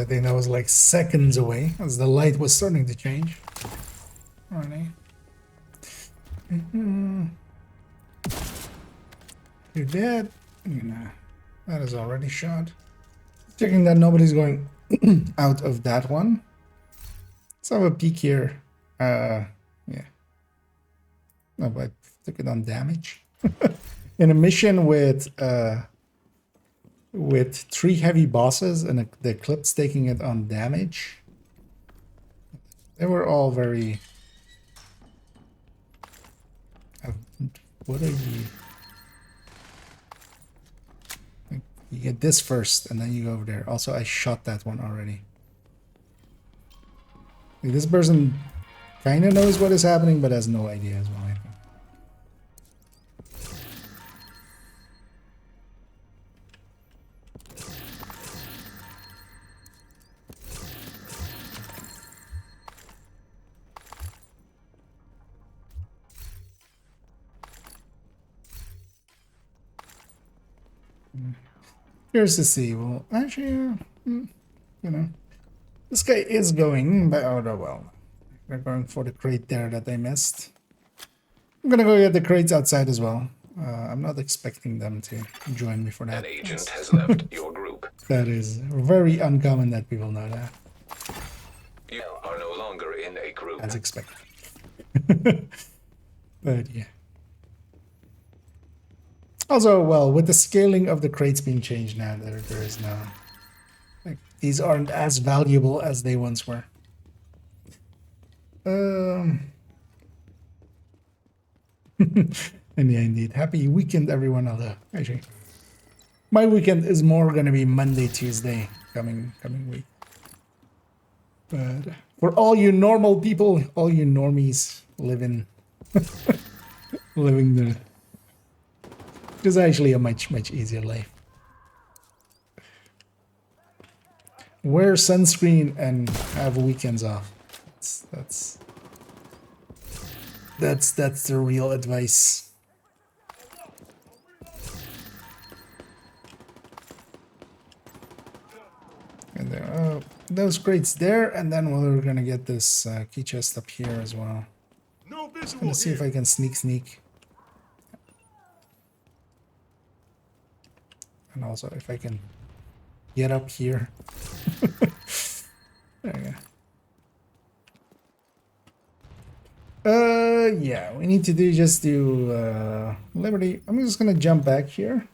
think that was like seconds away as the light was starting to change. Alright. You're dead. That is already shot. Checking that nobody's going out of that one. Let's have a peek here. Yeah. No, but I took it on damage. In a mission with 3 heavy bosses and the Eclipse taking it on damage. They were all very... what are you... You get this first, and then you go over there. Also, I shot that one already. Like, this person kind of knows what is happening, but has no idea as well, I think. Here's to see. Well, actually, this guy is going, but oh well. They're going for the crate there that they missed. I'm gonna go get the crates outside as well. I'm not expecting them to join me for that. An agent has left your group. That is very uncommon that people know that. You are no longer in a group. As expected. But yeah. Also, well, with the scaling of the crates being changed now, there is no... Like, these aren't as valuable as they once were. And yeah, indeed. Happy weekend, everyone. Although, actually, my weekend is more going to be Monday, Tuesday, coming week. But for all you normal people, all you normies living the... It's actually a much easier life. Wear sunscreen and have weekends off. That's the real advice. And there, oh, those crates there, and then we're gonna get this key chest up here as well. Just gonna see if I can sneak. And also if I can get up here. There we go. Yeah, we need to do Liberty. I'm just gonna jump back here.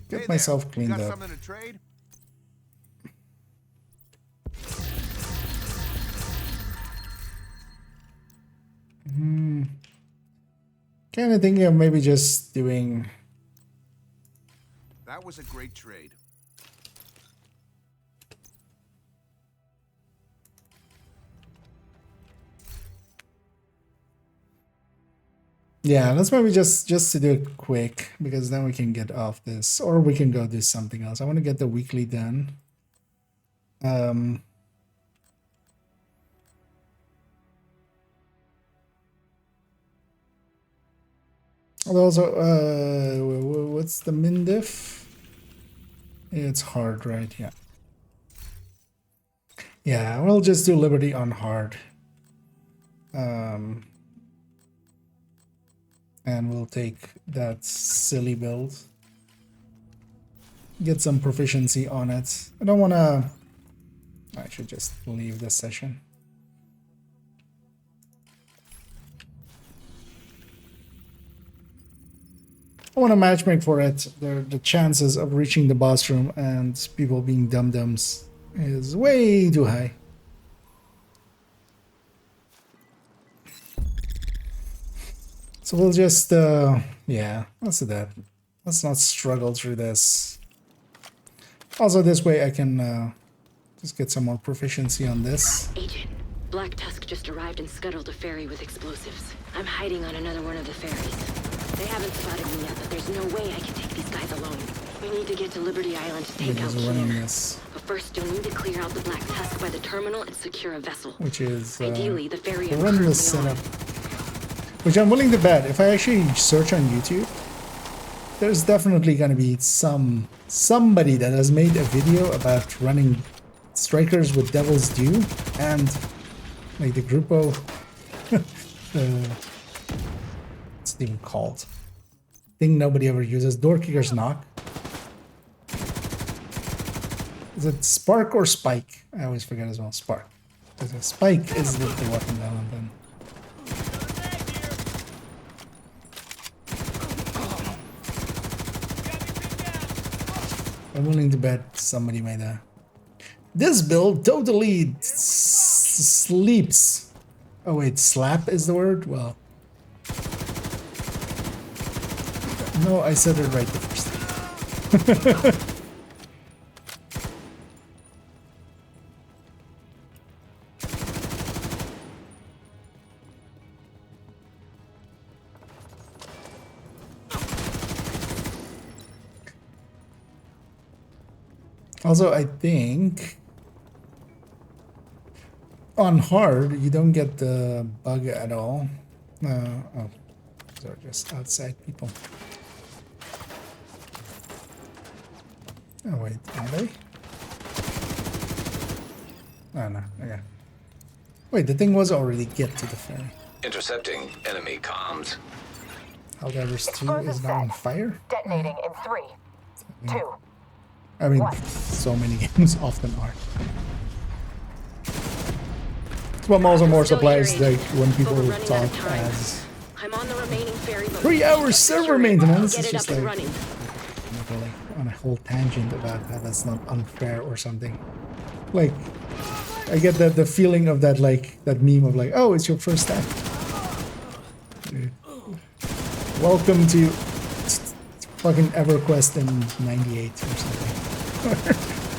Get myself cleaned got up. something to trade? Kind of thinking of maybe just doing. That was a great trade. Yeah, let's maybe just to do it quick, because then we can get off this, or we can go do something else. I want to get the weekly done. Also, what's the min diff? It's hard, right? Yeah. Yeah, we'll just do Liberty on hard. And we'll take that silly build. Get some proficiency on it. I don't want to... I should just leave this session. I want to matchmake for it. The chances of reaching the boss room and people being dum-dums is way too high. So we'll just, yeah, let's do that. Let's not struggle through this. Also, this way I can just get some more proficiency on this. Agent, Black Tusk just arrived and scuttled a ferry with explosives. I'm hiding on another one of the ferries. They haven't spotted me yet, but there's no way I can take these guys alone. We need to get to Liberty Island to take out Keener. But first, you'll need to clear out the Black Tusk by the terminal and secure a vessel. Which is ideally the ferry the runless setup. Which I'm willing to bet, if I actually search on YouTube, there's definitely going to be somebody that has made a video about running strikers with Devil's Due and like the Grupo. What's it even called? Thing nobody ever uses. Door Kicker's Knock. Is it Spark or Spike? I always forget as well. Spark. Spike is the weapon down then. I'm willing to bet somebody made a... This build totally sleeps. Oh wait, slap is the word? Well... No, I said it right the first time. Also, I think on hard, you don't get the bug at all. Oh, these are just outside people. Oh, wait, are they? Oh, no, okay. Wait, the thing was already get to the ferry. Intercepting enemy comms. Helldivers 2 is now on fire? Detonating in 3, 2. I mean, so many games often are. Well, also more supplies like when people talk as I'm on the remaining ferry, 3 hours server maintenance. Get It's it just up and like, running. like on a whole tangent about how that's not unfair or something. Like, I get that the feeling of that, like that meme of like, oh, it's your first time. Welcome to fucking EverQuest in '98 or something.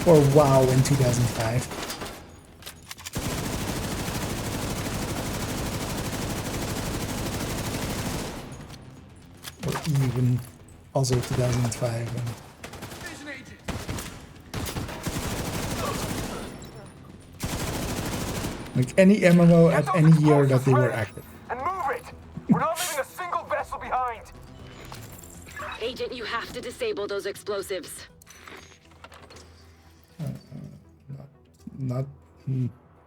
Or WoW in 2005. Or even also 2005. Like any MMO at any year that they were active. And move it! We're not leaving a single vessel behind! Agent, you have to disable those explosives. Not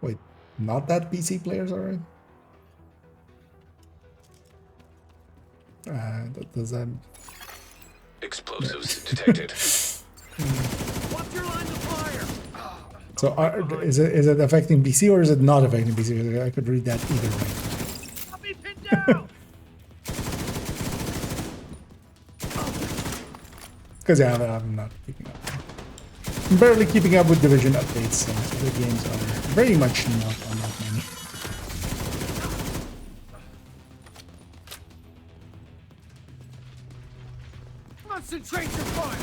wait, not that PC players, alright? Does that... Explosives detected. What's your line of fire? So is it affecting PC or is it not affecting PC? I could read that either way. I'll be pinned down. Because yeah, I'm not keeping up. I'm barely keeping up with Division updates, and other games are very much not on that many. Concentrate your fire.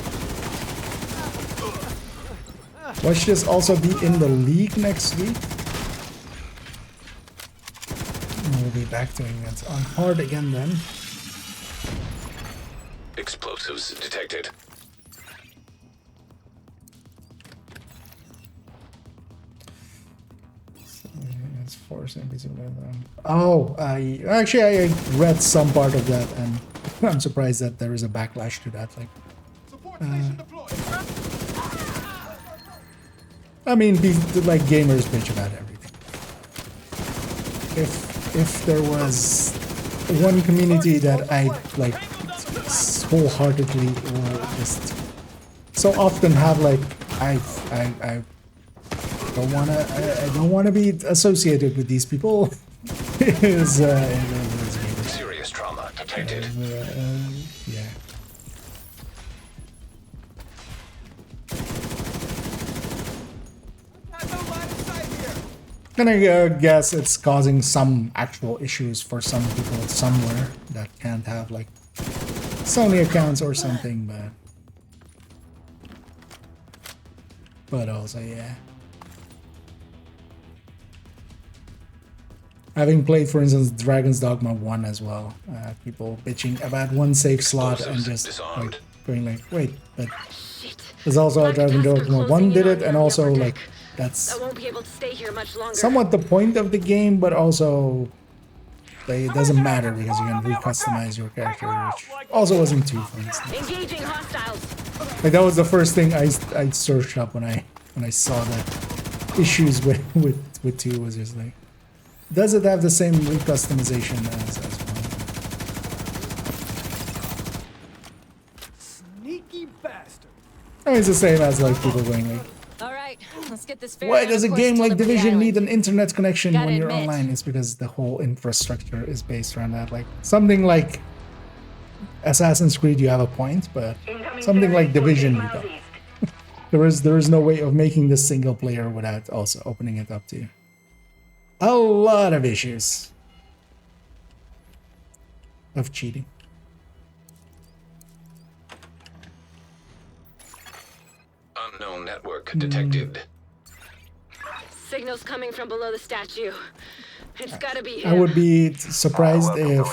Watch this also be in the league next week. We'll be back doing it on hard again then. Explosives detected. It's forcing basically. Oh, I read some part of that, and I'm surprised that there is a backlash to that. Like, I mean, like gamers bitch about everything. If there was one community that I like wholeheartedly or just so often have like I don't wanna be associated with these people is Serious trauma detected. Yeah. And I guess it's causing some actual issues for some people somewhere that can't have like Sony accounts or something, but also yeah. Having played, for instance, Dragon's Dogma 1 as well, people bitching about one save slot and just like going like, wait, but there's also Dragon's Dogma 1 did it, and also like that's I won't be able to stay here much longer. somewhat the point of the game, but also it doesn't matter because you can recustomize your character, which also wasn't too, for instance. Engaging hostiles. Like that was the first thing I searched up when I saw that issues with 2 was just like, does it have the same recustomization as 1? Sneaky bastard. I mean, it's the same as like people going like, All right, let's get this. why does a game like Division need an internet connection Gotta when you're admit. online? It's because the whole infrastructure is based around that. Like something like Assassin's Creed, you have a point, but something like Division, you don't. there is no way of making this single player without also opening it up to a lot of issues of cheating. Unknown network detected. Signals coming from below the statue. It's gotta be him. I would be surprised if,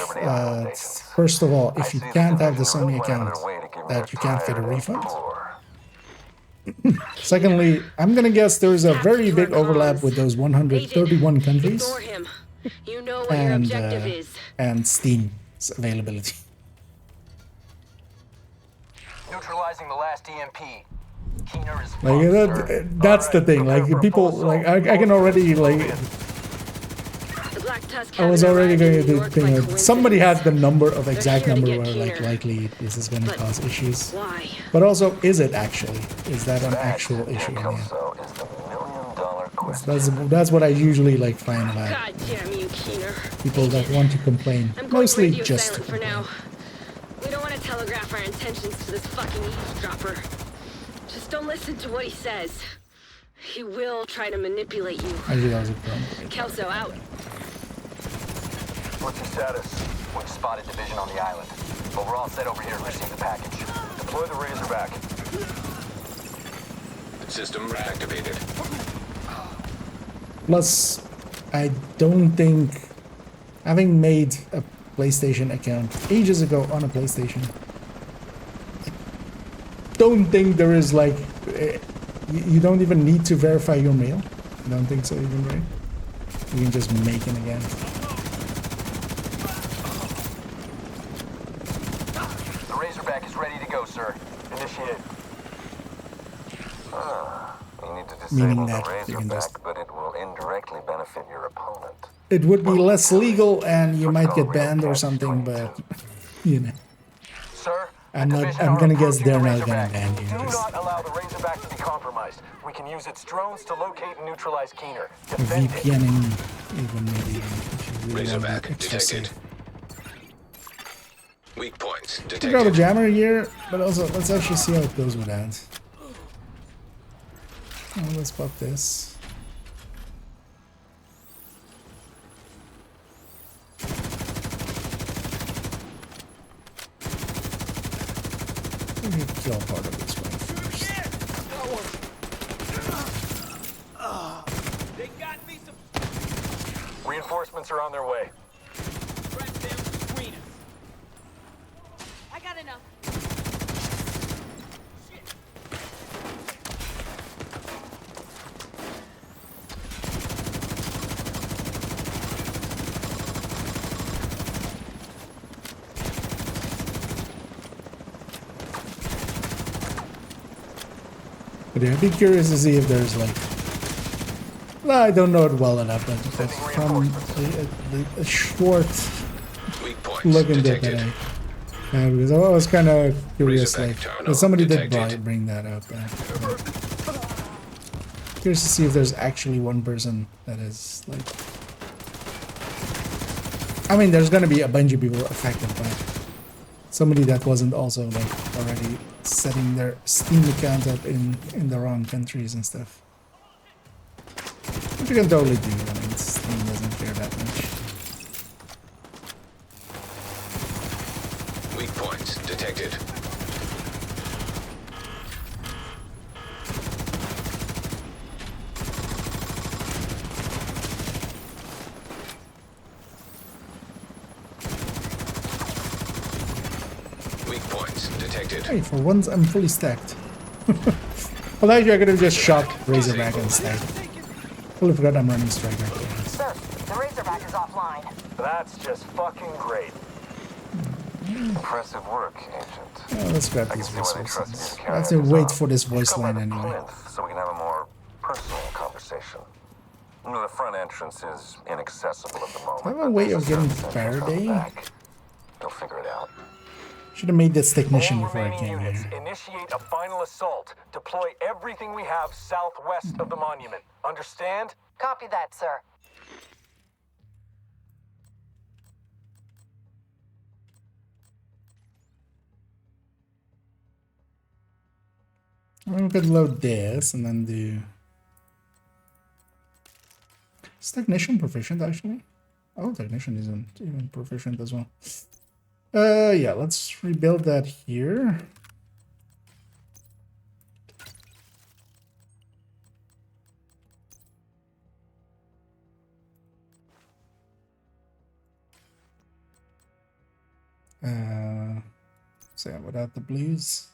first of all, if you can't have the Sony account, that you can't get a refund. Secondly, I'm gonna guess there's a very big overlap with those 131 countries Ignore him. You know what your objective is. and Steam's availability. Neutralizing the last EMP. Keener is Like that's the thing. Like people, like I can already like. I was already going to think somebody has the number of exact number where like likely this is going to cause issues. Why? But also, is it actually? Is that an actual issue? Yeah. That's what I usually like find about God damn you, Keener. people that want to complain. I'm going Mostly radio just to silent for complain. now. We don't want to telegraph our intentions to this fucking eavesdropper. Just don't listen to what he says. He will try to manipulate you. Actually, that was a problem. Kelso out. What's your status? We've spotted Division on the island, but we're all set over here to receive the package. Deploy the Razorback. System reactivated. Plus, I don't think, having made a PlayStation account ages ago on a PlayStation, don't think there is like, you don't even need to verify your mail. I don't think so even, right? You can just make it again. The Razorback is ready to go, sir. Initiate. You need to Meaning disable the that you can just... Razorback, but it will indirectly benefit your opponent. It would be less legal and you might get banned or something, but, you know. Sir, I'm gonna guess they're not gonna ban you. do not allow the Razorback to be compromised. We can use its drones to locate and neutralize Keener. Defend it. VPNing even maybe. If you really Razorback want to be extra detected. safe. Weak point points Grab a detected. jammer here, but also let's actually see how it goes with that. Oh, let's pop this. Let me kill part of this one first. They got me some Reinforcements are on their way. crap down between us. I got enough. But yeah, I'd be curious to see if there's like... No, I don't know it well enough, but from a short Weak points look into it, detected. because I was kind of curious, Razorback like, terminal but somebody did detected. bring that up. Curious to see if there's actually one person that is like... I mean, there's gonna be a bunch of people affected, but somebody that wasn't also like already setting their Steam account up in the wrong countries and stuff. Which you can totally do. I mean, Steam doesn't care that much. Weak points detected. Weak points detected. Hey, for once I'm fully stacked. Well, actually I could have just shot Razorback and stacked. Totally forgot I'm running Striker. Sir, the Razorback is offline. That's just fucking great. Impressive work, Agent. Oh, let's grab I can these see why they voice trust you lines. to I carry have to this wait on. for this voice Come by line the anyway. plinth so we can have a more personal conversation. You know, the front entrance is inaccessible at the moment. Do I have a but way there's of getting service entrance out the Faraday? back. You'll figure it out. Should have made this technician All before I remaining came units, here. initiate a final assault. Deploy everything we have southwest of the monument. Understand? Copy that, sir. We could load this and then do... Is technician proficient actually? Oh, technician isn't even proficient as well. Yeah, let's rebuild that here. So yeah, without the blues.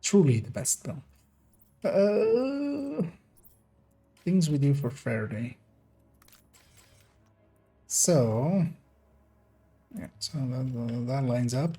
Truly the best though. Things we do for Faraday. So yeah, so that lines up.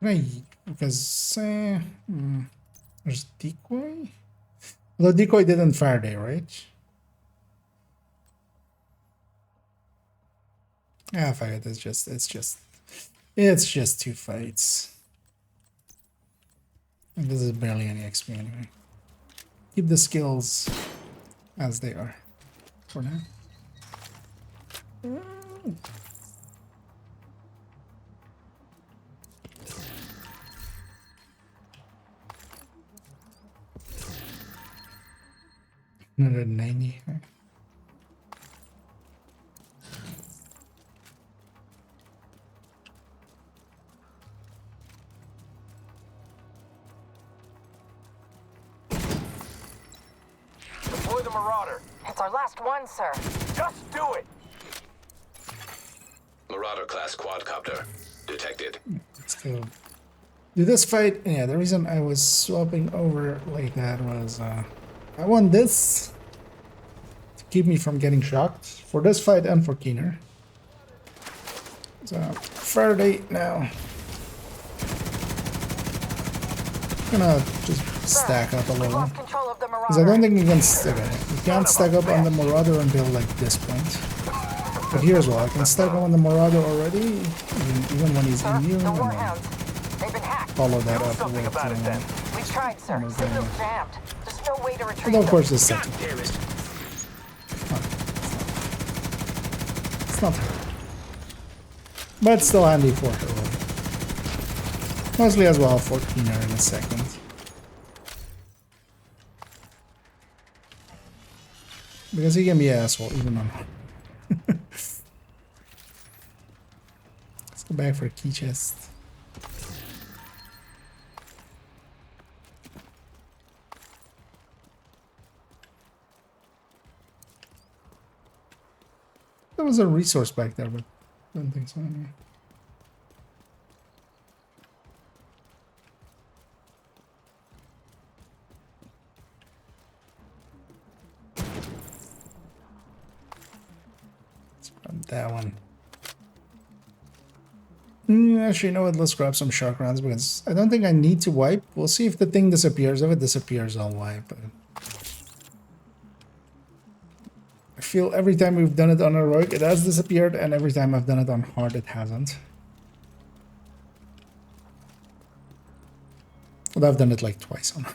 Right, because there's decoy. Although decoy didn't Faraday, right? Ah, fuck it. It's just two fights. And this is barely any XP anyway. Keep the skills as they are for now. Another 90. Deploy the Marauder. It's our last one, sir. Just do it! Marauder class quadcopter detected. Let's go do this fight. Yeah, the reason I was swapping over like that was I want this to keep me from getting shocked for this fight and for Keener. So Faraday now. Gonna just stack up a little. Because I don't think you can stack up. You can't stack up on the Marauder until like this point. But here's what, I can stack up on the Marauder already, even when he's immune, and then follow that up with We tried, sir. Signal's jammed. There's no way to retrieve and of them. course this second. It's not hard. But it's still handy for her. Mostly as well for Keener in a second. Because he can be an asshole even on. Let's go back for a key chest. There was a resource back there, but I don't think so anyway. That one. Actually, you know what? Let's grab some shark rounds because I don't think I need to wipe. We'll see if the thing disappears. If it disappears, I'll wipe. I feel every time we've done it on heroic, it has disappeared, and every time I've done it on hard, it hasn't. But I've done it like twice on.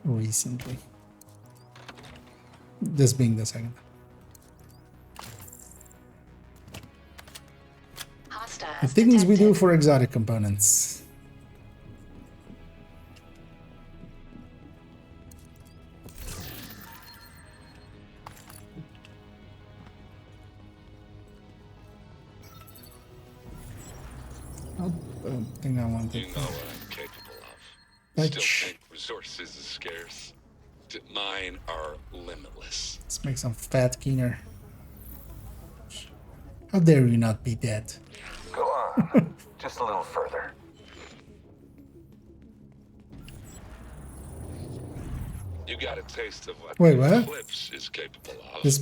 Recently. This being the second. The things we do for exotic components. I don't think I want to. You know what I'm capable of. Still think resources is scarce. Mine are limitless. Let's make some fat Keener. How dare you not be dead? Go on. Just a little further. You got a taste of what Wait, what? Eclipse is capable of. This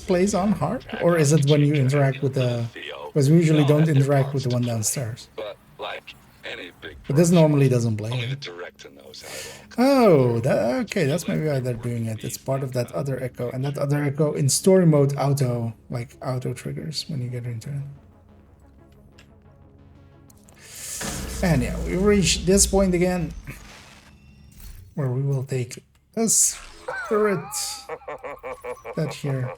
plays on hard? Or is it when you interact with the... Because we usually don't interact with the one downstairs. But like any big But this normally doesn't play. only the director knows how it all. Oh, okay, that's maybe why they're doing it. It's part of that other echo, and that other echo in story mode auto triggers when you get into it. And yeah, we've reached this point again, where we will take this turret that here.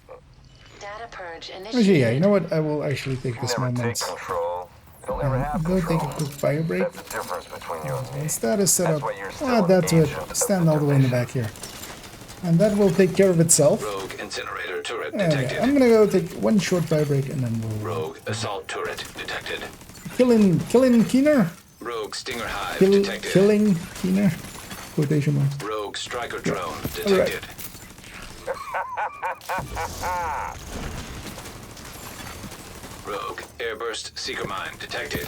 Data purge Actually, yeah, you know what? I will actually take this moment. I'm going to take a quick fire break. Once that is set up, add that to it. Stand all the way in the back here. And that will take care of itself. Rogue incinerator turret And detected. I'm going to go take one short fire break and then we'll... Rogue assault turret detected. Killing Keener? Rogue stinger hive Killing Keener? Quotation marks. Rogue striker drone detected. Rogue airburst seeker mine detected.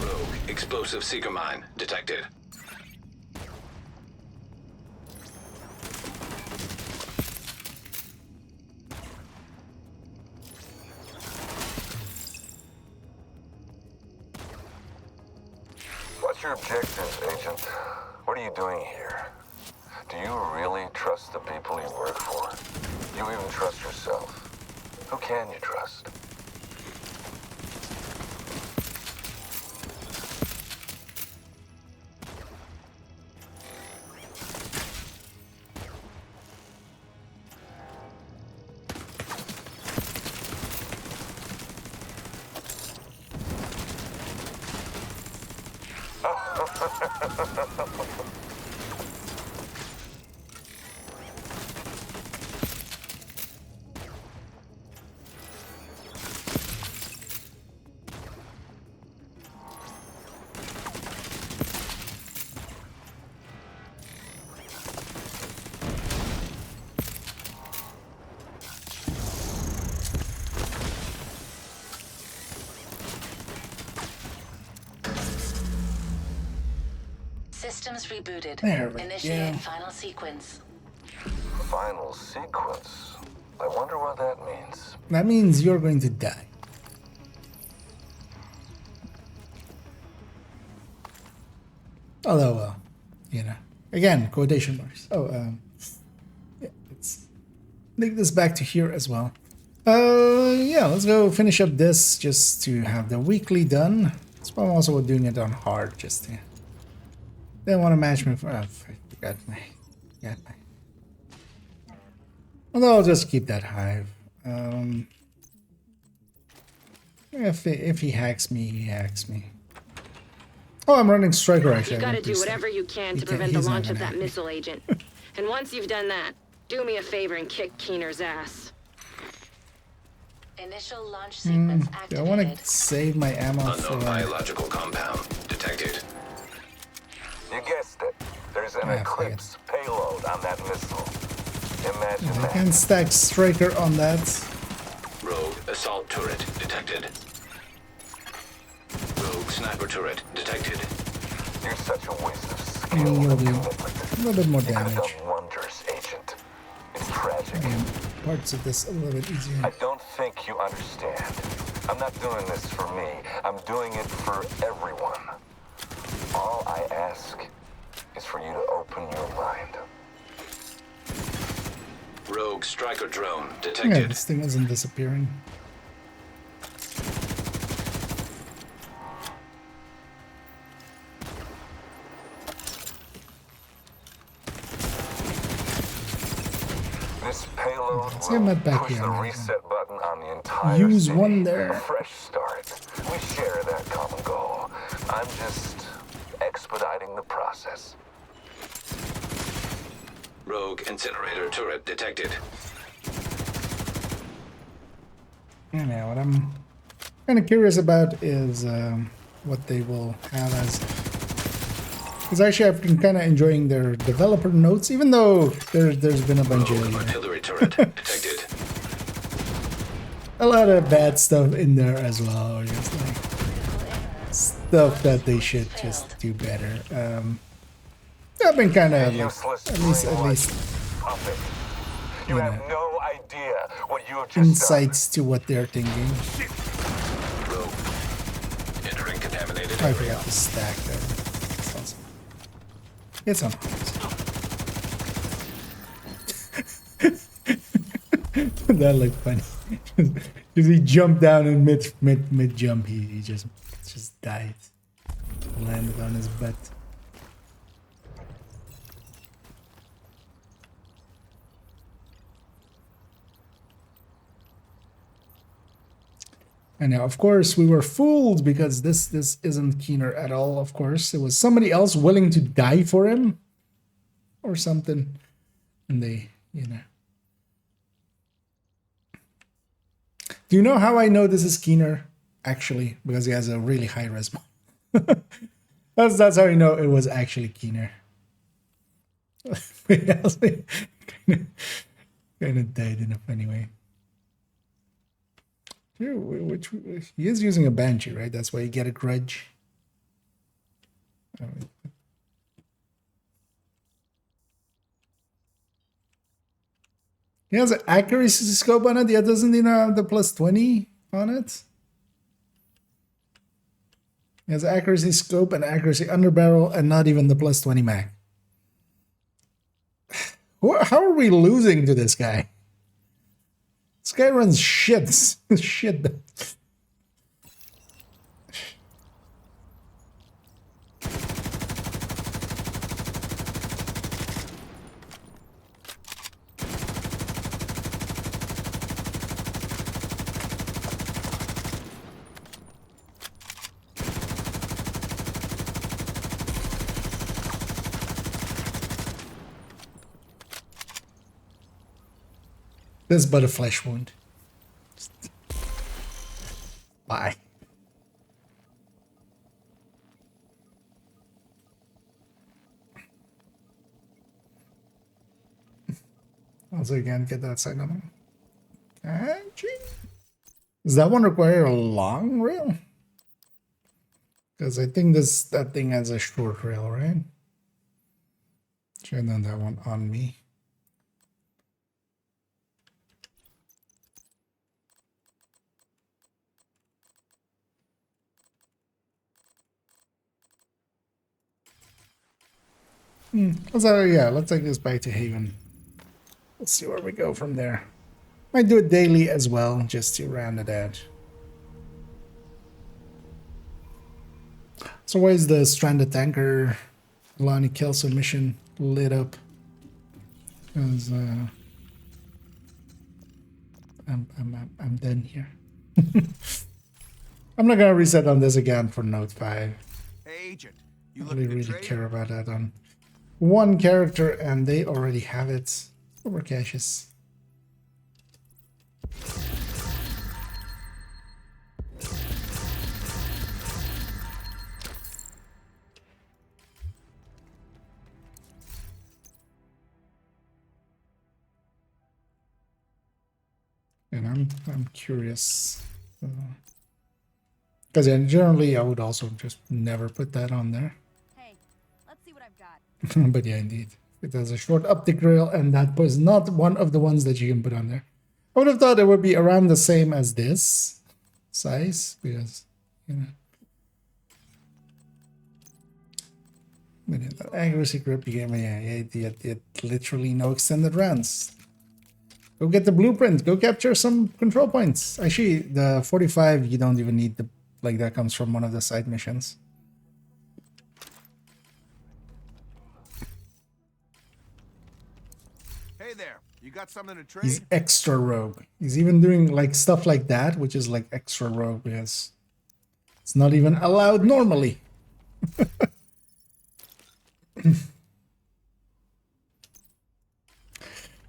Rogue explosive seeker mine detected. What's your objective, Agent? What are you doing here? Do you really trust the people you work for? Do you even trust yourself? Who can you trust? Systems rebooted. There we Initiate go. final sequence. Final sequence? I wonder what that means. That means you're going to die. Although, well, you know, again, quotation marks. Oh, yeah, let's make this back to here as well. Yeah, let's go finish up this just to have the weekly done. So I'm also doing it on hard just to. They want to match me for. Oh, forgot my. Although I'll just keep that hive. If he hacks me, he hacks me. Oh, I'm running Striker actually. You've got to do whatever you can to prevent the launch of that missile, Agent. And once you've done that, do me a favor and kick Keener's ass. Initial launch sequence activated. I want to save my ammo Unknown for. biological compound detected. You guessed it. There's an Eclipse payload on that missile. Imagine I that. can stack Striker on that. Rogue assault turret detected. Rogue sniper turret detected. You're such a waste of I skill mean, you'll and do commitment. a little bit more You could have damage. done wonders, Agent. It's tragic. Parts of this a little bit easier. I don't think you understand. I'm not doing this for me. I'm doing it for everyone. All I ask is for you to open your mind. Rogue striker drone Yeah, detected. this thing isn't disappearing. This payload See, I'm will not back push here the right reset button on the entire Use city. one there. A fresh start. We share that common goal. I'm just expediting the process. Rogue incinerator turret detected. Yeah, now what I'm kind of curious about is what they will have as. Because actually, I've been kind of enjoying their developer notes, even though there's been a bunch of Artillery turret detected. a lot of bad stuff in there as well, just like stuff that they should just do better. I've been kind of at least Puppet. You have no idea what you have just insights to what they're thinking. Rogue entering contaminated I area. forgot to stack that. It's on. That looked funny. Because he jumped down and mid jump, he just died, landed on his butt. And now, of course, we were fooled because this isn't Keener at all. Of course, it was somebody else willing to die for him, or something, and they, you know. Do you know how I know this is Keener? Actually, because he has a really high res. That's how you know it was actually Keener. Kind of died in a funny way. Which he is using a Banshee, right? That's why you get a grudge. He has an accuracy scope on it. Yeah, doesn't he have the plus 20 on it? He has accuracy scope and accuracy under barrel, and not even the plus 20 mag. How are we losing to this guy? This guy runs shit. Shit. This is but a flesh wound. Bye. Also, again, get that side on. Does that one require a long rail? Because I think that thing has a short rail, right? Should have done that one on me. Let's take this back to Haven. Let's see where we go from there. Might do it daily as well, just to round it out. So why is the stranded tanker Lonnie Kelso mission lit up? Because I'm done here. I'm not gonna reset on this again for Note 5. Hey, Agent, I really care about that on one character, and they already have it. Over caches. And I'm curious, because generally I would also just never put that on there. Hey, let's see what I've got. But yeah, indeed, it has a short optic rail, and that was not one of the ones that you can put on there. I would have thought it would be around the same as this size, because you know. But yeah, that accuracy grip you gave me, it literally no extended rounds. Go get the blueprint. Go capture some control points. Actually, the 45 you don't even need the that comes from one of the side missions. Hey there, you got something to trade? He's extra rogue. He's even doing like stuff like that, which is like extra rogue because it's not even allowed normally.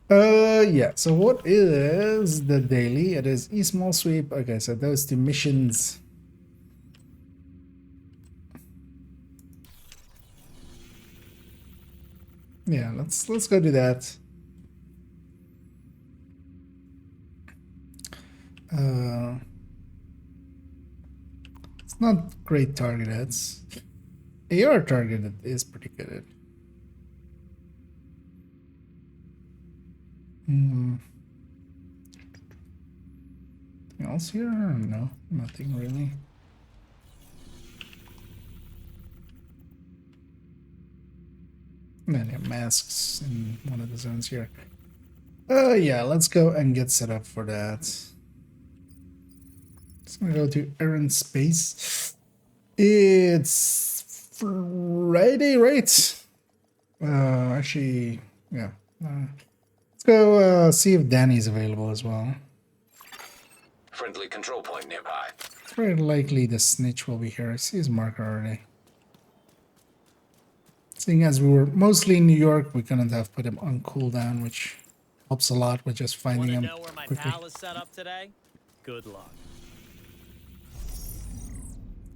Yeah, so what is the daily? It is small sweep. Okay, so those two missions. Yeah, let's go do that. It's not great targeted. AR targeted is pretty good. Anything else here? No, nothing really. And then you have masks in one of the zones here. Yeah, let's go and get set up for that. Just gonna go to errand space. It's Friday, right? Actually, yeah. Let's go see if Danny's available as well. Friendly control point nearby. It's very likely the snitch will be here. I see his marker already. Seeing as we were mostly in New York, we couldn't have put him on cooldown, which helps a lot with just finding him know where my quickly. pal is set up today? Good luck.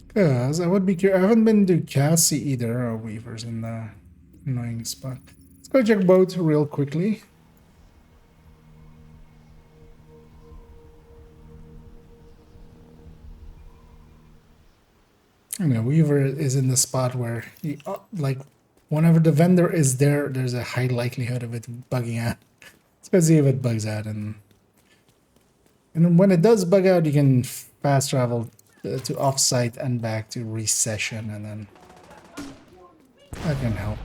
Because I would be curious. I haven't been to Cassie either, or Weaver's in the annoying spot. Let's go check both real quickly. I know Weaver is in the spot where he, like, whenever the vendor is there, there's a high likelihood of it bugging out. Let's go see if it bugs out, and when it does bug out, you can fast travel to offsite and back to recession, and then that can help.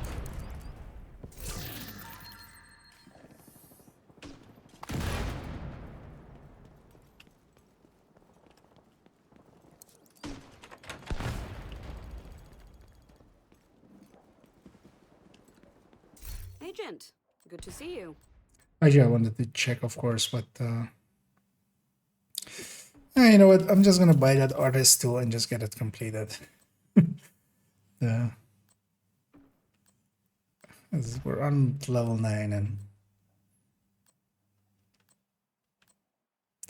Agent, good to see you. Actually, I wanted to check, of course, but you know what? I'm just gonna buy that artist tool and just get it completed. We're on level 9 and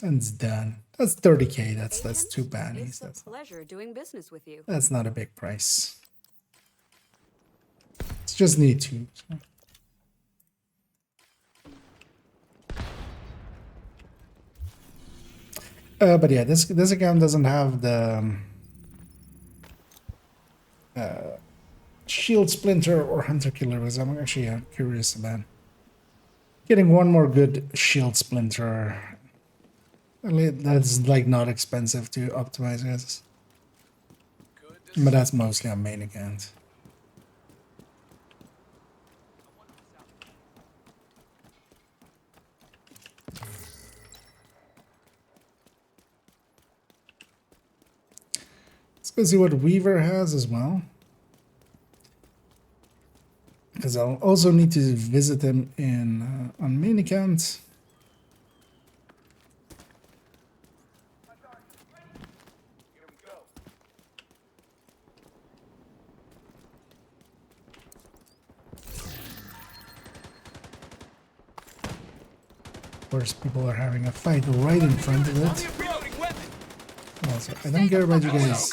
it's done. That's 30k. That's 2 bounties. It's a pleasure doing business with you. That's not a big price. It's just need to. So. But yeah, this account doesn't have the Shield Splinter or Hunter Killer, because I'm actually curious about getting one more good Shield Splinter. That's like not expensive to optimize, guys. But that's mostly on main account. Let's go see what Weaver has as well. Because I'll also need to visit him in on main account. Of course, people are having a fight right in front of it. Also, I don't care about you guys.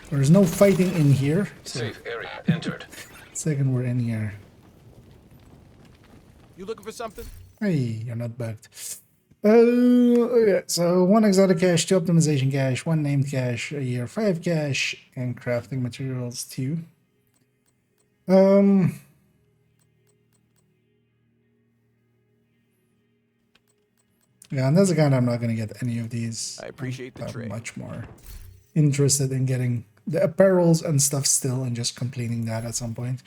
There's no fighting in here. So. Safe area entered. Second, we're in here. You looking for something? Hey, you're not bugged. Okay, so 1 exotic cache, 2 optimization cache, 1 named cache, a year 5 cache, and crafting materials 2. Yeah, on this account, I'm not going to get any of these. I appreciate the trade. I'm much more interested in getting the apparels and stuff still and just completing that at some point.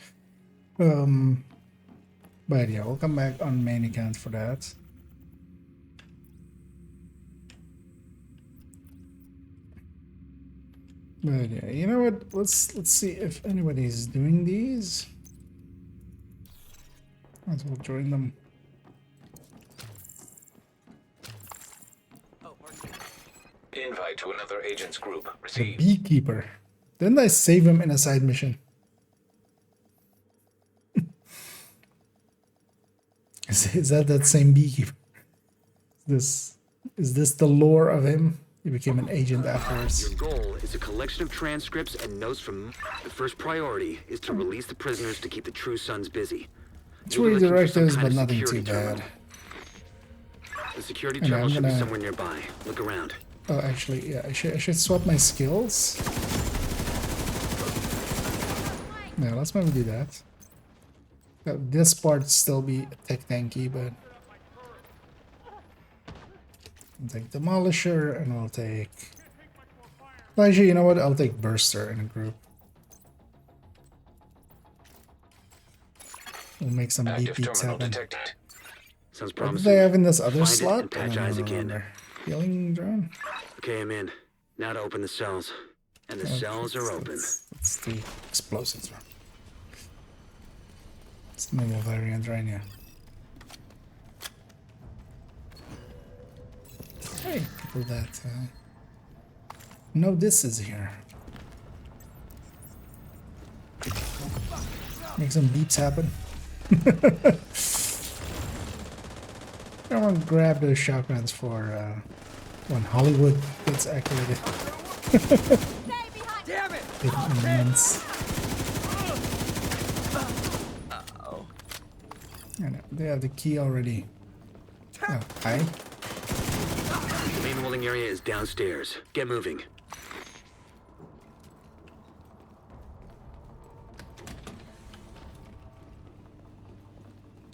But yeah, we'll come back on main account for that. But yeah, you know what? Let's see if anybody's doing these. Might as well join them. Invite to another agent's group. The Received. beekeeper. Didn't I save him in a side mission? Is that same beekeeper? Is this the lore of him? He became an agent afterwards. Your goal is a collection of transcripts and notes from... The first priority is to release the prisoners to keep the True Sons busy. 3 directives, but nothing too bad. The security And terminal I'm should be gonna- somewhere nearby. Look around. Oh, actually, yeah, I should swap my skills. Yeah, let's maybe do that. This part still be tech tanky, but I'll take Demolisher and I'll take. Well, actually, you know what? I'll take Burster in a group. We'll make some deep Active beats terminal happen. detected. Sounds What promising. did they have in this other Find it slot? and patch I don't eyes again. remember. Healing drone? Okay, I'm in. Now to open the cells. And the cells are open. It's the explosives. It's the normal variant right now. Hey, people that no, this is here. Make some beeps happen. I'm gonna grab those shotguns for when Hollywood gets activated. Damn it! Immense. I know, they have the key already. Oh, hi. The main holding area is downstairs. Get moving.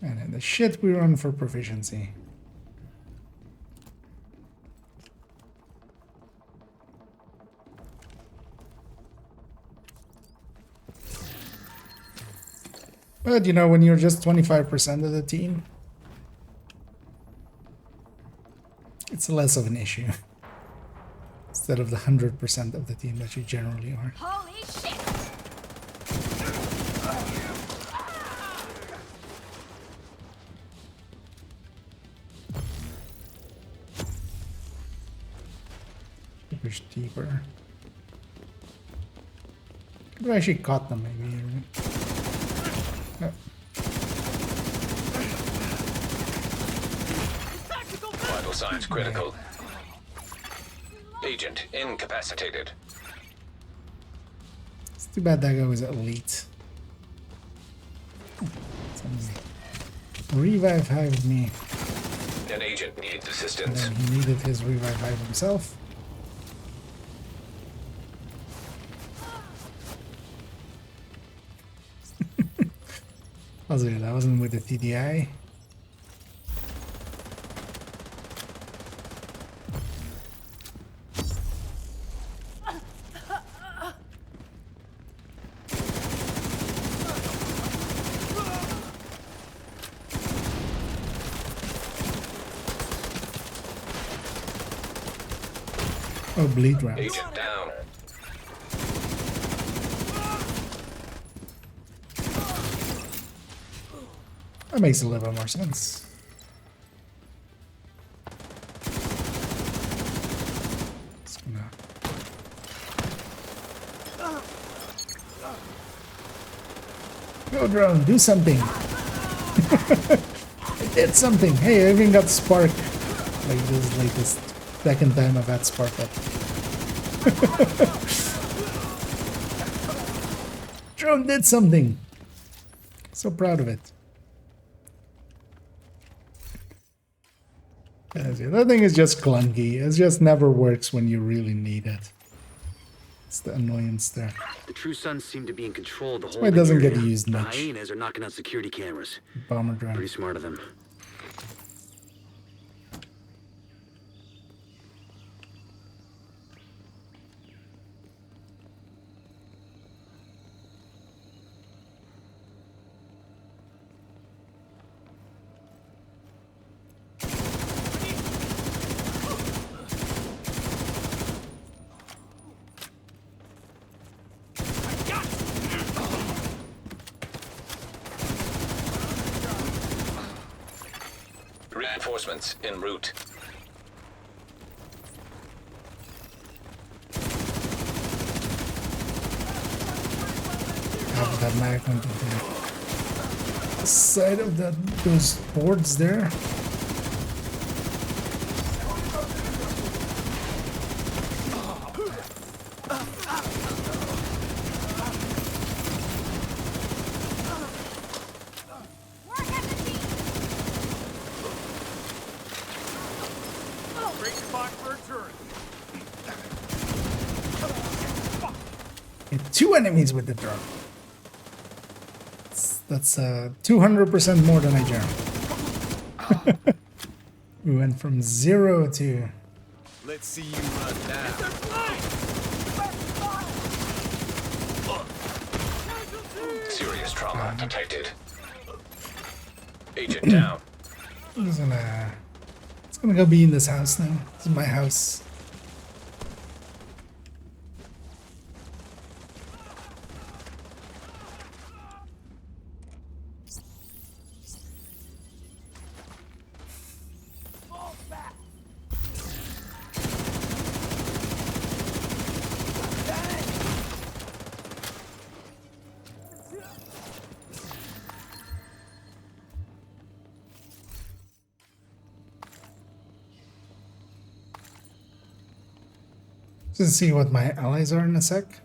And then the shit we run for proficiency. But you know, when you're just 25% of the team, it's less of an issue. Instead of the 100% of the team that you generally are. Holy shit! Push deeper. Could have actually caught them maybe. No. Vital signs critical. Agent incapacitated. It's too bad that guy was elite. Revive hived me. An agent needs And assistance. then he needed his revive hive himself. I wasn't with the TDI. Oh, bleed rounds. Agent down. That makes a little bit more sense. Just gonna... Go drone, do something. I did something. Hey, I even got spark. Like this is like this second time I've had spark up. Drone did something. So proud of it. That thing is just clunky. It just never works when you really need it. It's the annoyance there. The True Sons seem to be in control of the whole Why it doesn't area. get used The much. hyenas are knocking out security cameras. Bomber drone. Pretty smart of them. Reinforcements en route. Have that mag on the side of those boards there. Great spot for a turret. Hit 2 enemies with the drone. That's 200% more than I jammed. We went from 0 to... Let's see you run now. Serious trauma detected. Agent down. It's gonna go be in this house now. This is my house. Just see what my allies are in a sec.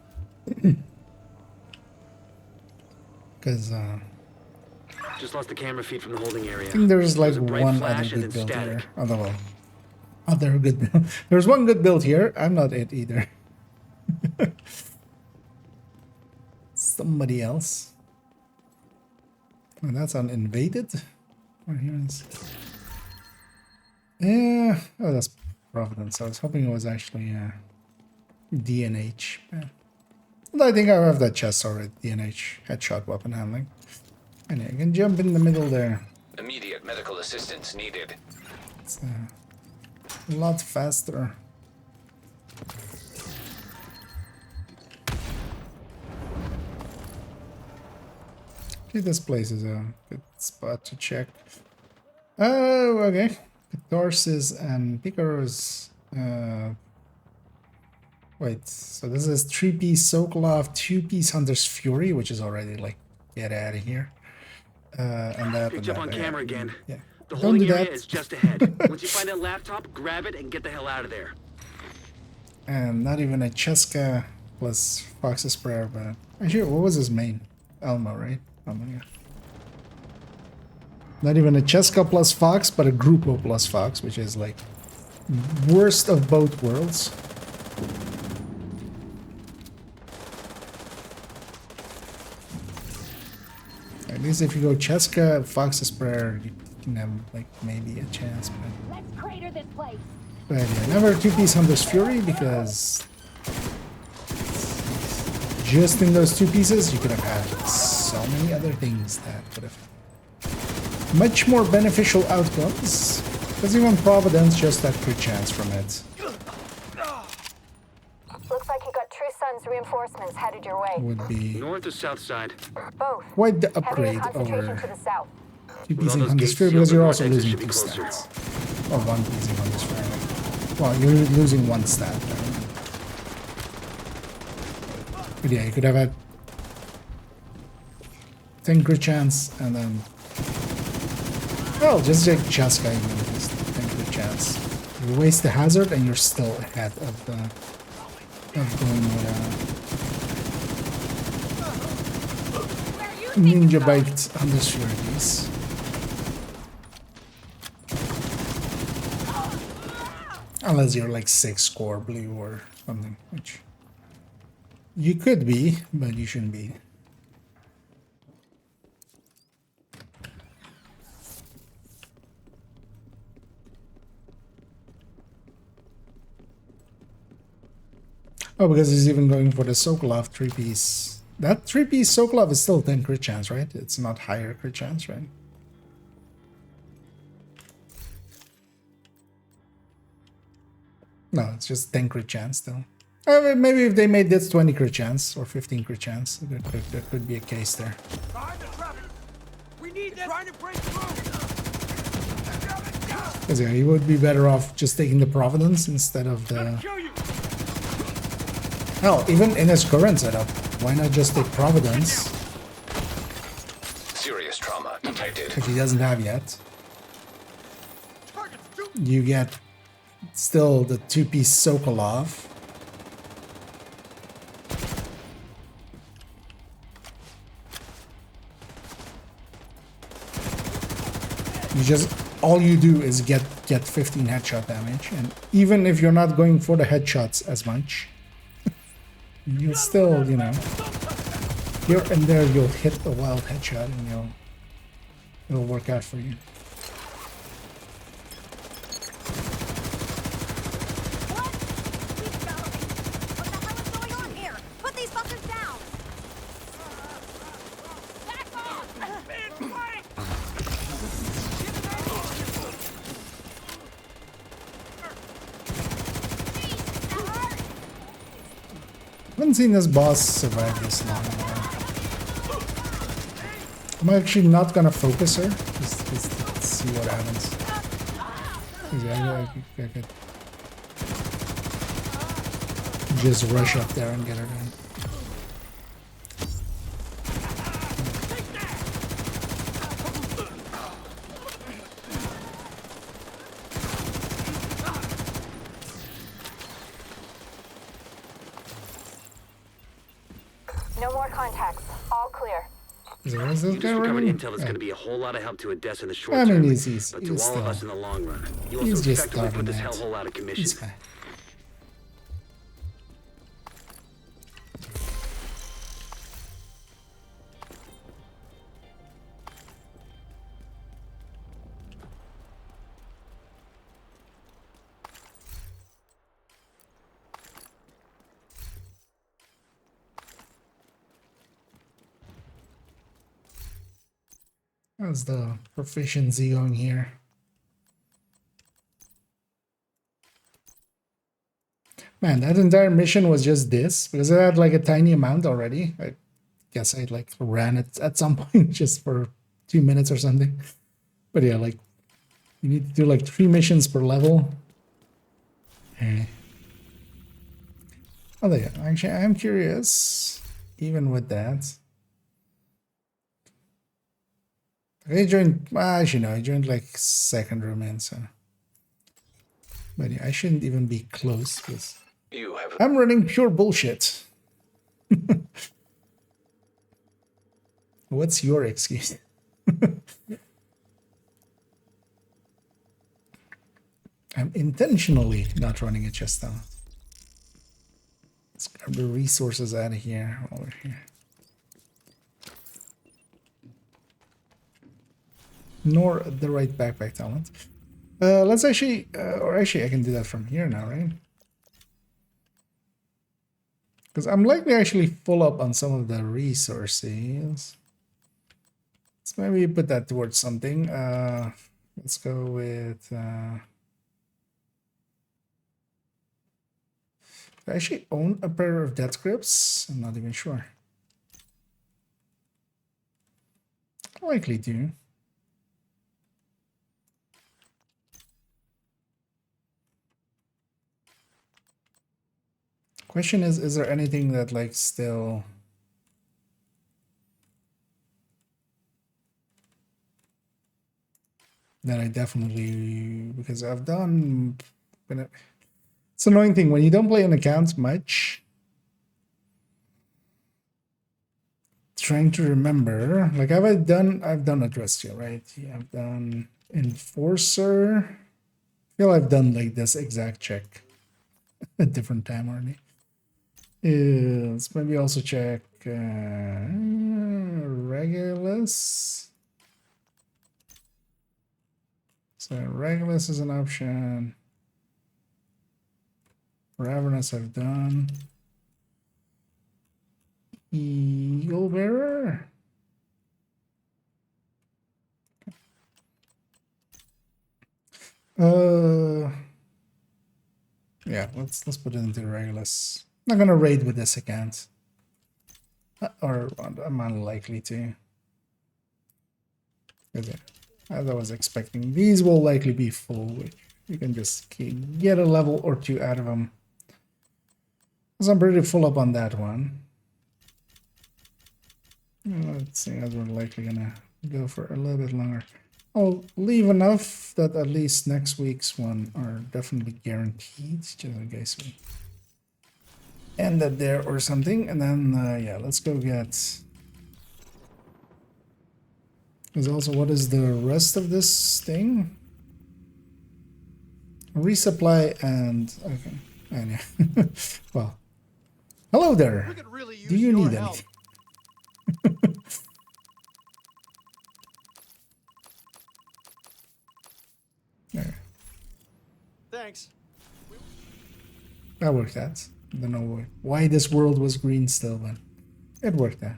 Because Just lost the camera feed from the holding area. I think there's like a bright one flash other and good then build here. static. Other good build. There's one good build here. I'm not it either. Somebody else. And that's uninvaded. What here is? Yeah. Oh, that's Providence. I was hoping it was actually DNH. Yeah. Well, I think I have that chest already. DNH headshot weapon handling. And I can jump in the middle there. Immediate medical assistance needed. It's a lot faster. Okay, this place is a good spot to check. Oh, okay. Catharsis and Picaros. Wait, so this is 3-piece Sokolov, 2-piece Hunter's Fury, which is already like, get out of here. And that. Hey, and jump that, on camera again. Yeah. The Don't holding do area that. is just ahead. Once you find that laptop, grab it and get the hell out of there. And not even a Cheska plus Fox's Prayer, but actually, what was his main? Elmo, right? Elmo, yeah. Not even a Cheska plus Fox, but a Grupo plus Fox, which is like worst of both worlds. At least if you go Cheska, Fox's Prayer, you can have like maybe a chance. Let's crater this place. But yeah, never two-piece Hunter's Fury because just in those two pieces you could have had so many other things that would have much more beneficial outcomes. Because even Providence just had crit chance from it. Looks like you got True Sun's reinforcements headed your way. Would be North or south side? Both. quite the Heavier upgrade concentration over to the south. two-piecing Hunter's Fury because you're also losing 2 stats. Or one-piecing Hunter's Fury. Well, you're losing 1 stat there. But yeah, you could have had 10 crit chance and then... Well, just take Cheska even if it's 10 crit chance. You waste the hazard and you're still ahead of the... of going with Ninja Biked Hunter's Fury piece. Unless you're like 6 core blue or something, which you could be, but you shouldn't be. Oh, because he's even going for the Sokolov 3-piece. That 3-piece Sokolov is still 10 crit chance, right? It's not higher crit chance, right? No, it's just 10 crit chance still. Maybe if they made this 20 crit chance or 15 crit chance, there could be a case there. We need this. Trying to break through. Because yeah, he would be better off just taking the Providence instead of the... Hell, even in his current setup, why not just take Providence? Serious trauma detected. If he doesn't have yet. You get still the 2-piece Sokolov. You just, all you do is get 15 headshot damage, and even if you're not going for the headshots as much, you'll still, you know, here and there you'll hit a wild headshot and it'll work out for you. I haven't seen this boss survive this long. I'm actually not gonna focus her. Just see what happens. I could just rush up there and get her done. No more contacts. All clear. Is this You guy just recovered running? intel that's going to be a whole lot of help to Odessa in the short I mean, term, he's but to all still, of us in the long run. You he's also just effectively put starting this out. hellhole out of commission. This guy. How's the proficiency going here? Man, that entire mission was just this, because I had like a tiny amount already. I guess I like ran it at some point just for 2 minutes or something. But yeah, like you need to do like 3 missions per level. Oh yeah, actually I'm curious, even with that. I joined, well, actually no, I joined like second room in, so. But yeah, I shouldn't even be close because I'm running pure bullshit. What's your excuse? I'm intentionally not running a chest down. Let's grab the resources out of here, over here. nor the right backpack talent. Let's actually, or actually I can do that from here now, right? Because I'm likely actually full up on some of the resources. Let's maybe put that towards something. Let's go with... I actually own a pair of death grips. I'm not even sure. I likely do. Question is there anything that like still that I definitely, because I've done, it's an annoying thing when you don't play an account much. Trying to remember, like I've done Adrestia, right? Yeah, I've done Enforcer. I feel I've done like this exact check a different time already. Let's maybe also check Regulus. So Regulus is an option. Ravenous I've done. Eagle Bearer. Yeah, let's put it into Regulus. Not gonna raid with this account, or I'm unlikely to. As I was expecting, these will likely be full, which you can just get a level or two out of them. Because I'm pretty full up on that one. Let's see, as we're likely gonna go for a little bit longer. I'll leave enough that at least next week's one are definitely guaranteed, just in case we end it there or something. And then, yeah, let's go get... There's also, what is the rest of this thing? Resupply and... Okay, and yeah. Well, hello there. Do you need anything? There. Thanks. That worked out. I don't know why this world was green still, but it worked out.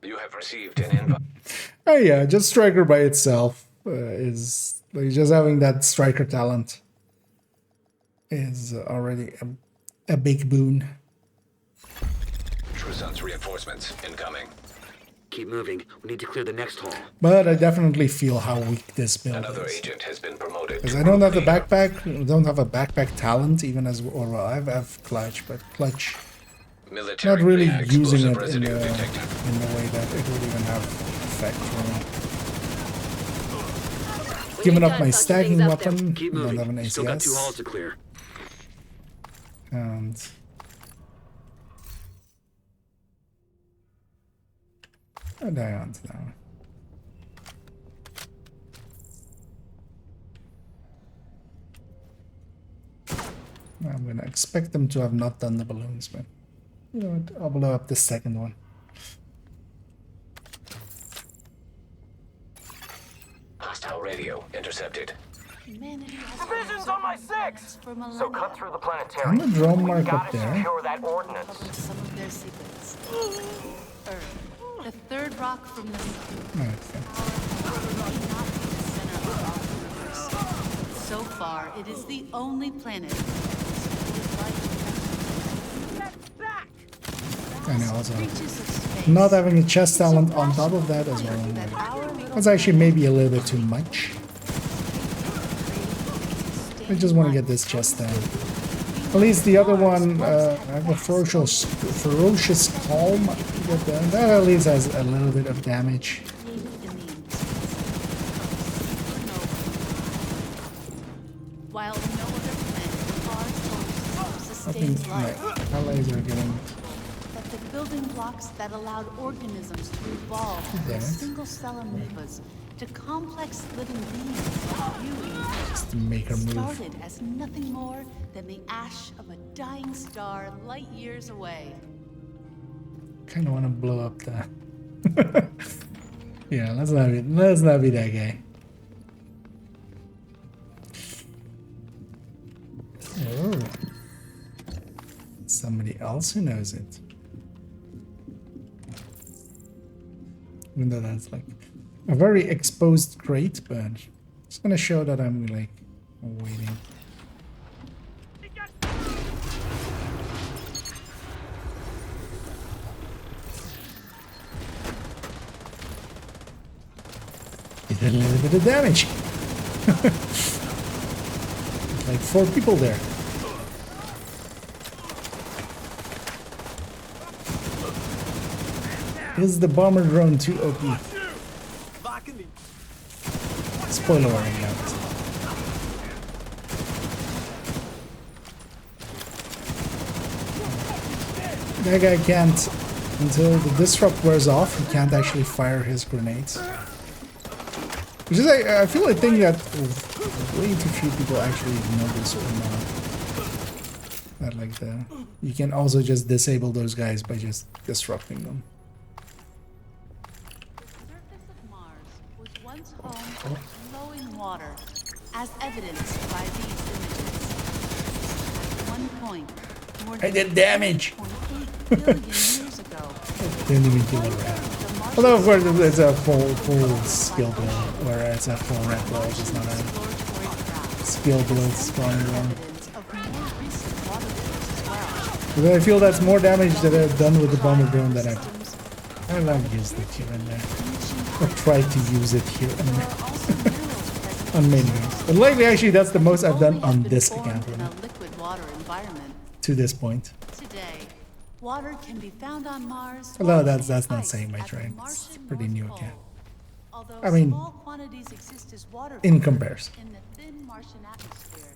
You have received an invite. Oh yeah, just Striker by itself is like just having that Striker talent is already a big boon. True Sun's reinforcements incoming. Keep moving. We need to clear the next hall. But I definitely feel how weak this build Another is. agent has been promoted. Because I don't have the backpack, don't have a backpack talent even as, or well, I have clutch, but clutch Military not really grade using it explosive in the residue detected. way that it would even have effect for me. Giving up my stacking weapon, Keep don't moving. have an ACS. Still got 2 halls to clear. And I die onto that one. I'm gonna expect them to have not done the balloons, but you know what, I'll blow up the second one. Hostile radio intercepted. Division's on my 6! So cut through the planetarium. I'm gonna draw We mark gotta up there. secure that ordnance. Some of their secrets. Earth, the third rock from the sun. Okay. So far, it is the only planet. And also not having a chest talent on top of that as well. That's actually maybe a little bit too much. I just want to get this chest down. At least the other one, I have a ferocious calm. Get that. That at least has a little bit of damage. While no other planet I think my allies are getting... that the building blocks that allowed organisms to evolve from single cell amoebas to complex living beings like you and me Just to make her move. started as nothing more than the ash of a dying star light years away. kind of want to blow up the. Yeah, let's not be that guy. Oh, somebody else who knows it. Even though that's like a very exposed crate, but it's gonna show that I'm like waiting. It did a little bit of damage. Like 4 people there. Is the bomber drone too OP? Spoiler warning out. That guy can't, until the disrupt wears off, he can't actually fire his grenades. Which is, I feel a thing that way too few people actually know this or not. That like you can also just disable those guys by just disrupting them. Home of flowing water, as evidenced by these images. At one point, more than I did damage. 1.8 billion years ago. Didn't even kill a rat. Although of course it's a full skill blow, or it's a full red blow, it's just not a skill blow strong one. But I feel that's more damage that I've done with the bomber drone than I've used it here and there. Or tried to use it here and there. On many games. But lately, actually, that's the most I've done on this account. To this point. Today, water can be found on Mars. Although that's not saying much, right? It's a pretty new account. I mean, in comparison. In the thin Martian atmosphere,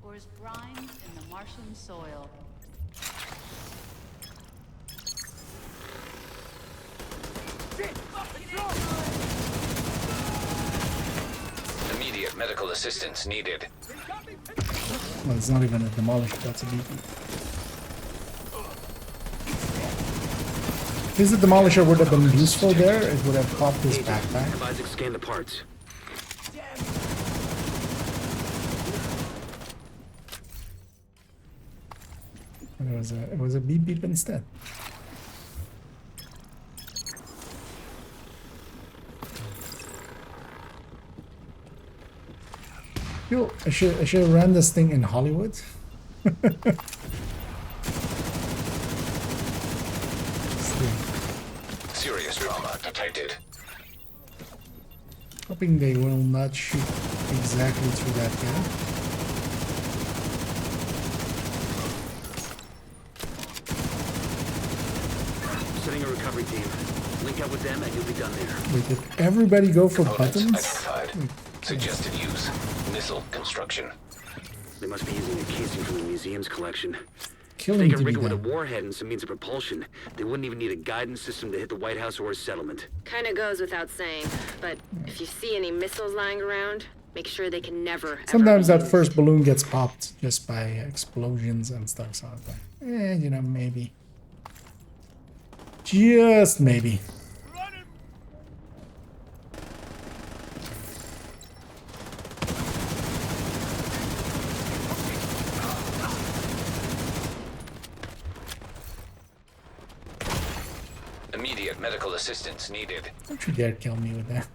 or as brine in the Martian soil. Immediate medical assistance needed. Well, it's not even a demolisher, that's a BP. If the demolisher would have been useful there, it would have popped his backpack. Isaac, scan the parts. It was a beep beep instead. Yo, I should have ran this thing in Hollywood. Serious trauma detected. Hoping they will not shoot exactly through that guy. Setting a recovery team. Link up with them and you'll be done there. Wait, did everybody go for Components buttons? identified. Suggested use. Missile construction. They must be using a casing from the museum's collection. Killing If they can to rig be it with a done. warhead and some means of propulsion, they wouldn't even need a guidance system to hit the White House or a settlement. Kinda goes without saying, but if you see any missiles lying around, make sure they can never. Sometimes that first balloon gets popped just by explosions and stuff. So I was like, you know, maybe. Just maybe. Immediate medical assistance needed. Don't you dare kill me with that.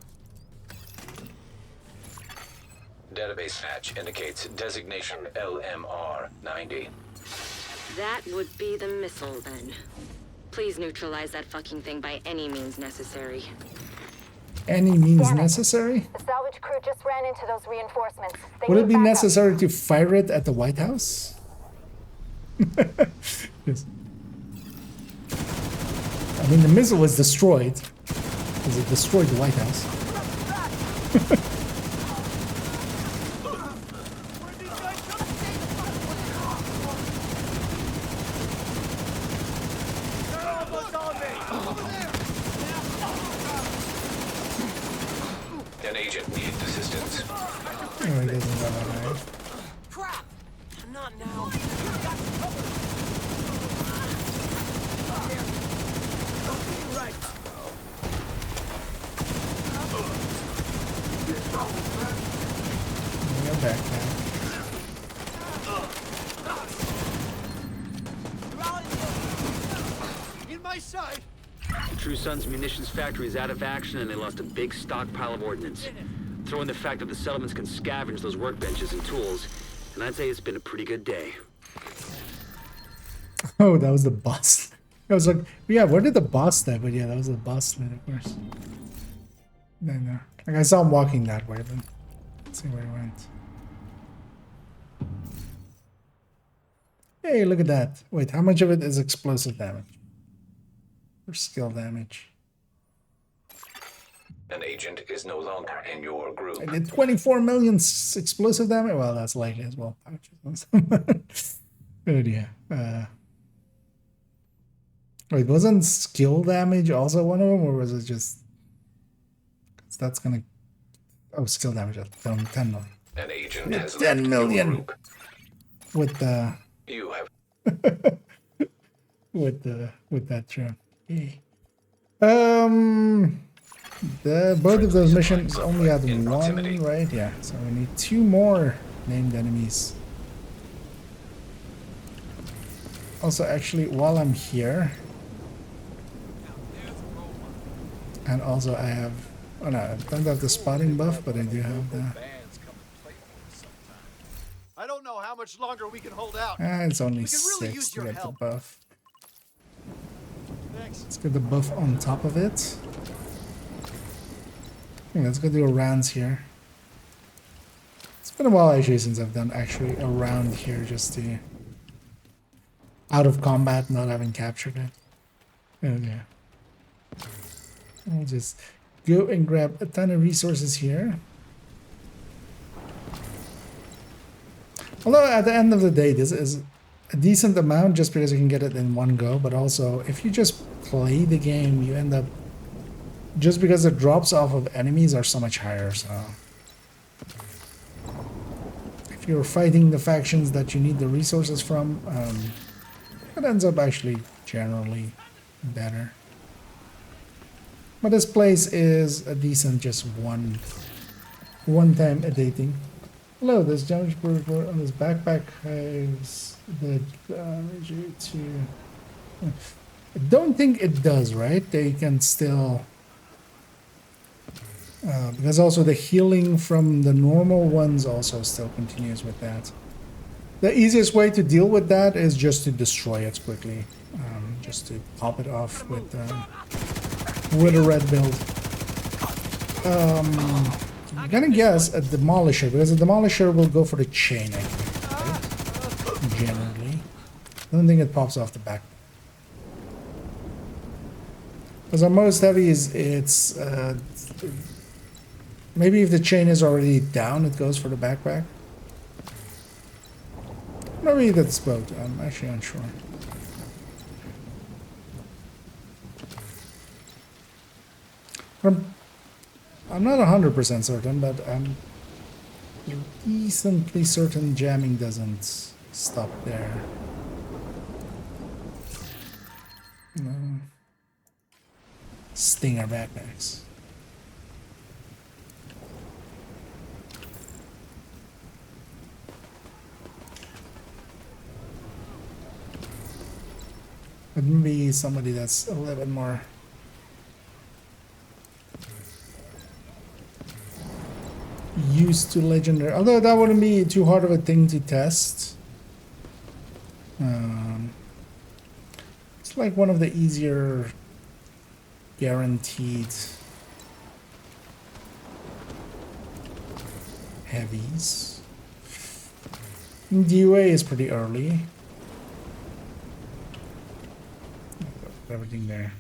Database match indicates designation LMR 90. That would be the missile then. Please neutralize that fucking thing by any means necessary. Any means necessary? The salvage crew just ran into those reinforcements. They Would it need be backup. necessary to fire it at the White House? Yes. I mean, the missile was destroyed. Because it destroyed the White House. An agent needs assistance. Oh, he doesn't got that right. Crap! Not now. my side. The True Sons munitions factory is out of action and they lost a big stockpile of ordnance. Throw in the fact that the settlements can scavenge those workbenches and tools, and I'd say it's been a pretty good day. Oh, that was the boss. I was like, yeah, where did the boss die? But yeah, that was the boss man, of course. Then, like I saw him walking that way, but let's see where he went. Hey, look at that. Wait, how much of it is explosive damage? Or skill damage? An agent is no longer in your group. I did 24 million explosive damage? Well, that's likely as well. Good, yeah. Wait, wasn't skill damage also one of them, or was it just... Cause that's gonna... Oh, skill damage at 10 million. An agent has 10 million! your group. With the... You have... with that drone. Yay. Both of those missions only had one, right? Yeah, so we need 2 more named enemies. Also, actually, while I'm here, and also I have, oh no, I don't have the spotting buff, but I do have the... I don't know how much longer we can hold out. It's only we can really 6 use to your get help. the buff. Thanks. Let's get the buff on top of it. Let's go do a rounds here. It's been a while actually since I've done actually a round here, just to out of combat, not having captured it. Oh yeah. I'll just go and grab a ton of resources here. Although at the end of the day, this is a decent amount just because you can get it in one go, but also if you just play the game, you end up, just because the drops off of enemies are so much higher, so if you're fighting the factions that you need the resources from, it ends up actually generally better. But this place is a decent just one-time editing. Hello, this damage on this backpack has the damage to... I don't think it does, right? They can still... because also the healing from the normal ones also still continues with that. The easiest way to deal with that is just to destroy it quickly. Just to pop it off with a red build. I'm gonna guess a Demolisher, because a Demolisher will go for the chain, I think, right? Generally. I don't think it pops off the back. Because on most heavies, it's... maybe if the chain is already down, it goes for the backpack. Maybe that's both. I'm actually unsure. I'm not 100% certain, but I'm decently certain jamming doesn't stop there. No. Stinger backpacks. But maybe somebody that's a little bit more used to legendary, although that wouldn't be too hard of a thing to test. It's like one of the easier guaranteed heavies. DUA is pretty early. Everything there.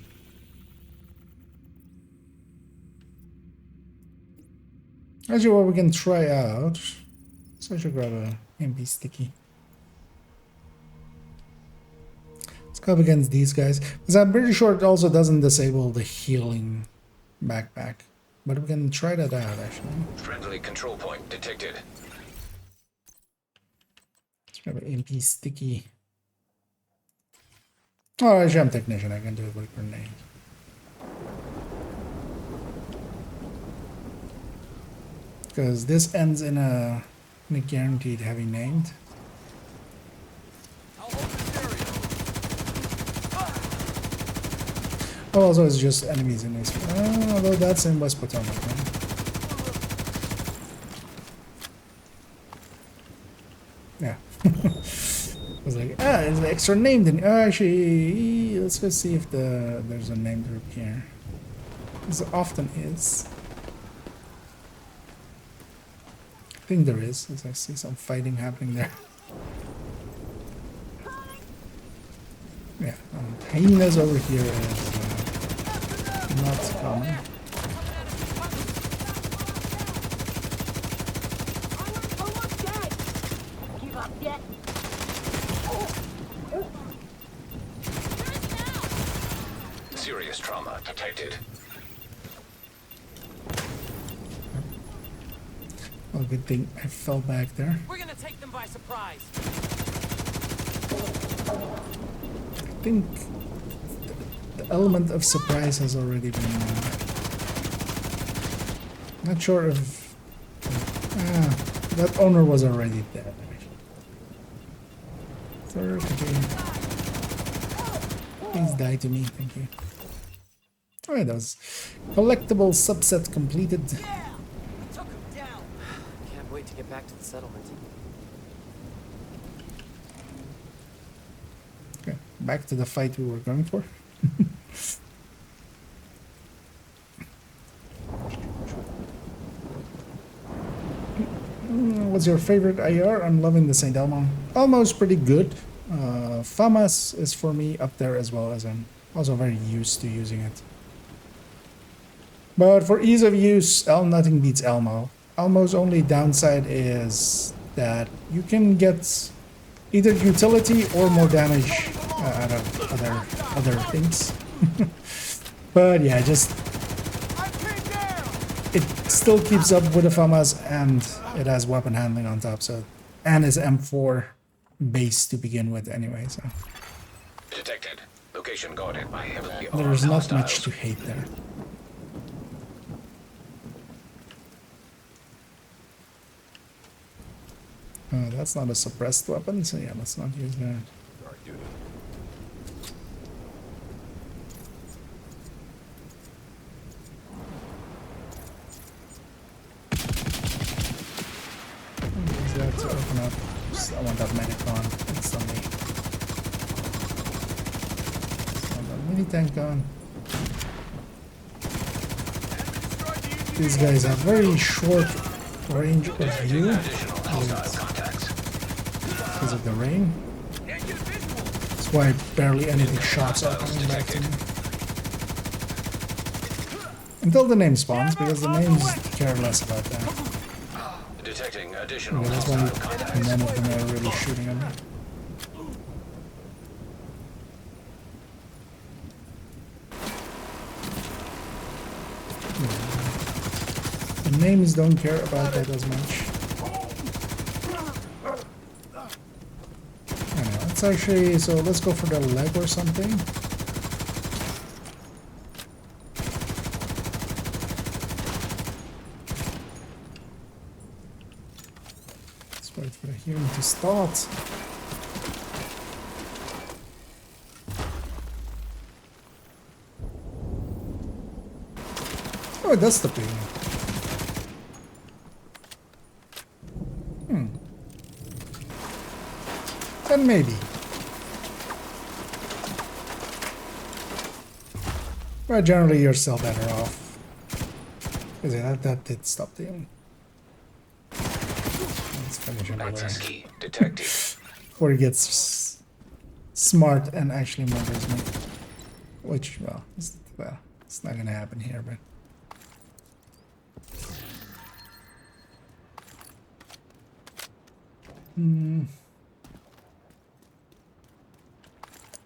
Actually, what we can try out. So I should grab a MP sticky. Let's go up against these guys, because I'm pretty sure it also doesn't disable the healing backpack. But we can try that out actually. Friendly control point detected. Let's grab an MP sticky. Oh, actually, I'm technician. I can do it with grenade. Because this ends in a guaranteed heavy named. Oh, also it's just enemies in this. Although that's in West Potomac, right? Yeah. I was like, it's an extra name. Then actually, let's go see if there's a name group here. There often is. I think there is, as I see some fighting happening there. Yeah, hyenas over here is not common. Serious trauma detected. Well, good thing I fell back there. We're gonna take them by surprise. I think the element of surprise has already been. Not sure if that owner was already dead. Sir, please die to me, thank you. Alright, that was collectible subset completed. Yeah, took him down. Can't wait to get back to the settlement. Okay, back to the fight we were going for. What's your favorite IR? I'm loving the St. Elmo. Elmo's pretty good. FAMAS is for me up there as well, as I'm also very used to using it. But for ease of use, nothing beats Elmo. Elmo's only downside is that you can get either utility or more damage out of other things. But yeah, just it still keeps up with the FAMAS, and it has weapon handling on top, so and is M4 base to begin with anyway, so Detected. Location guarded by heavily armed there's not hostiles. much to hate there. That's not a suppressed weapon, so yeah, let's not use that. Use that to open up. I want that medic on instantly. I want that mini tank on. These guys have very short range of view because of the rain. That's why barely any big shots are coming back to me. Until the name spawns, because the names care less about that. Detecting additional That's why none of them are really shooting at me. The names don't care about that as much. I know, it's actually, so let's go for the leg or something. Let's wait for the hearing to start. Oh, that's the ping. Then maybe. But generally you're still better off. Because yeah, that did stop the aim. Let's finish him Key detected. before he gets smart and actually murders me. Which, well, it's not gonna happen here, but...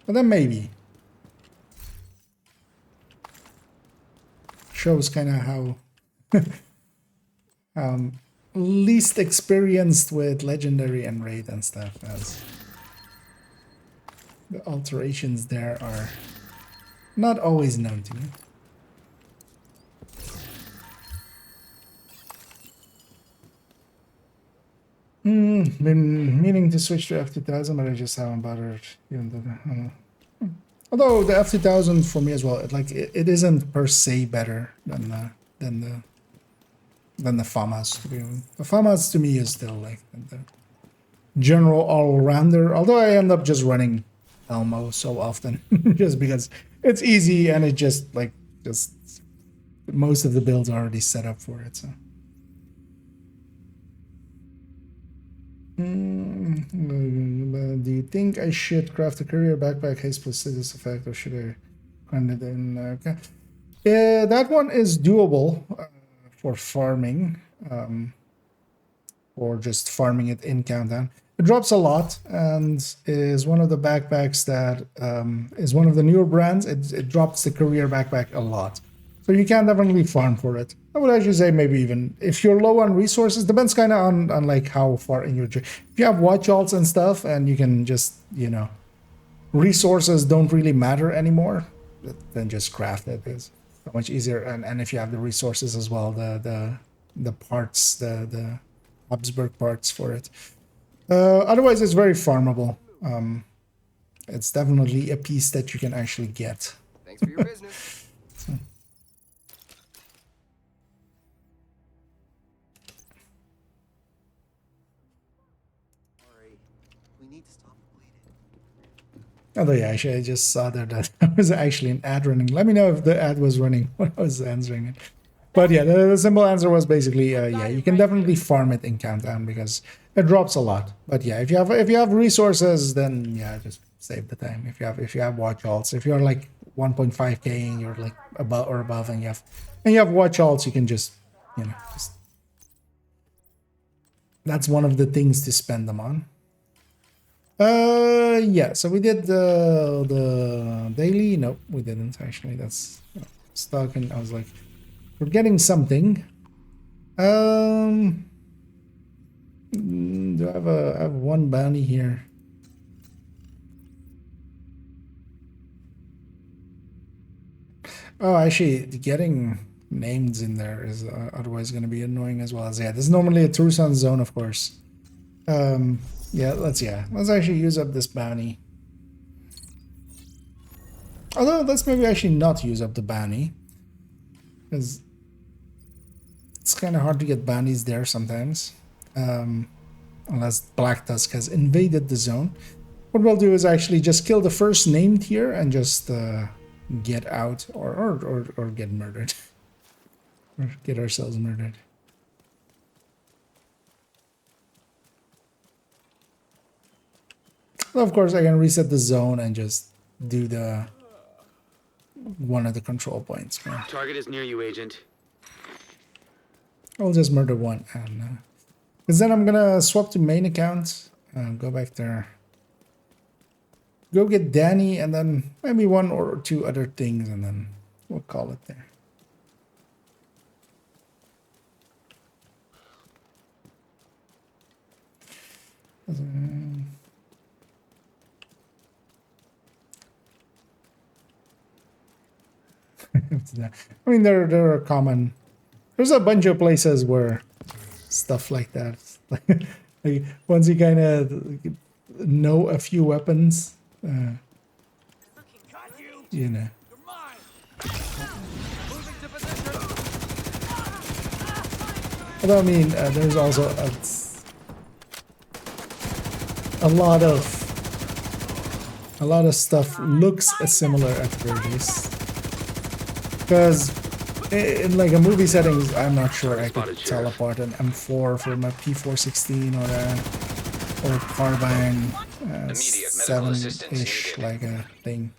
But then maybe. Shows kind of how least experienced with legendary and raid and stuff, as the alterations there are not always known to me. Been meaning to switch to F2000, but I just haven't bothered even though, Although the F2000 for me as well, it isn't per se better than the FAMAS. To be honest. The FAMAS to me is still like the general all-rounder. Although I end up just running Elmo so often, just because it's easy and it just most of the builds are already set up for it. So. Do you think I should craft a courier backpack haste plus status effect, or should I run it in? Okay. Yeah, that one is doable for farming, or just farming it in Countdown. It drops a lot and is one of the backpacks that is one of the newer brands. It drops the courier backpack a lot, so you can definitely farm for it. I would actually say maybe even if you're low on resources, depends kind of on like how far in your journey. If you have watch alts and stuff and you can just, you know, resources don't really matter anymore, then just craft it. It's so much easier. And if you have the resources as well, the parts, the Habsburg parts for it. Otherwise it's very farmable. It's definitely a piece that you can actually get. Thanks for your business. Although, yeah, actually, I just saw that there was actually an ad running. Let me know if the ad was running when I was answering it. But yeah, the simple answer was basically, yeah, you can definitely farm it in Countdown because it drops a lot. But yeah, if you have resources, then yeah, just save the time. If you have watch alts, if you're like 1.5k and you're like above, and you have watch alts, you can just, you know, that's one of the things to spend them on. Yeah, so we did the daily. Nope, we didn't actually. That's stuck, and I was like, we're getting something. Do I have one bounty here? Oh, actually, getting names in there is otherwise going to be annoying as well. As yeah, this is normally a True Sun zone, of course. Yeah, let's actually use up this bounty. Although let's maybe actually not use up the bounty, because it's kind of hard to get bounties there sometimes, unless Black Tusk has invaded the zone. What we'll do is actually just kill the first named here and just get out or get murdered, or get ourselves murdered. Of course, I can reset the zone and just do one of the control points. Target is near you, Agent. I'll just murder one, and because then I'm gonna swap to main account, go back there, go get Danny, and then maybe one or two other things, and then we'll call it there. I mean, there are common. There's a bunch of places where stuff like that. Like once you kind of know a few weapons, you know. But I mean, there's also a lot of stuff looks similar at the very least. Because in like a movie settings, I'm not sure I could tell apart an M4 from a P416 or a carbine 7-ish like a thing.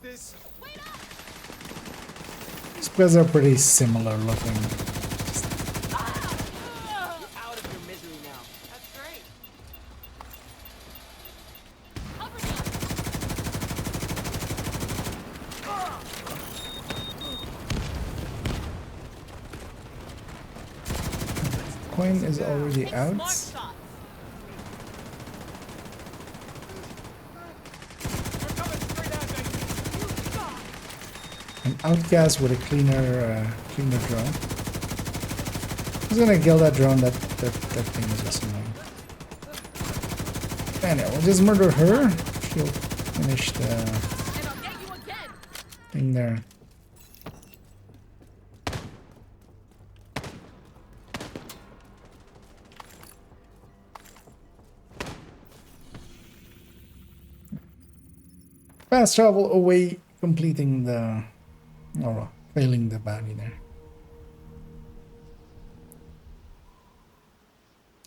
Just because they're pretty similar looking. Coin is already out. An outcast with a cleaner drone. Who's gonna kill that drone? That thing is just annoying. Anyway, we'll just murder her. She'll, you finish the thing there. Fast travel away, completing the, or failing the bounty there.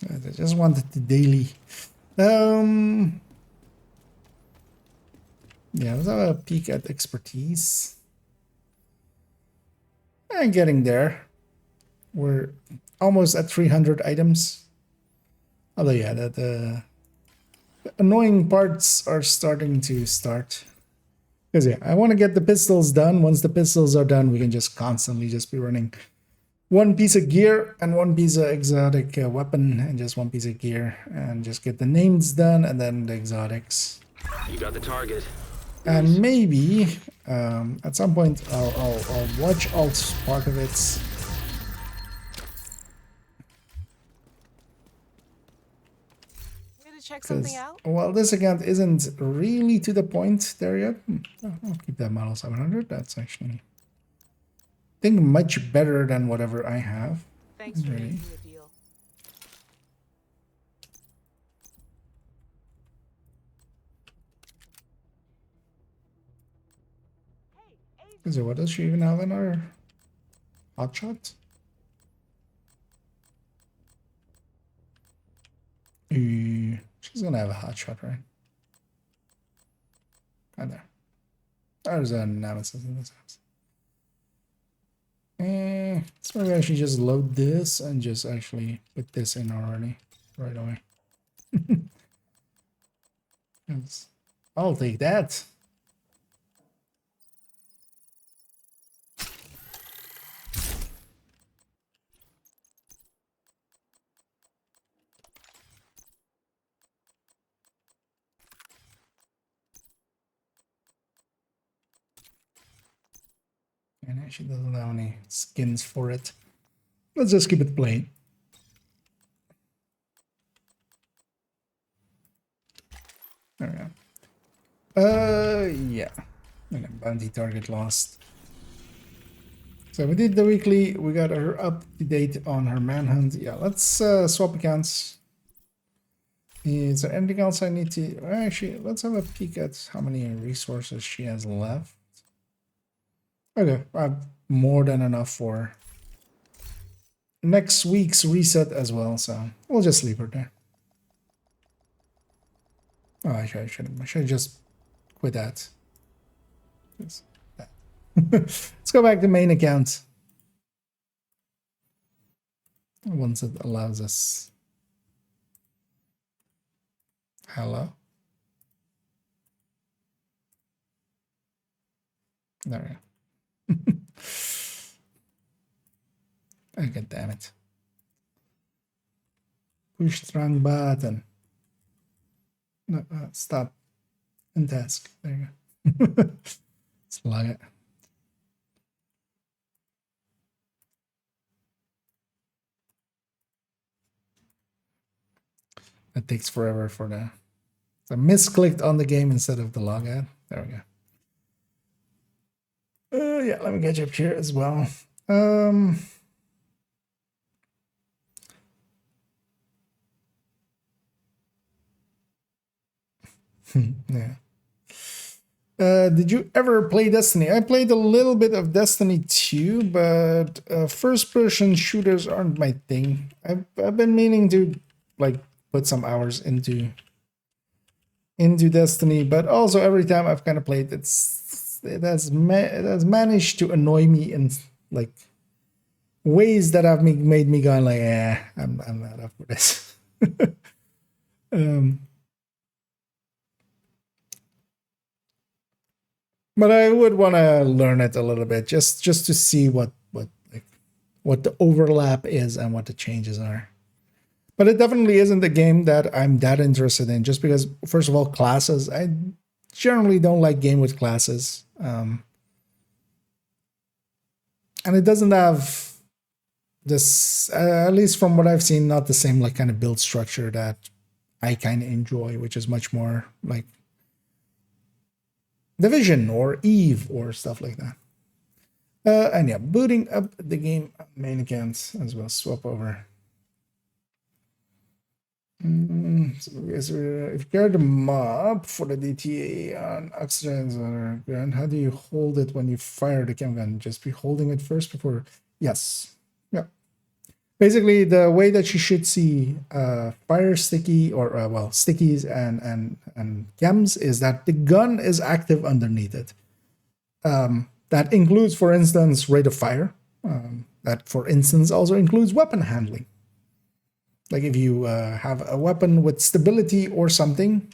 I just wanted the daily. Yeah, let's have a peek at expertise. And getting there. We're almost at 300 items. Although yeah, the annoying parts are starting to start. Because yeah, I want to get the pistols done. Once the pistols are done, we can just constantly just be running one piece of gear and one piece of exotic weapon and just one piece of gear and just get the names done and then the exotics. You got the target. And maybe at some point I'll watch alt part of it. Check something out? Well, this account isn't really to the point there yet. I'll keep that model 700. That's actually, I think, much better than whatever I have. Thanks for making a deal. So what does she even have in her hotshot? She's gonna have a hotshot, right? Right there. There's an analysis in this house. So maybe I should just load this and just actually put this in already right away. Yes. I'll take that. And she doesn't have any skins for it. Let's just keep it plain. There we go. Yeah. And then bounty target lost. So we did the weekly. We got her up to date on her manhunt. Yeah, let's swap accounts. Is there anything else I need to... Actually, let's have a peek at how many resources she has left. Okay, I have more than enough for next week's reset as well, so we'll just leave her there. Oh, I should just quit that. Let's go back to main account. Once it allows us. Hello? There we go. Oh, God damn it. Push the wrong button. No, stop. And task. There you go. Let's log it. That takes forever for the... So I misclicked on the game instead of the logout. There we go. Yeah, let me get you up here as well. Yeah. Did you ever play Destiny? I played a little bit of Destiny 2, but first-person shooters aren't my thing. I've been meaning to like put some hours into Destiny, but also every time I've kind of played, it has managed to annoy me in like ways that have made me go like, I'm not up for this. But I would want to learn it a little bit, just to see what the overlap is and what the changes are. But it definitely isn't a game that I'm that interested in, just because, first of all, classes. I generally don't like game with classes. And it doesn't have this, at least from what I've seen, not the same like kind of build structure that I kind of enjoy, which is much more like Division or Eve or stuff like that. And yeah, booting up the game main account as well. Swap over. So if you carry the mob for the DTA on accidents or gun, how do you hold it when you fire the chem gun? Just be holding it first before. Yes. Yeah. Basically, the way that you should see fire sticky or well stickies and chems is that the gun is active underneath it. That includes, for instance, rate of fire. That, for instance, also includes weapon handling. Like if you have a weapon with stability or something,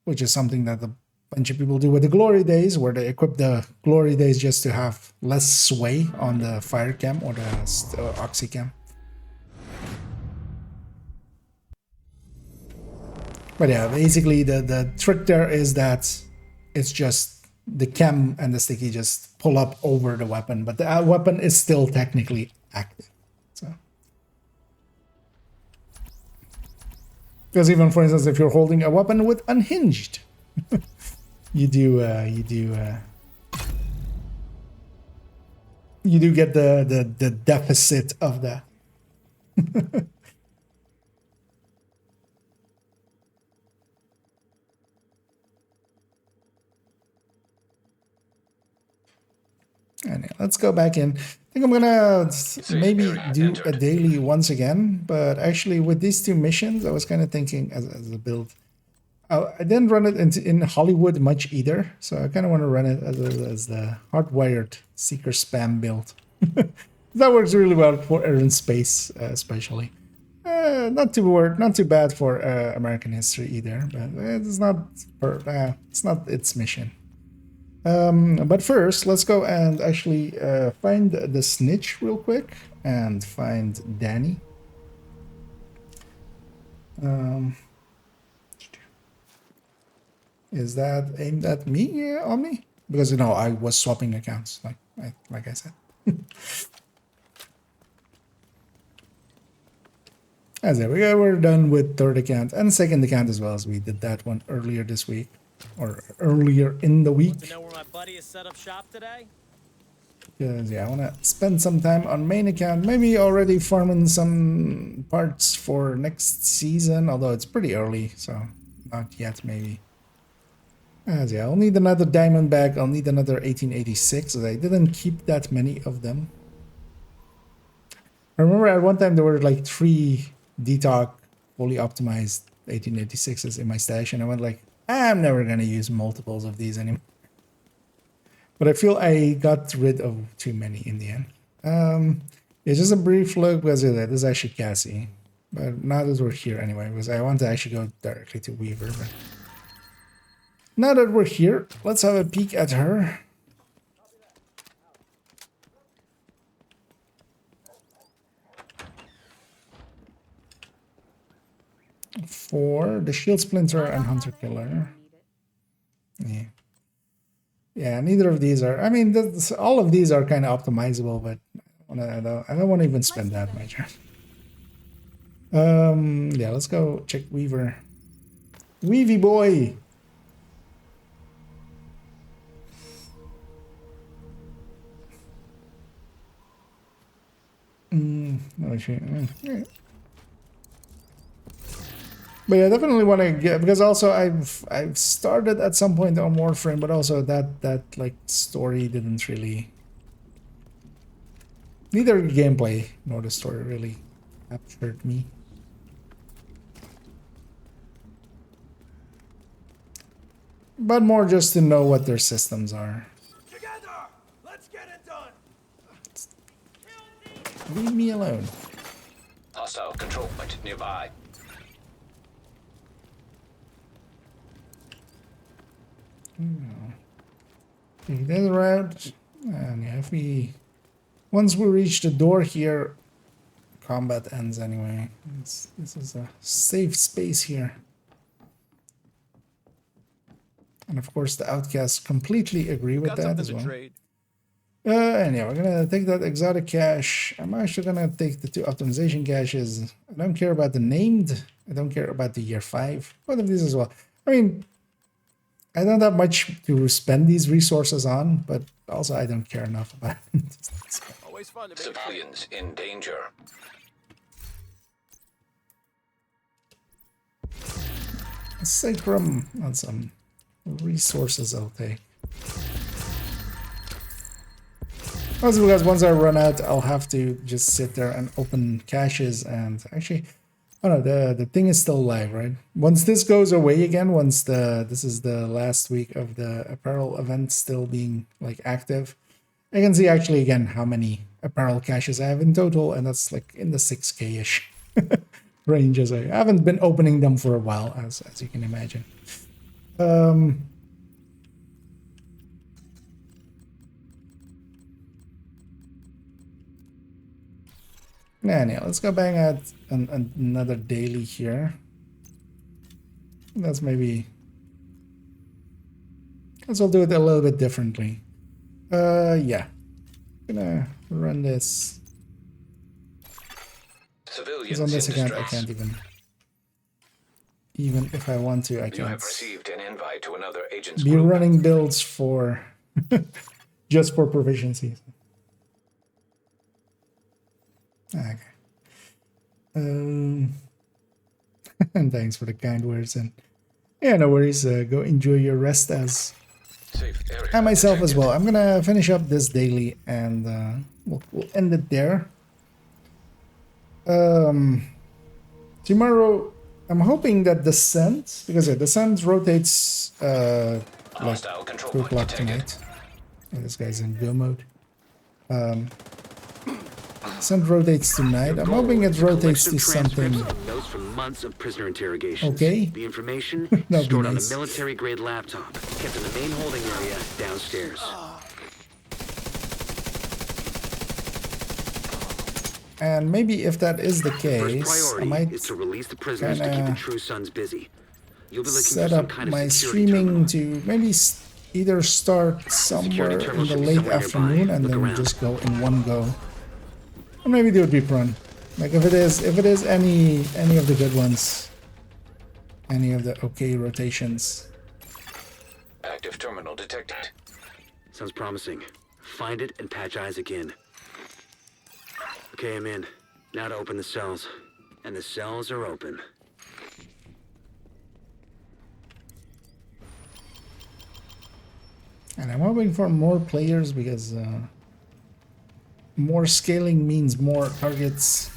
which is something that a bunch of people do with the glory days, where they equip the glory days just to have less sway on the fire chem or the oxy chem. But yeah, basically the trick there is that it's just the chem and the sticky just pull up over the weapon, but the weapon is still technically active. So, because even, for instance, if you're holding a weapon with unhinged, you do get the deficit of that. And yeah, let's go back in. I think I'm gonna maybe do a daily once again, but actually with these two missions, I was kind of thinking as a build. I didn't run it in Hollywood much either, so I kind of want to run it as the hardwired seeker spam build. That works really well for air and space, especially. Not too bad for American history either, but it's not its mission. But first, let's go and actually find the snitch real quick and find Danny. Is that aimed at me, Omni? Because, you know, I was swapping accounts, like I said. As there we go, we're done with third account and second account as well, as we did that one earlier this week. Or earlier in the week. Want to know where my buddy has set up shop today? Because yeah, I want to spend some time on main account, maybe already farming some parts for next season, although it's pretty early, so not yet maybe. As yeah, I'll need another diamond bag, I'll need another 1886, as I didn't keep that many of them. I remember at one time there were like 3 detox fully optimized 1886s in my stash, and I went like, I'm never going to use multiples of these anymore. But I feel I got rid of too many in the end. It's just a brief look, because this is actually Cassie. But now that we're here anyway, because I want to actually go directly to Weaver. But now that we're here, let's have a peek at her. For the Shield Splinter and Hunter Killer. Yeah, neither of these are. I mean, all of these are kind of optimizable, but I don't want to even spend that much. Yeah, let's go check Weaver. Weavy boy. No, yeah. But yeah, I definitely want to get, because also I've started at some point on Warframe, but also that like story didn't really, neither gameplay nor the story really captured me. But more just to know what their systems are. Together, let's get it done. Leave me alone. Hostile control point nearby. Okay, that's the route. And yeah, if once we reach the door here, combat ends anyway. This is a safe space here. And of course, the outcasts completely agree with that as well. And yeah, we're gonna take that exotic cache. I'm actually gonna take the 2 optimization caches. I don't care about the named. I don't care about the year 5. Both of these as well. I mean, I don't have much to spend these resources on, but also I don't care enough about it. Always fun to be Civilians in danger. A sacrum and some resources I'll take. Also, because once I run out, I'll have to just sit there and open caches. And actually, oh no, the thing is still live, right? Once this goes away again, once this is the last week of the apparel event still being like active, I can see actually again how many apparel caches I have in total, and that's like in the 6K-ish ranges. I haven't been opening them for a while, as you can imagine. Anyhow, let's go bang out another daily here. Let's maybe... Let's all do it a little bit differently. Yeah. Gonna run this. Because on this account I can't even if I want to, I You can't have received an invite to another agent's be group. running builds for just for proficiency. Okay. And thanks for the kind words, and yeah, no worries. Go enjoy your rest as and myself as well. I'm gonna finish up this daily, and we'll end it there. Tomorrow, I'm hoping that Descent, because Descent rotates like 2 o'clock tonight. And this guy's in go mode. Descent rotates tonight. I'm hoping it rotates to something. Notes from months of prisoner interrogations. Okay. The information That'd stored be on a nice. military-grade laptop, kept in the main holding area downstairs. And maybe if that is the First case, I priority might is to release the prisoners to keep the kinda True Sons busy. You'll be looking for set some up kind of my security streaming to maybe either start somewhere in terminal the should be late somewhere afternoon nearby. and Look then around. just go in one go. Or maybe do it deep run. Like if it is any of the good ones, any of the okay rotations. Active terminal detected. Sounds promising. Find it and patch Isaac in. Okay, I'm in. Now to open the cells. And the cells are open. And I'm hoping for more players because more scaling means more targets.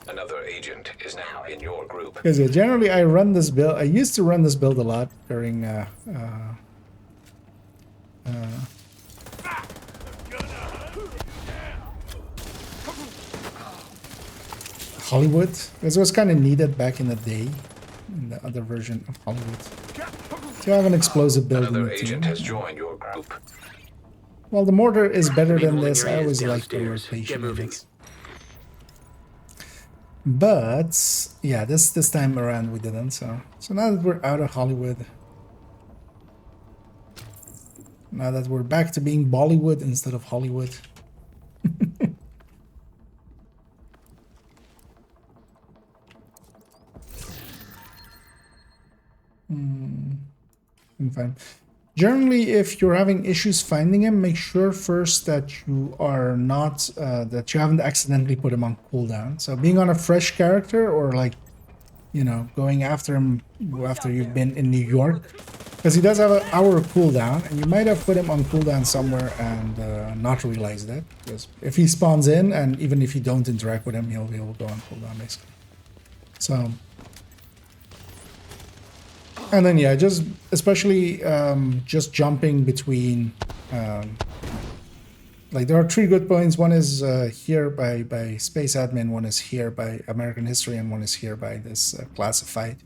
Another agent is now in your group. Because generally I run this build. I used to run this build a lot during Hollywood. This was kind of needed back in the day, in the other version of Hollywood. To have an explosive build in Another the agent team. has joined your group. Well, the mortar is better than Holding this. I area always is like the downstairs. Get rotation of moving. this. But yeah, this time around we didn't. So now that we're out of Hollywood, now that we're back to being Bollywood instead of Hollywood. I'm fine. Generally, if you're having issues finding him, make sure first that you are not that you haven't accidentally put him on cooldown. So being on a fresh character, or like, you know, going after him after you've been in New York, because he does have an hour cooldown, and you might have put him on cooldown somewhere and not realize that. Because if he spawns in, and even if you don't interact with him, he'll be able to go on cooldown basically. So. And then yeah, just especially just jumping between like there are 3 good points. One is here by Space Admin, one is here by American History, and one is here by this Classified.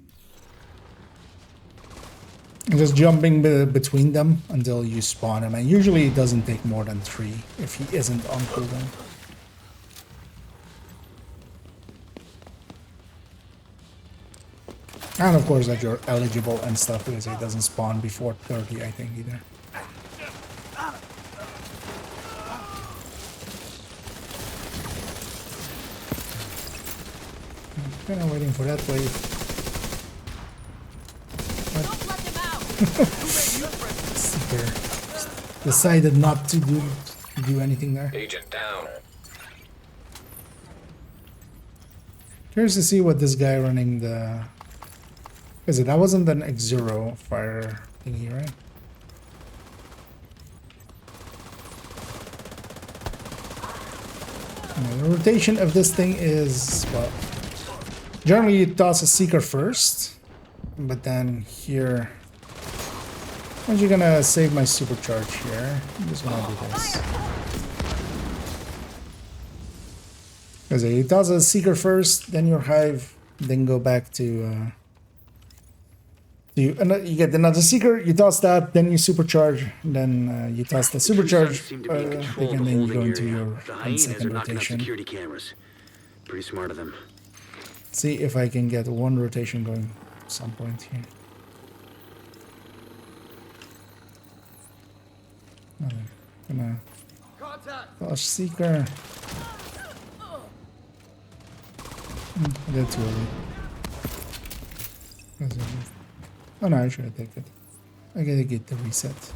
And just jumping between them until you spawn him, and usually it doesn't take more than 3 if he isn't on cooldown. And of course that you're eligible and stuff, because it doesn't spawn before 30, I think, either. I'm kind of waiting for that wave. But Seeker decided not to do anything there. Agent down. Curious to see what this guy running the... Is it? That wasn't an X0 fire thingy, right? The rotation of this thing is, well, generally you toss a Seeker first, but then here, I'm just gonna save my supercharge here. I'm just gonna do this. Because you toss a Seeker first, then your Hive, then go back to you get another Seeker, you toss that, then you supercharge, then you toss the supercharge, and then you go into your second rotation. Security cameras. Pretty smart of them. See if I can get one rotation going at some point here. Gonna toss Seeker. I did too early. Oh no, I should take it. I gotta get the reset.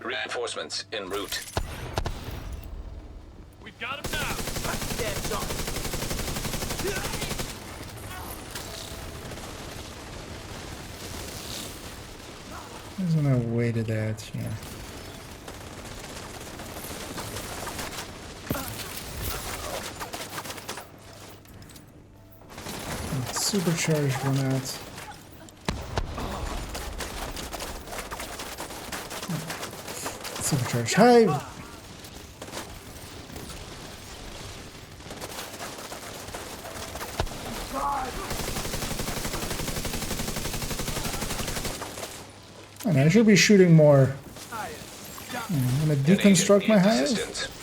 Reinforcements en route. We've got him now. Dead on. I'm gonna wait it out here. Supercharge run out. Supercharge Hive. And I should be shooting more. I'm gonna deconstruct my Hive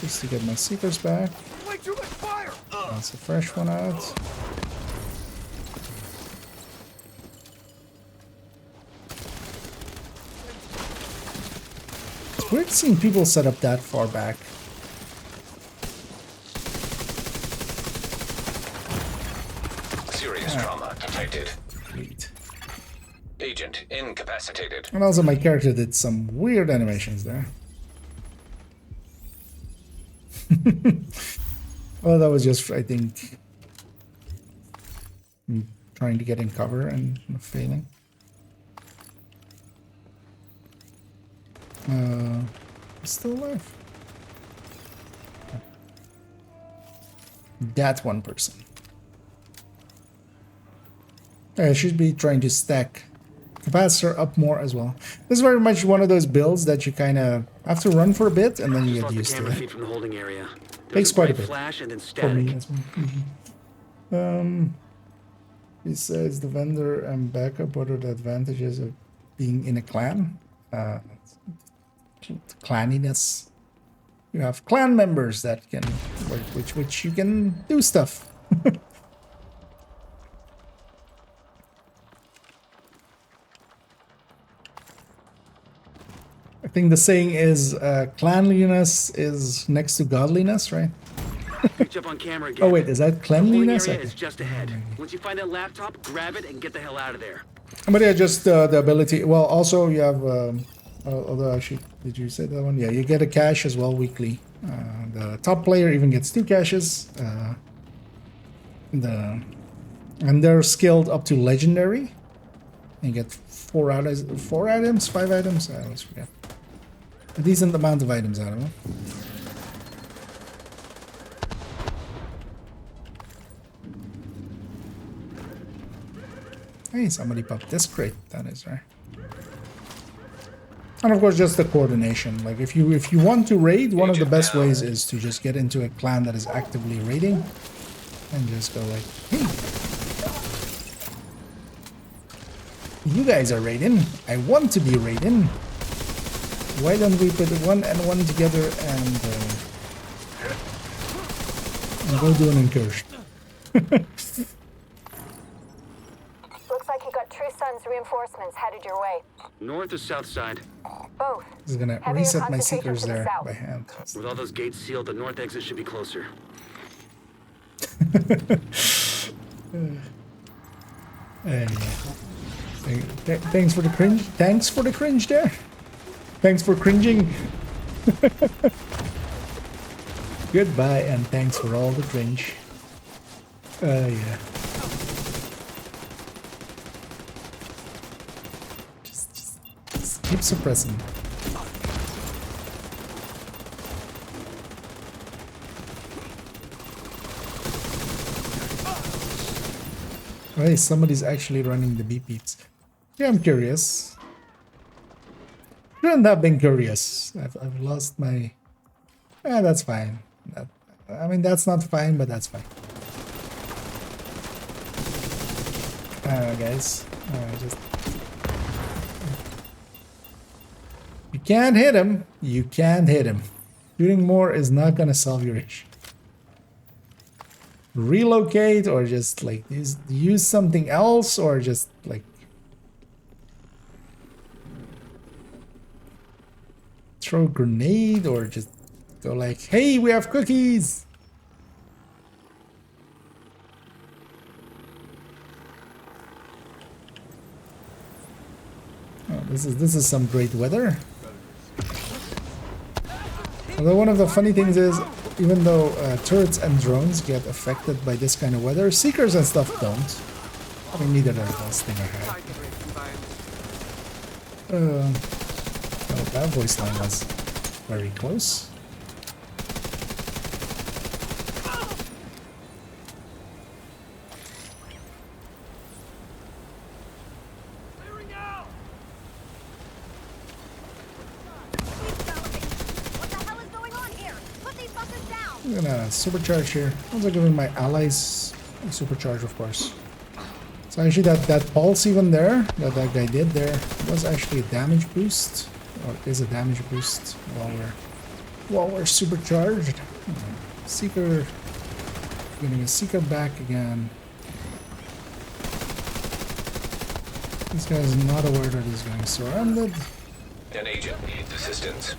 just to get my Seekers back. That's a fresh one out. It's weird seeing people set up that far back. Serious trauma detected. Sweet. Agent incapacitated. And also my character did some weird animations there. Well, that was just, I think, trying to get in cover and failing. Still alive. That one person. I should be trying to stack capacitor up more as well. This is very much one of those builds that you kind of have to run for a bit and then you get used to it. From the holding area. Takes quite a bit flash and then for me as well. Besides the vendor and backup, what are the advantages of being in a clan? Clanniness. You have clan members that can work, which you can do stuff. I think the saying is cleanliness is next to godliness, right? Reach up on camera again. Oh wait, is that cleanliness? The holding area is just ahead. Once you find that laptop, grab it and get the hell out of there. But yeah, just the ability. Well, also you have. Although actually, did you say that one? Yeah, you get a cache as well weekly. The top player even gets 2 caches. And they're skilled up to legendary. You get 4 items, 5 items. I always forget. A decent amount of items out of them. Hey, somebody popped this crate. That is right. And of course, just the coordination. Like if you want to raid, one of the best ways is to just get into a clan that is actively raiding, and just go like, hey, you guys are raiding. I want to be raiding. Why don't we put 1 and 1 together and go do an incursion? Looks like you got True Sun's reinforcements headed your way. North or south side? Both. This is gonna reset my Seekers there by hand. With all those gates sealed, the north exit should be closer. Thanks for the cringe. Thanks for the cringe there. Thanks for cringing. Goodbye and thanks for all the cringe. Yeah. Just keep suppressing. Hey, somebody's actually running the beep beeps. Yeah, I'm curious. Shouldn't have been curious. I've lost my... Yeah, that's fine. I mean, that's not fine, but that's fine. Guys. Just... You can't hit him. You can't hit him. Shooting more is not gonna solve your issue. Relocate or just like use something else or just like throw a grenade or just go like, hey, we have cookies. Oh, this is some great weather. Although one of the funny things is, even though turrets and drones get affected by this kind of weather, seekers and stuff don't. I mean, neither does Stinger have. Oh, that voice line was very close. I'm gonna supercharge here. Also giving my allies a supercharge, of course. So actually that pulse even there, that guy did there, was actually a damage boost. Or is a damage boost while we're supercharged. Seeker, getting a Seeker back again. This guy is not aware that he's going surrounded. An agent needs assistance.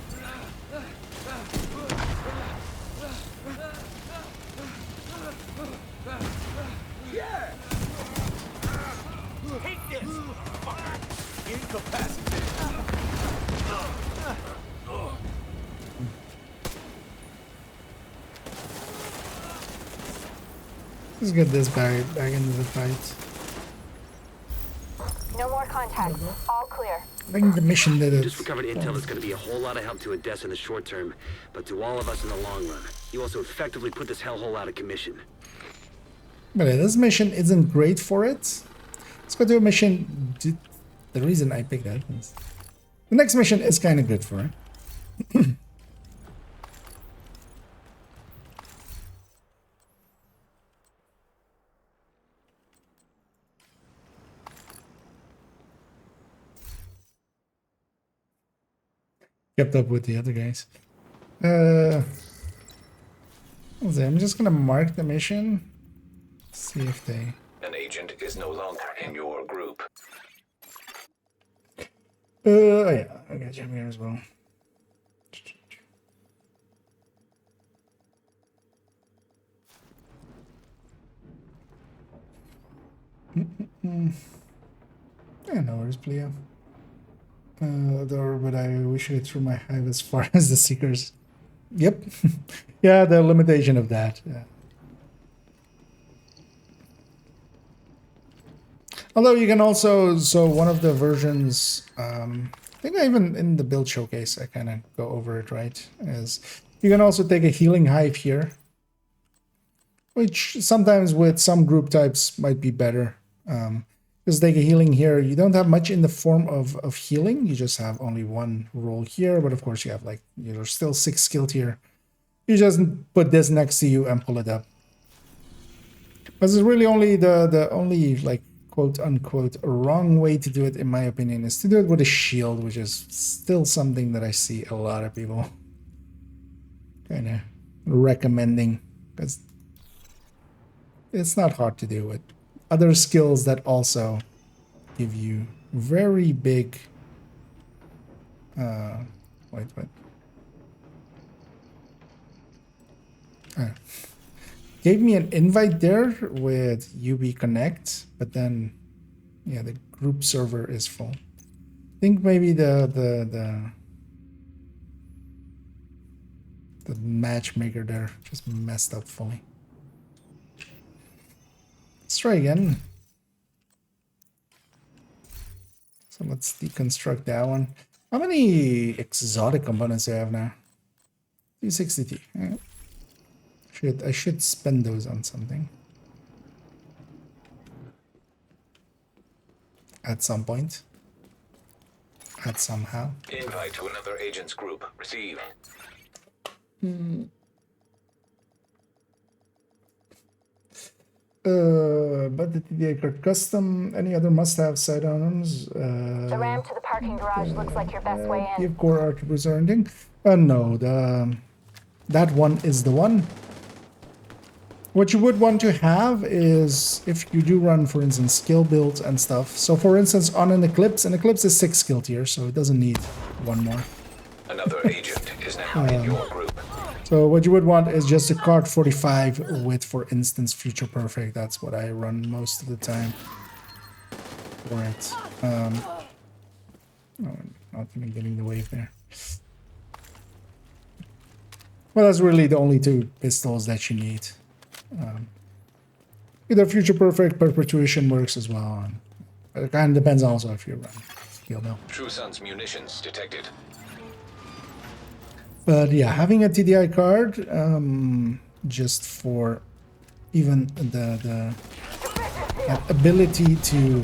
Let's get this back into the fight. No more contact. All clear. I think the mission did it. Just recovered intel that's going to be a whole lot of help to Odessa in the short term, but to all of us in the long run. You also effectively put this hellhole out of commission. But this mission isn't great for it. Let's go to a mission. The reason I picked that is the next mission is kind of good for it. Kept up with the other guys. I'm just gonna mark the mission. See if they... An agent is no longer in your group. Oh yeah, I got you here as well. Yeah, no worries, Plea. But I wish I threw my hive as far as the Seekers. Yep. Yeah, the limitation of that. Yeah. Although you can also, so one of the versions, I think even in the build showcase, I kind of go over it, right? Is you can also take a healing hive here, which sometimes with some group types might be better. Just take a healing here. You don't have much in the form of healing. You just have only one role here, but of course you have like, you're still 6 skilled here. You just put this next to you and pull it up. This is really only the only like quote unquote wrong way to do it, in my opinion, is to do it with a shield, which is still something that I see a lot of people kind of recommending, because it's not hard to do with other skills that also give you very big wait. Gave me an invite there with UB Connect, but then Yeah, the group server is full. I think maybe the matchmaker there just messed up fully. Let's try again. So let's deconstruct that one. How many exotic components do I have now? 260T. Right. I should spend those on something. At some point. At somehow. Invite to another agent's group. Receive. But the TDI card custom. Any other must-have sidearms? The ramp to the parking garage looks like your best way in. Give core attributes or anything? No, that one is the one. What you would want to have is, if you do run, for instance, skill builds and stuff. So, for instance, on an Eclipse is 6 skill tiers, so it doesn't need one more. Another agent is now in your group. So what you would want is just a card 45 with, for instance, Future Perfect. That's what I run most of the time for it. Oh, not even getting the wave there. Well, that's really the only two pistols that you need. Either Future Perfect, Perpetuation works as well. But it kind of depends also if you run skill build. True Sun's munitions detected. But yeah, having a TDI card, just for even the ability to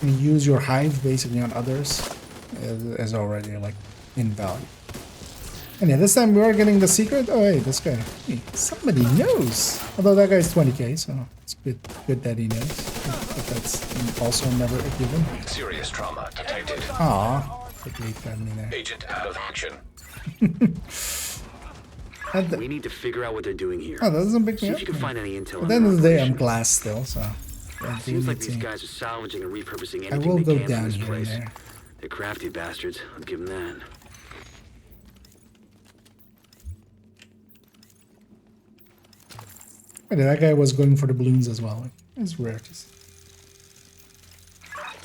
use your hive basically on others is already like invaluable. And yeah, this time we are getting the secret. Oh hey, this guy, hey, somebody knows. Although that guy's 20k, so it's good that he knows. But that's also never a given. Serious trauma detected. Aww, quickly family there. Agent out of action. We need to figure out what they're doing here. Oh, that doesn't pick me See up. if you can find any intel. At the end of the day, I'm glass still, so. Seems like these guys are salvaging and repurposing anything I will they go can down from this here place. and there. They're crafty bastards. I'll give them that. And that guy was going for the balloons as well. It's rare to see.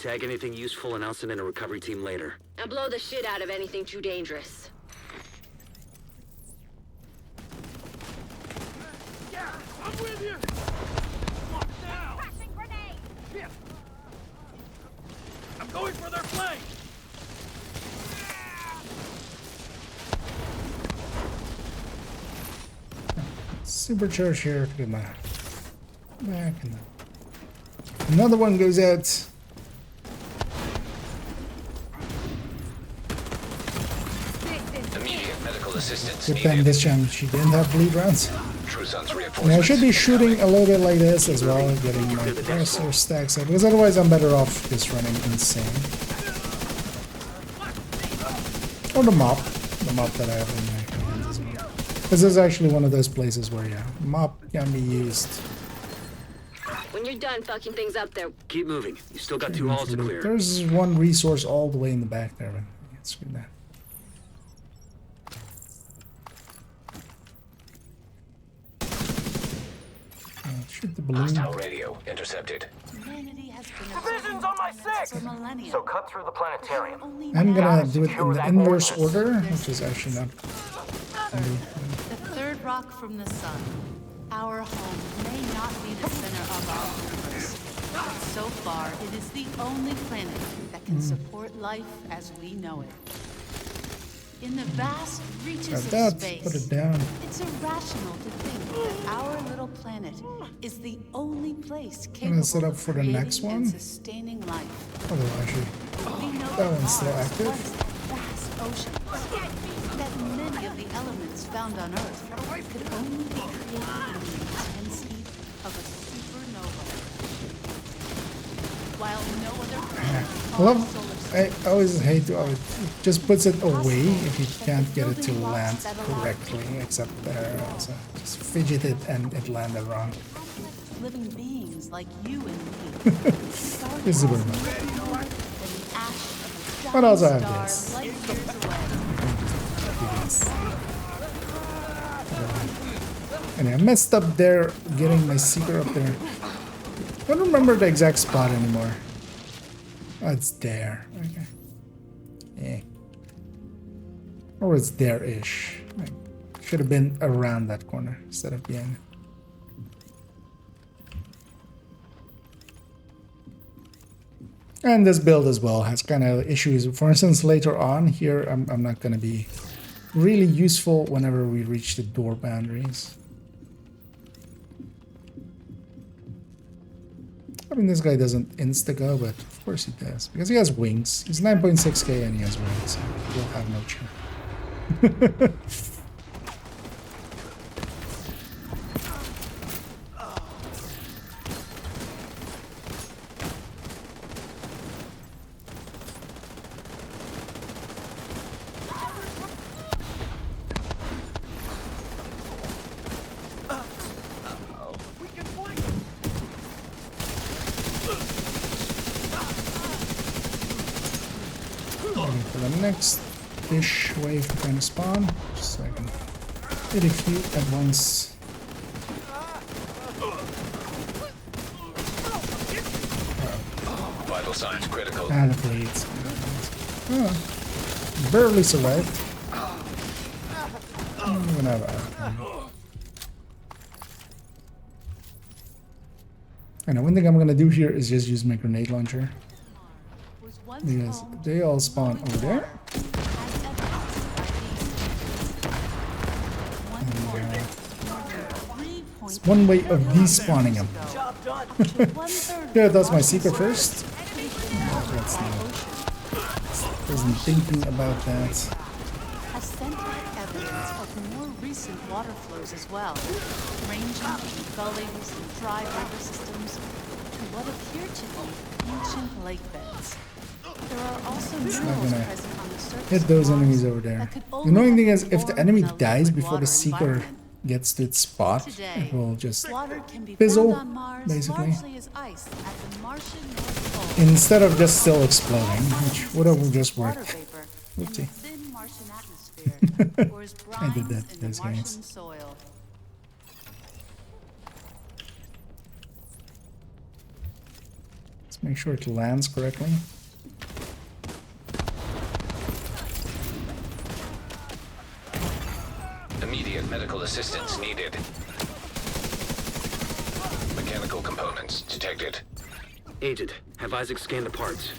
Tag anything useful and I'll send in a recovery team later. And blow the shit out of anything too dangerous. Yeah, I'm with you. Lock down. Here. I'm going for their flank. Supercharge here to my back, and then another one goes out. Immediate medical assistance Good thing this time she didn't have bleed rounds. True Sun's And I reinforcements. should be shooting a little bit like this as well, getting my pressure stacks up, because otherwise I'm better off just running insane. Or the mop that I have in my hands as well. This is actually one of those places where, yeah, mop can be used. When you're done fucking things up there. Keep moving. You still got 2 halls to clear. There's one resource all the way in the back there, but yeah, screw that. Shoot the balloon. Hostile radio intercepted. Humanity has been Division's on my 6. for millennia. So cut through the planetarium. I'm gonna do it in the inverse order, which is actually not. The third rock from the sun. Our home may not be the center of our universe, but so far it is the only planet that can support life as we know it. In the vast reaches Got of that. space, Put it down. it's irrational to think that our little planet is the only place I'm capable gonna set up of for the next creating one. and sustaining life. Although actually, We know that one's still Mars active. was a vast ocean, that many of the elements found on Earth could only be created in the intensity of a supernova. While no other planet I always hate to, it just puts it away if you can't get it to land correctly, except there also. Just fidget it and it landed wrong. living beings like you and me. This is a good one. What else I have this? And I messed up there getting my seeker up there. I don't remember the exact spot anymore. Oh, it's there. Okay. Yeah. Or it's there-ish. Should have been around that corner instead of being. And this build as well has kind of issues. For instance, later on here, I'm not going to be really useful whenever we reach the door boundaries. I mean, this guy doesn't insta-go, but of course he does. Because he has wings. He's 9.6k and he has wings. So he'll have no chance. For the next fish wave to kind of spawn, just so I can hit a few at once. Vital signs critical. Ah, the blades. Oh, barely survived. And one thing I'm gonna do here is just use my grenade launcher. Because they all spawn over there. And, it's one way of despawning them. Yeah, that's my secret first. That's wasn't thinking about that. Authentic evidence of more recent water flows as well, ranging from gullies and dry river systems to what appear to be ancient lake beds. There are also minerals present on the surface. Hit those enemies over there. The annoying thing is, if the enemy dies before the seeker gets to its spot, it will just fizzle, basically. Instead of just still exploding, which would have just worked. Oopsie. I did that in those games. Let's make sure it lands correctly. Immediate medical assistance needed. Mechanical components detected. Agent, have Isaac scan the parts.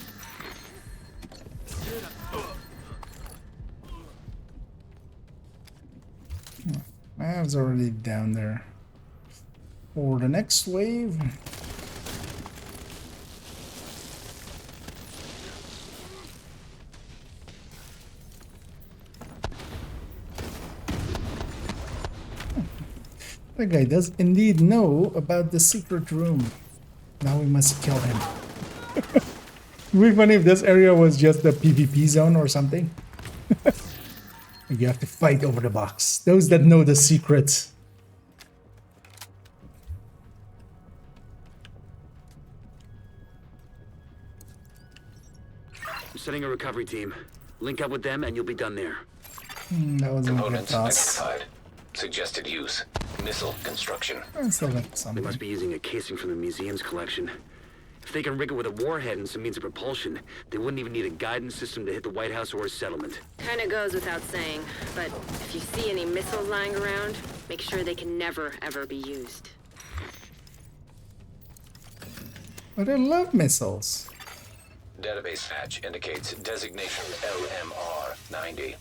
Mav's already down there. For the next wave. That guy does indeed know about the secret room. Now we must kill him. It would be funny if this area was just the PvP zone or something. You have to fight over the box. Those that know the secrets. I'm setting a recovery team. Link up with them and you'll be done there. That was Components identified. Suggested use. Missile construction. They must be using a casing from the museum's collection. If they can rig it with a warhead and some means of propulsion, they wouldn't even need a guidance system to hit the White House or a settlement. Kinda goes without saying, but if you see any missiles lying around, make sure they can never, ever be used. But I love missiles. Database match indicates designation LMR-90.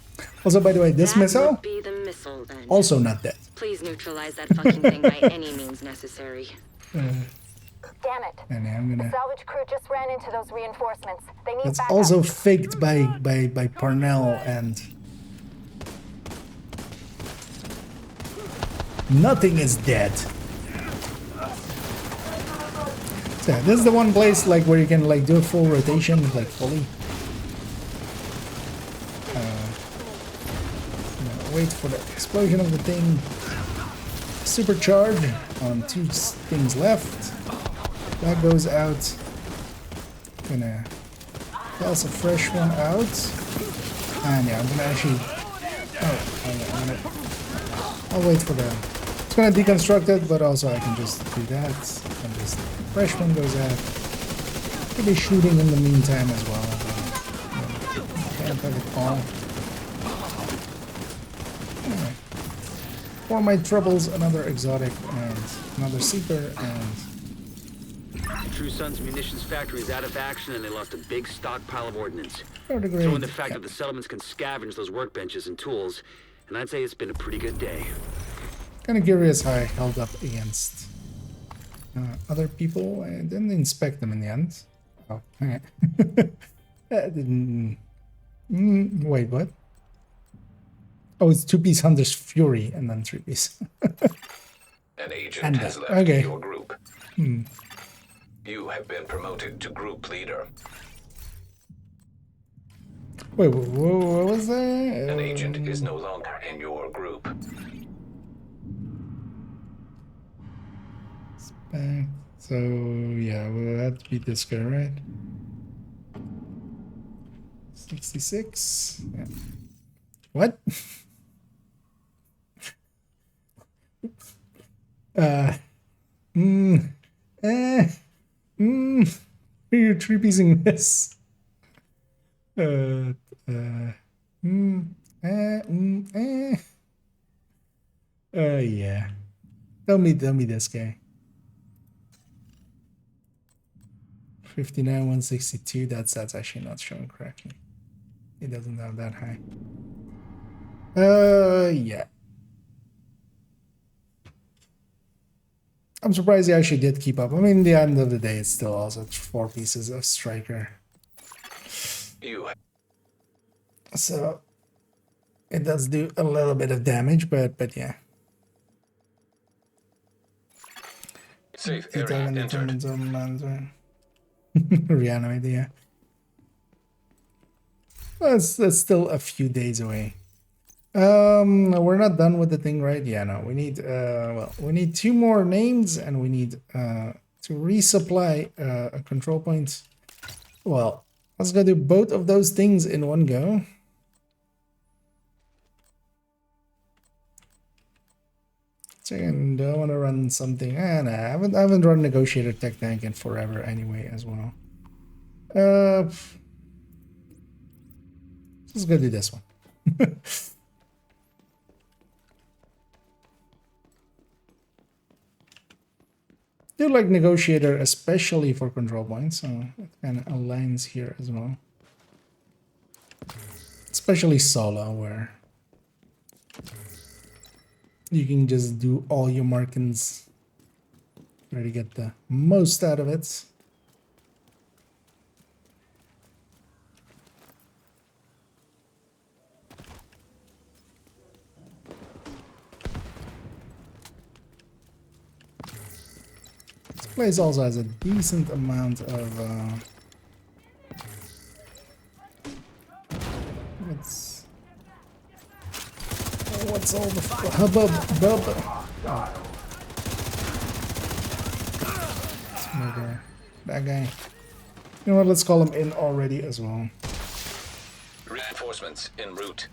Also, by the way, this missile, would be the missile, then. also not dead. Please neutralize that fucking thing by any means necessary. Damn it. And I'm gonna. The salvage crew just ran into those reinforcements. They need That's backup. also faked by Parnell and. Nothing is dead. So this is the one place like where you can like do a full rotation, like fully. Wait for the explosion of the thing. Supercharge on 2 things left. That goes out. Gonna toss a fresh one out. And yeah, I'm gonna actually. I'll wait for the It's gonna deconstruct it, but also I can just do that. And just fresh one goes out. Could be shooting in the meantime as well. Can't have it all. Anyway. For my troubles, another exotic and another seeker and True Sun's munitions factory is out of action and they lost a big stockpile of ordnance. Throw in the fact that the settlements can scavenge those workbenches and tools, and I'd say it's been a pretty good day. Kind of curious how I held up against other people. I didn't inspect them in the end. Oh, okay. I didn't... wait, what? Oh, it's 2-piece Hunter's Fury and then 3-piece. An agent has left your group. You have been promoted to group leader. Wait, what was that? An agent is no longer in your group. So, yeah, we'll have to beat this guy, right? 66. Yeah. What? You're 3-piecing this. Yeah. Tell me this guy. 59, 162. That's actually not showing correctly. It doesn't have that high. Yeah. I'm surprised he actually did keep up. I mean, at the end of the day, it's still also 4 pieces of striker. So it does do a little bit of damage, but yeah. Safe area entered. Reanimate, yeah. That's still a few days away. We're not done with the thing, right? Yeah, no. We need well, we need 2 more names and we need to resupply a control point. Well, let's go do both of those things in one go. And I want to run something. Nah, I haven't run Negotiator Tech Tank in forever anyway as well. Let's go do this one. Do like Negotiator, especially for control points, so it kind of aligns here as well. Especially solo, where you can just do all your markings, try to get the most out of it. This place also has a decent amount of what's all the hubbub? Oh. Let's murder that guy. You know what? Let's call him in already as well. Reinforcements en route.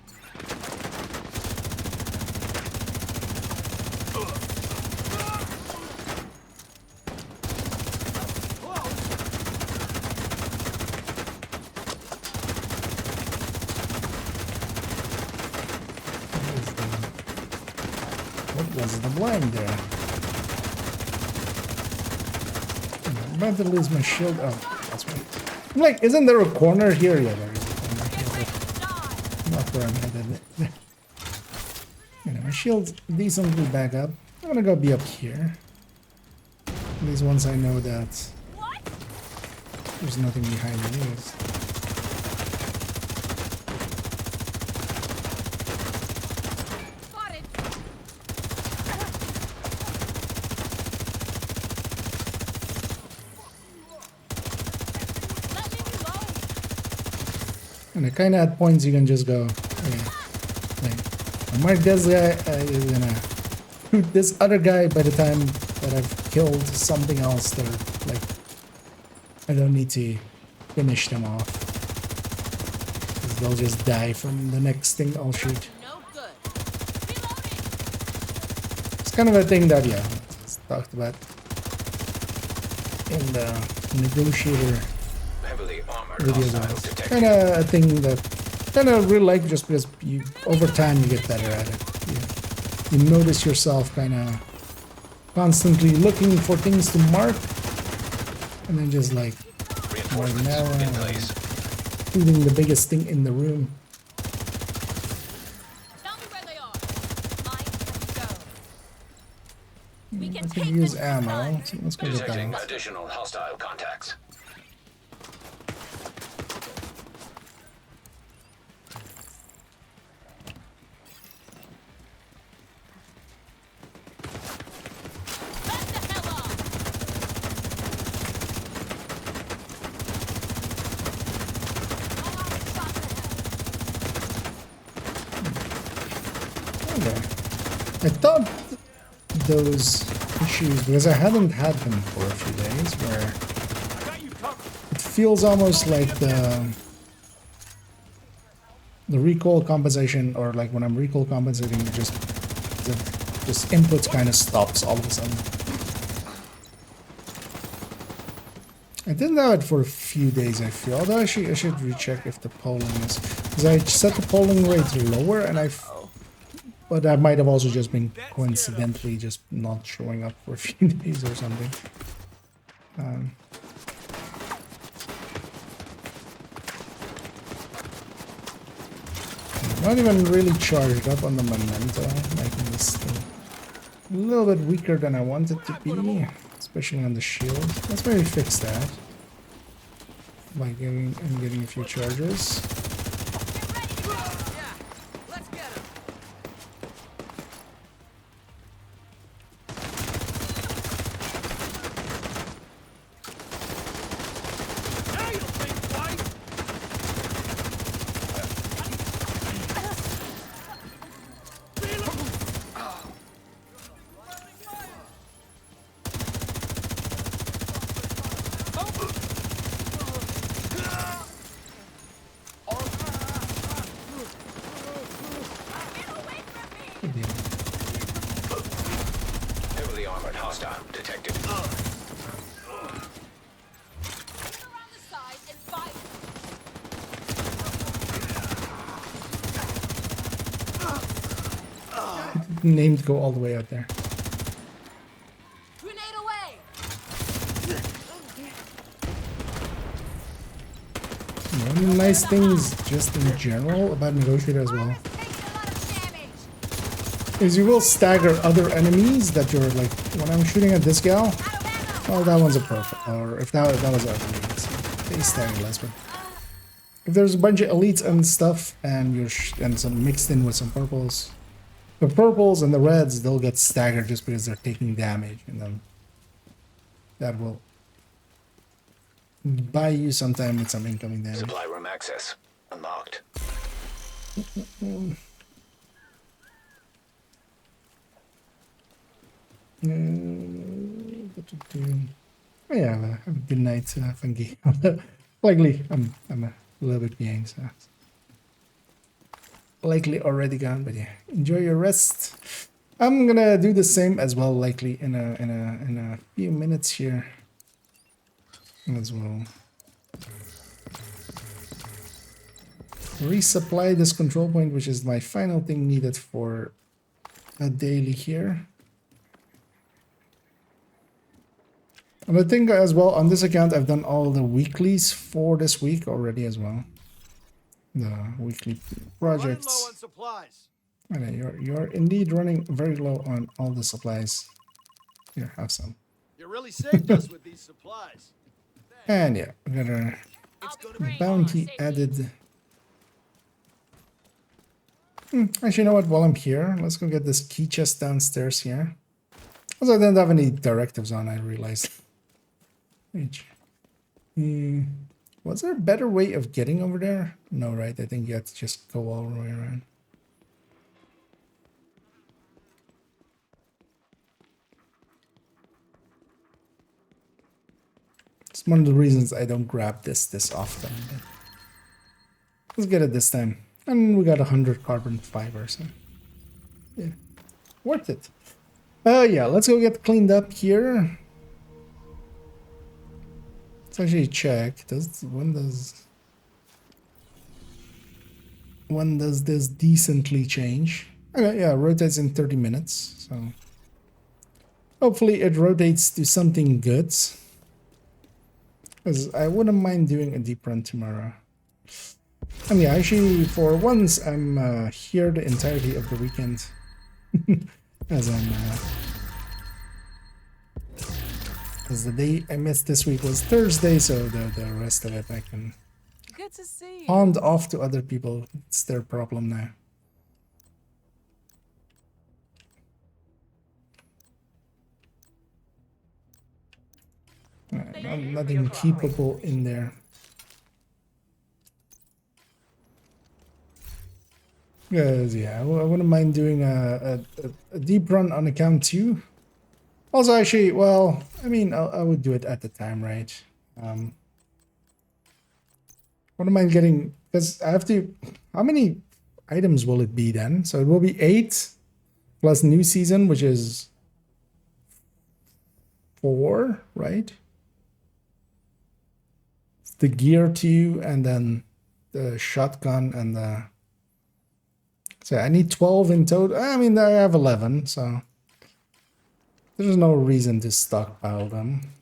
Was the blind there? I'm about to lose my shield. Oh, that's right. I'm like, isn't there a corner here? Yeah, there is a corner here, but not where I'm headed. You know, my shield's decently back up. I'm gonna go be up here. These ones I know that there's nothing behind these. And it kind of at points you can just go, okay, like, I mark this guy, I'm gonna shoot this other guy by the time that I've killed something else there. Like, I don't need to finish them off, because they'll just die from the next thing I'll shoot. It's kind of a thing that, yeah, it's talked about in the negotiator videos. Kind of a thing that kind of really like, just because you over time you get better at it. You notice yourself kind of constantly looking for things to mark, and then just like right now, shooting the biggest thing in the room. I could use ammo, so let's go get that. Additional hostile contacts. I thought those issues, because I hadn't had them for a few days, where it feels almost like the recoil compensation, or like when I'm recoil compensating, just inputs kind of stops all of a sudden. I didn't have it for a few days, I feel, although I should recheck if the polling is, because I set the polling rate lower, and but that might have also just been coincidentally just not showing up for a few days or something. Not even really charged up on the memento, making this thing a little bit weaker than I want it to be, especially on the shield. Let's maybe fix that by getting a few charges. Heavily armored hostile detected. Named go all the way out there. Grenade away. One of the nice things just in general about Negotiator as well is you will stagger other enemies that you're like, when I'm shooting at this gal, oh, that one's a perfect, or if that was ugly, they stagger less, but if there's a bunch of elites and stuff and and some mixed in with some purples, the purples and the reds, they'll get staggered just because they're taking damage, and then that will buy you some time with some incoming damage. Supply room access unlocked. Oh yeah, have a good night, Funky. Likely, I'm a little bit behind, so likely already gone. But yeah, enjoy your rest. I'm gonna do the same as well, likely in a few minutes here as well. Resupply this control point, which is my final thing needed for a daily here. And I think as well on this account I've done all the weeklies for this week already as well. The weekly projects. Okay, you're indeed running very low on all the supplies. Here, have some. You really saved us with these supplies. And yeah, we got our bounty added. Actually, you know what? While I'm here, let's go get this key chest downstairs here. Also, I didn't have any directives on, I realized. Was there a better way of getting over there? No, right? I think you have to just go all the way around. It's one of the reasons I don't grab this often. But let's get it this time. And we got 100 carbon fiber, so yeah, worth it. Yeah, let's go get cleaned up here. Let's actually check. When does this decently change? Okay, yeah, rotates in 30 minutes. So hopefully it rotates to something good. Because I wouldn't mind doing a deep run tomorrow. And yeah, actually, for once, I'm here the entirety of the weekend. As the day I missed this week was Thursday, so the rest of it I can Good to see you. hand off to other people. It's their problem now. Nothing keepable in there. Yeah, I wouldn't mind doing a deep run on account 2. Also, actually, well, I mean, I would do it at the time, right? Wouldn't mind getting, because I have to, how many items will it be then? So it will be 8 plus new season, which is 4, right? It's the gear 2, and then the shotgun and the... So I need 12 in total. I mean, I have 11, so there's no reason to stockpile them.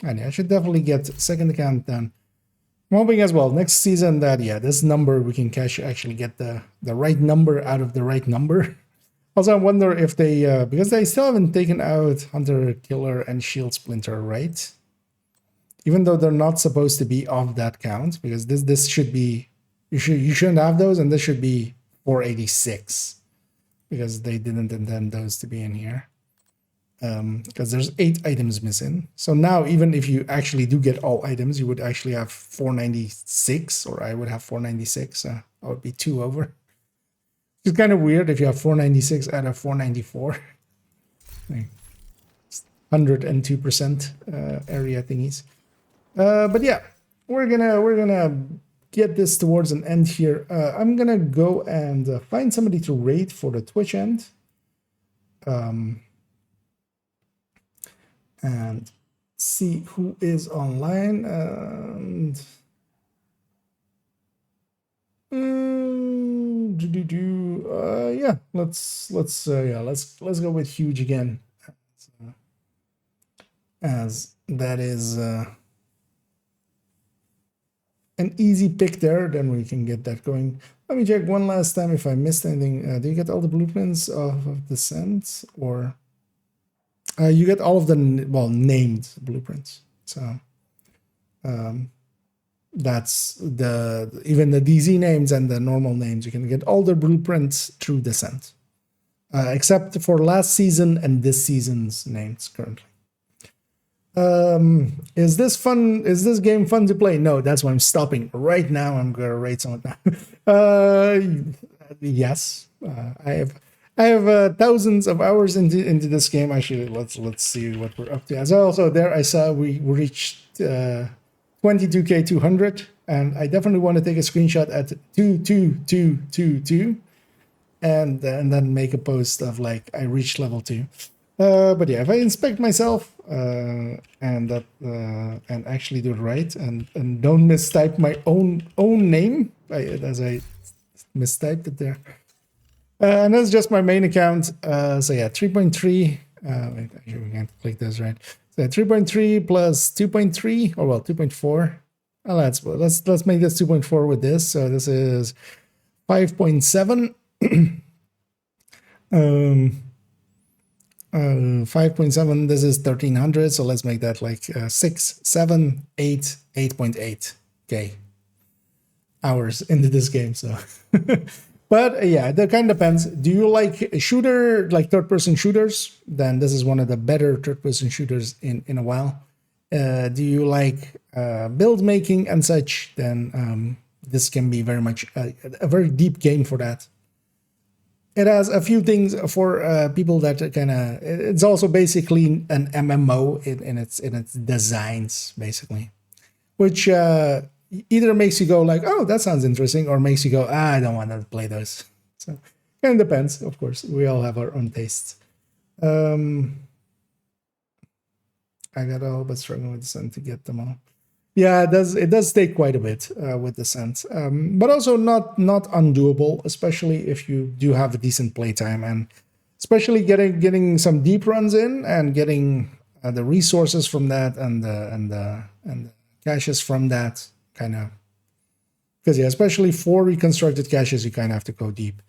And yeah, I should definitely get second account done. I'm hoping as well next season that, yeah, this number we can actually get the right number out of the right number. Also, I wonder if they, because they still haven't taken out Hunter, Killer, and Shield Splinter, right? Even though they're not supposed to be of that count, because this should be, you shouldn't have those, and this should be 486 because they didn't intend those to be in here, because there's 8 items missing. So now even if you actually do get all items, you would actually have 496, or I would have 496. I would be 2 over. It's kind of weird if you have 496 out of 494. 102% area thingies. But yeah, we're gonna get this towards an end here. I'm gonna go and find somebody to raid for the Twitch end, and see who is online. And yeah, let's go with Huge again, as that is an easy pick there. Then we can get that going. Let me check one last time if I missed anything. Do you get all the blueprints of Descent, or you get all of the named blueprints? So that's even the DZ names and the normal names. You can get all the blueprints through Descent, except for last season and this season's names currently. Is this fun? Is this game fun to play? No, that's why I'm stopping right now. I'm gonna rate someone now. Yes, I have thousands of hours into this game. Actually, let's see what we're up to. As also there, I saw we reached 22k 200, and I definitely want to take a screenshot at 22222, and then make a post of like I reached level 2. But yeah, if I inspect myself and actually do it right, and don't mistype my own name as I mistyped it there, and that's just my main account. So yeah, 3.3. Wait, actually we can't click those, right? So 3.3 plus 2.3, or well 2.4. Oh, let's make this 2.4 with this. So this is 5.7. 5.7, this is 1300, so let's make that like 6, 7, 8, 8.8k hours into this game. So but yeah, that kind of depends. Do you like a shooter, like third-person shooters? Then this is one of the better third-person shooters in a while. Do you like build making and such? Then this can be very much a very deep game for that. It has a few things for people that kind of. It's also basically an MMO in its designs, basically, which either makes you go like, "Oh, that sounds interesting," or makes you go, "I don't want to play those." So it depends, of course. We all have our own tastes. I got all but struggling with Descent to get them all. Yeah, it does take quite a bit with Descent, but also not undoable, especially if you do have a decent playtime, and especially getting some deep runs in and getting the resources from that and the caches from that kind of, because yeah, especially for reconstructed caches, you kind of have to go deep.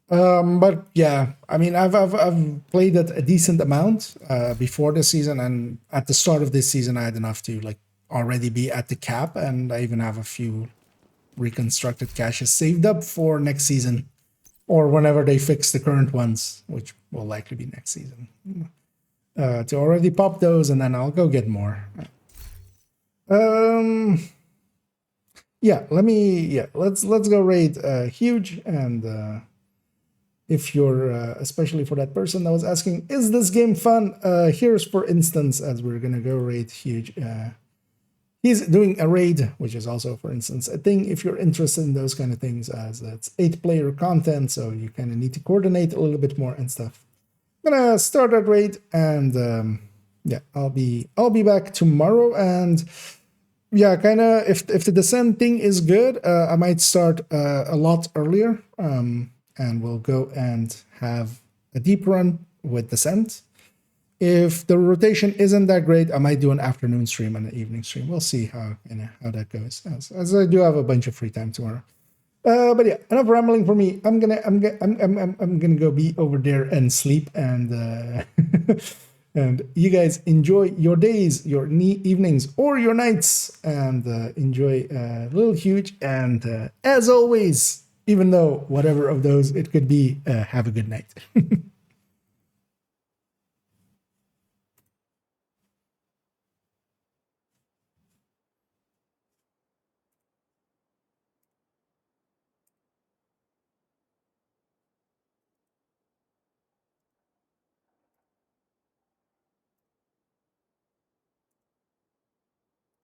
But yeah, I mean, I've played it a decent amount before this season, and at the start of this season, I had enough to like already be at the cap, and I even have a few reconstructed caches saved up for next season, or whenever they fix the current ones, which will likely be next season. To already pop those, and then I'll go get more. Yeah, let's go raid Huge, and if you're especially for that person that was asking, is this game fun? Here's for instance, as we're gonna go raid Huge. He's doing a raid, which is also, for instance, a thing if you're interested in those kind of things, as it's 8-player content, so you kind of need to coordinate a little bit more and stuff. I'm gonna start that raid, and yeah, I'll be back tomorrow, and yeah, kind of if the Descent thing is good, I might start a lot earlier, and we'll go and have a deep run with Descent. If the rotation isn't that great, I might do an afternoon stream and an evening stream. We'll see how that goes, as I do have a bunch of free time tomorrow. But yeah, enough rambling for me. I'm gonna go be over there and sleep, and and you guys enjoy your days, your evenings, or your nights, and enjoy Little Huge. And as always, even though whatever of those it could be, have a good night.